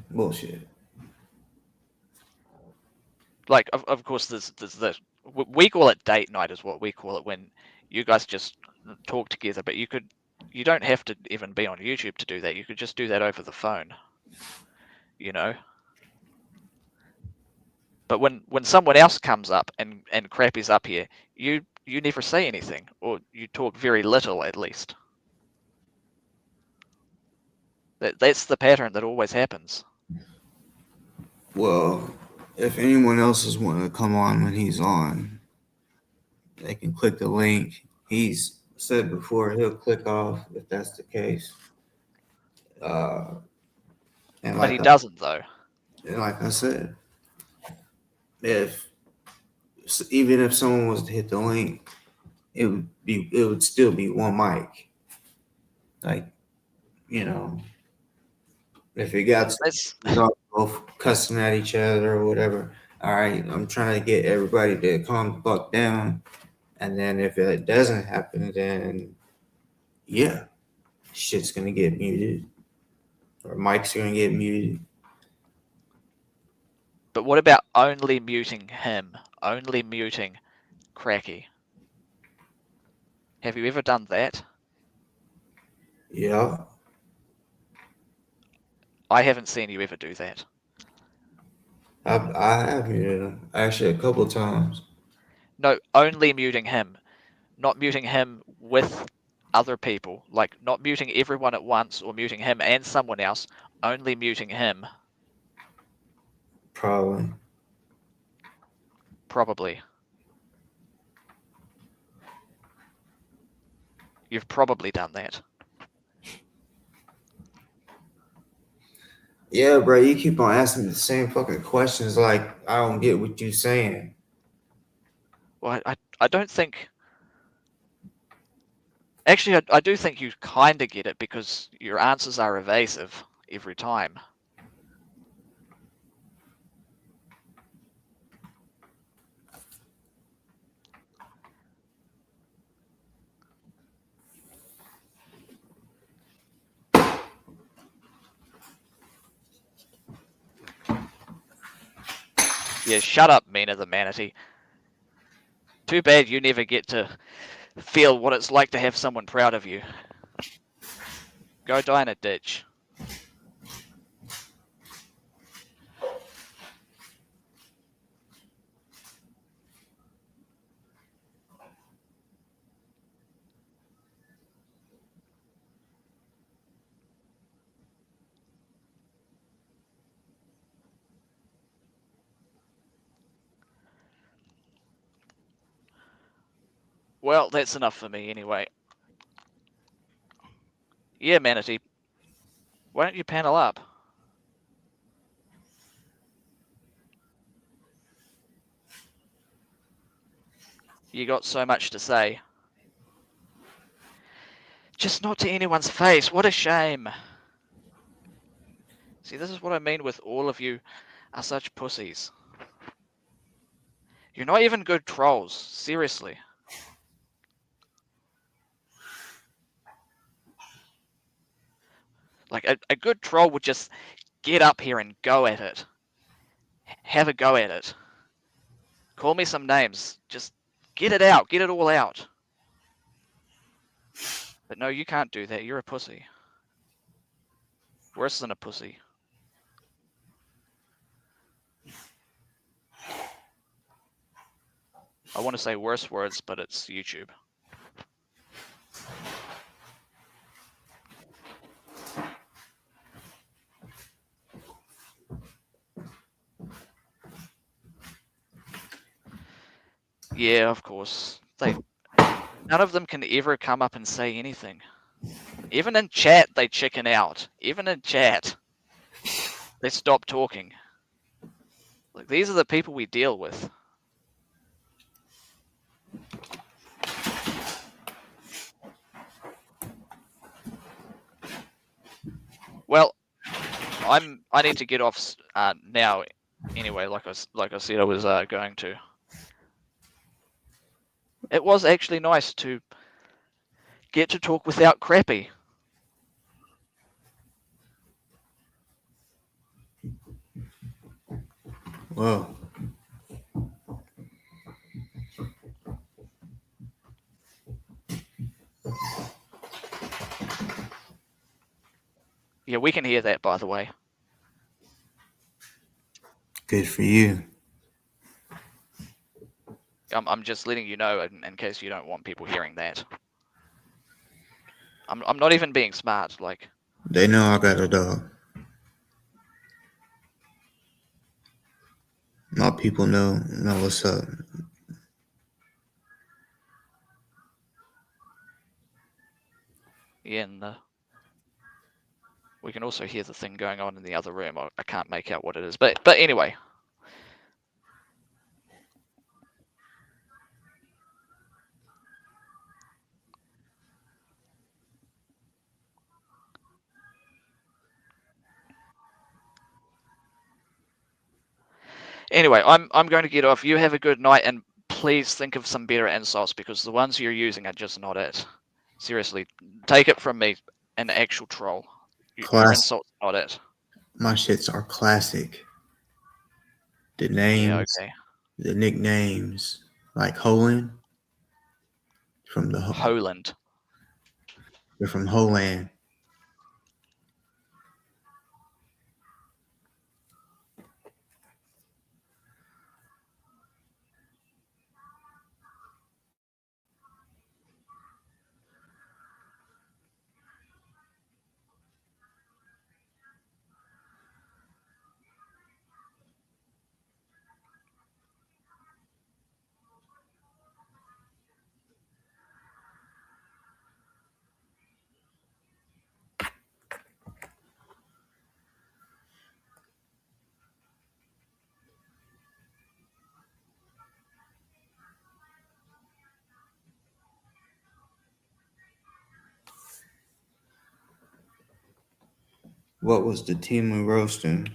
Like, of course, there's the we call it date night, is what we call it, when you guys just talk together. But you don't have to even be on YouTube to do that. You could just do that over the phone, you know. But when someone else comes up and Crappy's up here, you never say anything, or you talk very little at least. That's the pattern that always happens. Well, if anyone else is wanting to come on when he's on, they can click the link. He's said before he'll click off if that's the case. Uh, and But he like I, doesn't, though. and like I said, if even if someone was to hit the link, it would still be one mic. Like, you know, if it got That's both cussing at each other or whatever. All right, I'm trying to get everybody to calm the fuck down. And then if it doesn't happen, then yeah, shit's gonna get muted or mics are gonna get muted. But what about only muting him? Only muting Cracky? Have you ever done that? Yeah, I haven't seen you ever do that. I have muted them actually a couple times. No, only muting him. Not muting him with other people. Like, not muting everyone at once or muting him and someone else. Only muting him. Probably. Probably. You've probably done that. Yeah, bro, you keep on asking me the same fucking questions. Like I don't get what you saying. Well, I don't think. Actually, I do think you kind of get it, because your answers are evasive every time. Yeah, shut up, Mina the Manatee. Too bad you never get to feel what it's like to have someone proud of you. Go die in a ditch. Well, that's enough for me anyway. Yeah, Manatee. Why don't you panel up? You got so much to say. Just not to anyone's face. What a shame. See, this is what I mean with all of you are such pussies. You're not even good trolls, seriously. Like, a good troll would just get up here and go at it. Have a go at it. Call me some names. Just get it out. Get it all out. But no, you can't do that. You're a pussy. Worse than a pussy. I want to say worse words, but it's YouTube. Yeah, of course. None of them can ever come up and say anything. Even in chat, they chicken out. Even in chat, they stop talking. Like, these are the people we deal with. Well, I need to get off now. Anyway, like I said, I was going to. It was actually nice to get to talk without Crappy. Well, Yeah, we can hear that, by the way. good for you. I'm just letting you know in case you don't want people hearing that. I'm not even being smart. Like, They know I got a dog. My people know what's up. yeah, and we can also hear the thing going on in the other room. I can't make out what it is, but anyway. Anyway, I'm going to get off. You have a good night, and please think of some better insults because the ones you're using are just not it. Seriously, take it from me, an actual troll. Your insults are not it. My shits are classic. The Yeah, names, okay. the nicknames, like Holland from the Holand. They're from Holland. What was the team we roasting?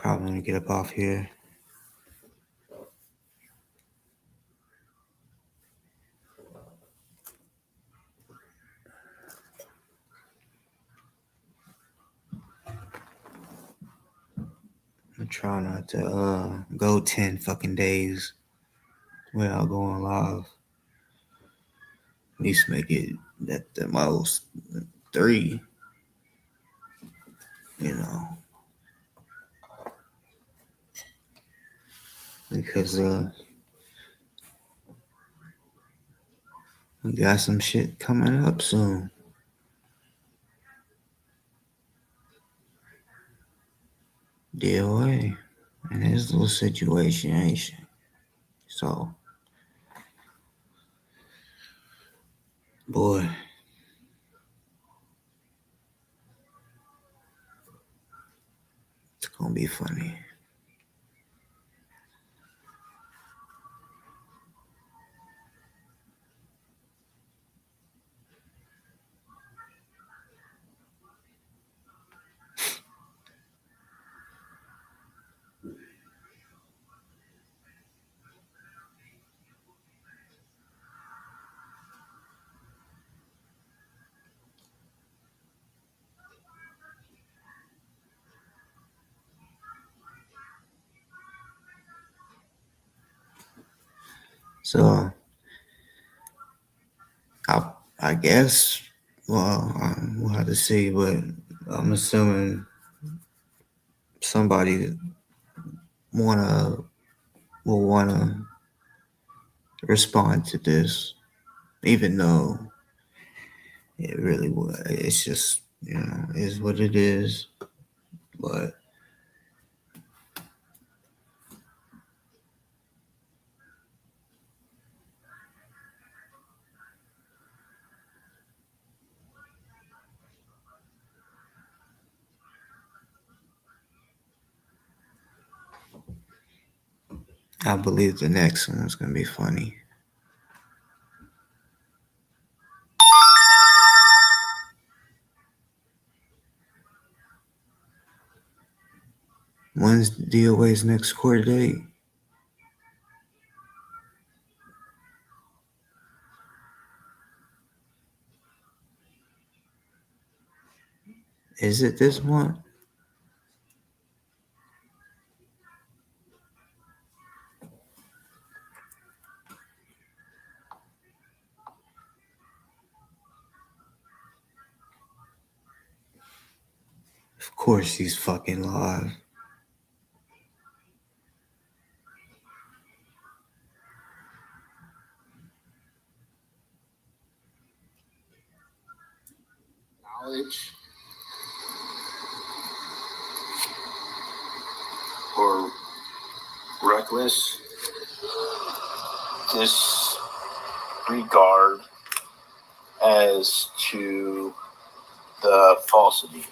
Probably gonna get up off here. I'm trying not to go 10 fucking days without going live. At least make it at the most 3. You know. Because we got some shit coming up soon. DOA in his little situation. So, boy, it's gonna be funny. So, I guess, well, we'll have to see, but I'm assuming somebody will wanna respond to this, even though it really would. It's just, is what it is. But I believe the next one's gonna be funny. When's DOA's next court date? Is it this month? Of course he's fucking live. Knowledge or reckless disregard as to the falsity.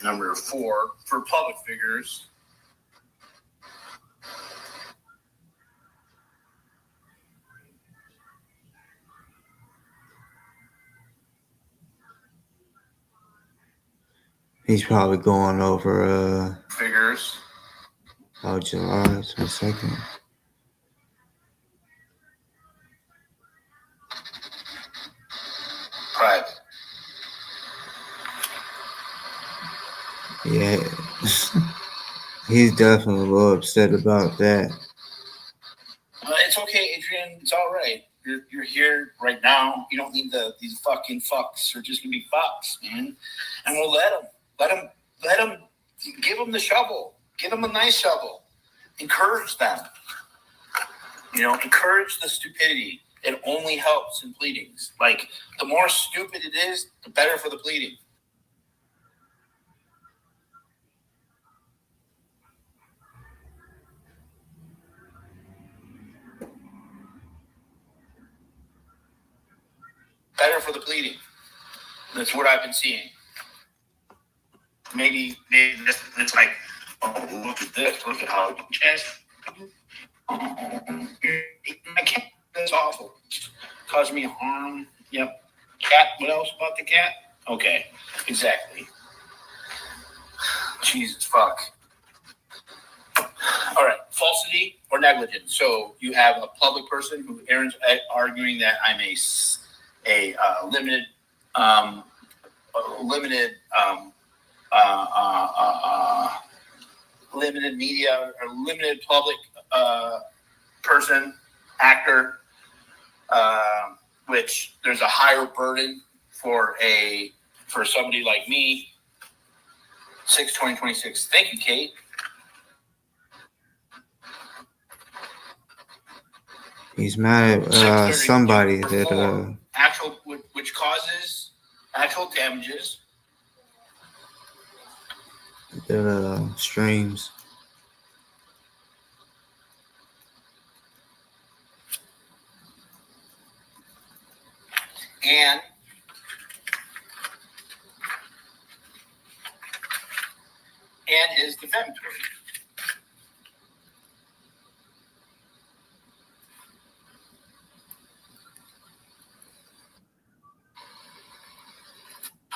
Number 4, for public figures, He's probably going over figures, July 22nd. private. Yeah. He's definitely a little upset about that. It's okay, Adrian. It's all right. You're here right now. You don't need these fucking fucks. They're just gonna be fucks, man. And we'll let them. Give them the shovel. Give them a nice shovel. Encourage them. Encourage the stupidity. It only helps in pleadings. Like, the more stupid it is, the better for the pleading. Better for the pleading. That's what I've been seeing. Maybe it's like, oh, look at this. Look at how it just. My cat, that's awful. Caused me harm. Yep. Cat. What else about the cat? Okay, exactly. Jesus fuck. All right, falsity or negligence. So you have a public person who is arguing that I'm a limited, limited, limited media or limited public person, actor, which there's a higher burden for somebody like me. 6/20/26. Thank you, Kate. He's mad at somebody that actual, which causes actual damages. That streams. And is defamatory.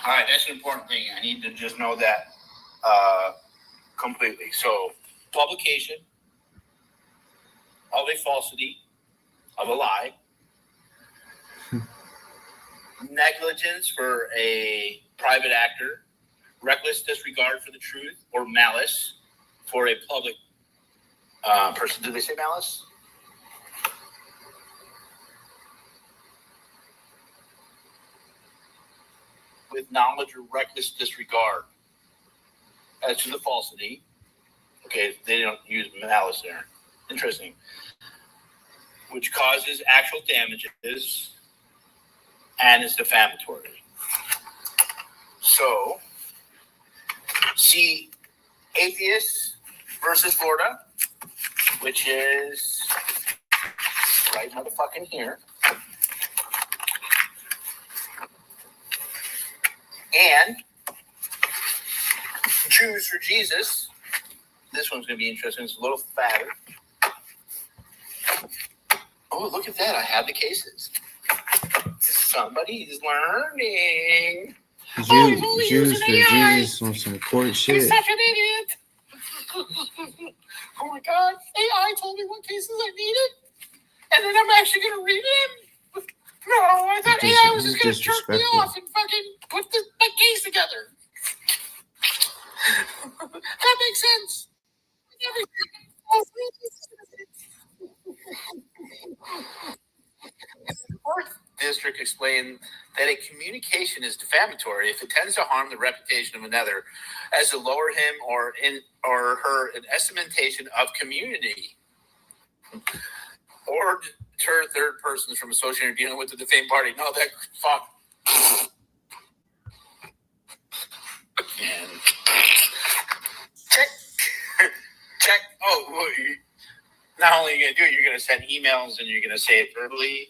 All right, that's an important thing. I need to just know that completely. So, publication of a falsity, of a lie, negligence for a private actor, reckless disregard for the truth, or malice for a public person. Did they say malice? With knowledge or reckless disregard as to the falsity. Okay, they don't use malice there. Interesting. Which causes actual damages and is defamatory. So, see Atheists versus Florida, which is right motherfucking here. And Jews for Jesus. This one's going to be interesting. It's a little fatter. Oh, look at that. I have the cases. Somebody's learning. Jews for Jesus on some court shit. He's such an idiot. Oh my God. AI told me what cases I needed. And then I'm actually going to read them. No, I thought AI was just going to jerk me off and fucking put my case together. That makes sense. The fourth district explained that a communication is defamatory if it tends to harm the reputation of another, as to lower him or her in estimation of community, or deter third persons from associating or dealing with the defamed party. No, that fuck. And check. Oh, well, not only are you going to do it, you're going to send emails and you're going to say it verbally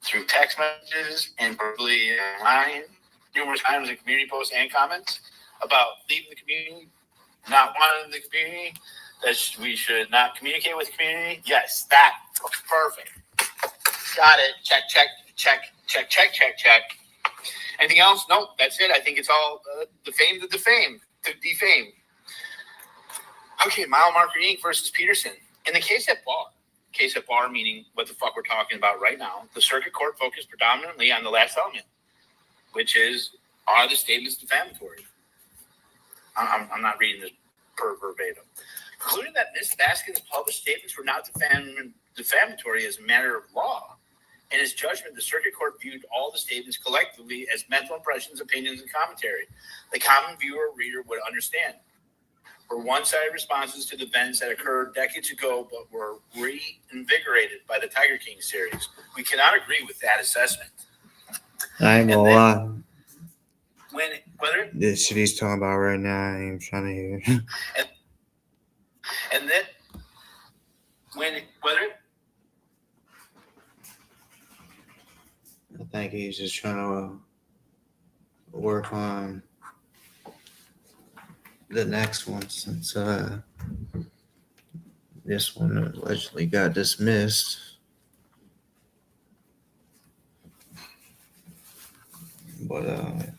through text messages and verbally online numerous times in community posts and comments about leaving the community, not wanting the community, that we should not communicate with the community. Yes, that. Perfect. Got it. Check. Anything else? Nope, that's it. I think it's all defame. Okay, mile marker Inc. versus Peterson. In the case at bar meaning what the fuck we're talking about right now, the circuit court focused predominantly on the last element, which is, are the statements defamatory? I'm not reading this per verbatim. Concluding that Ms. Baskin's published statements were not defamatory as a matter of law. In his judgment, the circuit court viewed all the statements collectively as mental impressions, opinions, and commentary the common viewer or reader would understand, were one-sided responses to the events that occurred decades ago but were reinvigorated by the Tiger King series. We cannot agree with that assessment. I ain't gonna lie. Whether this shit he's talking about right now, I ain't trying to hear. And then whether I think he's just trying to work on the next one since this one allegedly got dismissed. But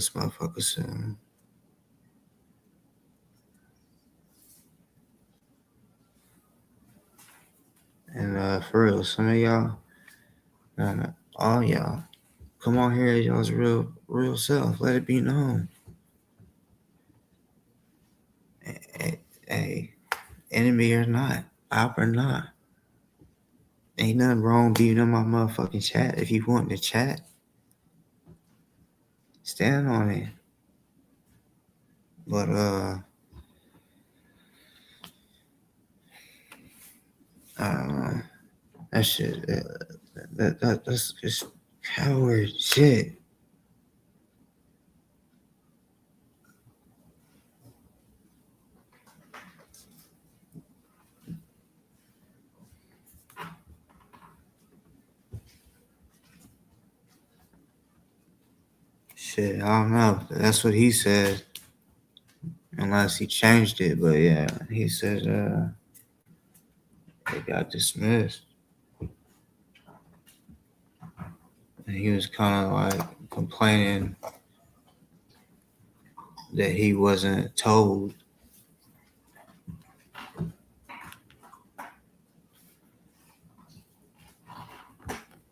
this motherfucker soon. And for real, some of y'all, all y'all, come on here as y'all's real self. Let it be known. Hey, enemy or not, op or not, ain't nothing wrong being in my motherfucking chat. If you want to chat, stand on it. But that shit, that's just coward shit. Shit, I don't know. That's what he said. Unless he changed it, but yeah, he said they got dismissed. And he was kind of like complaining that he wasn't told.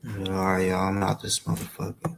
All right, y'all, I'm out this motherfucker.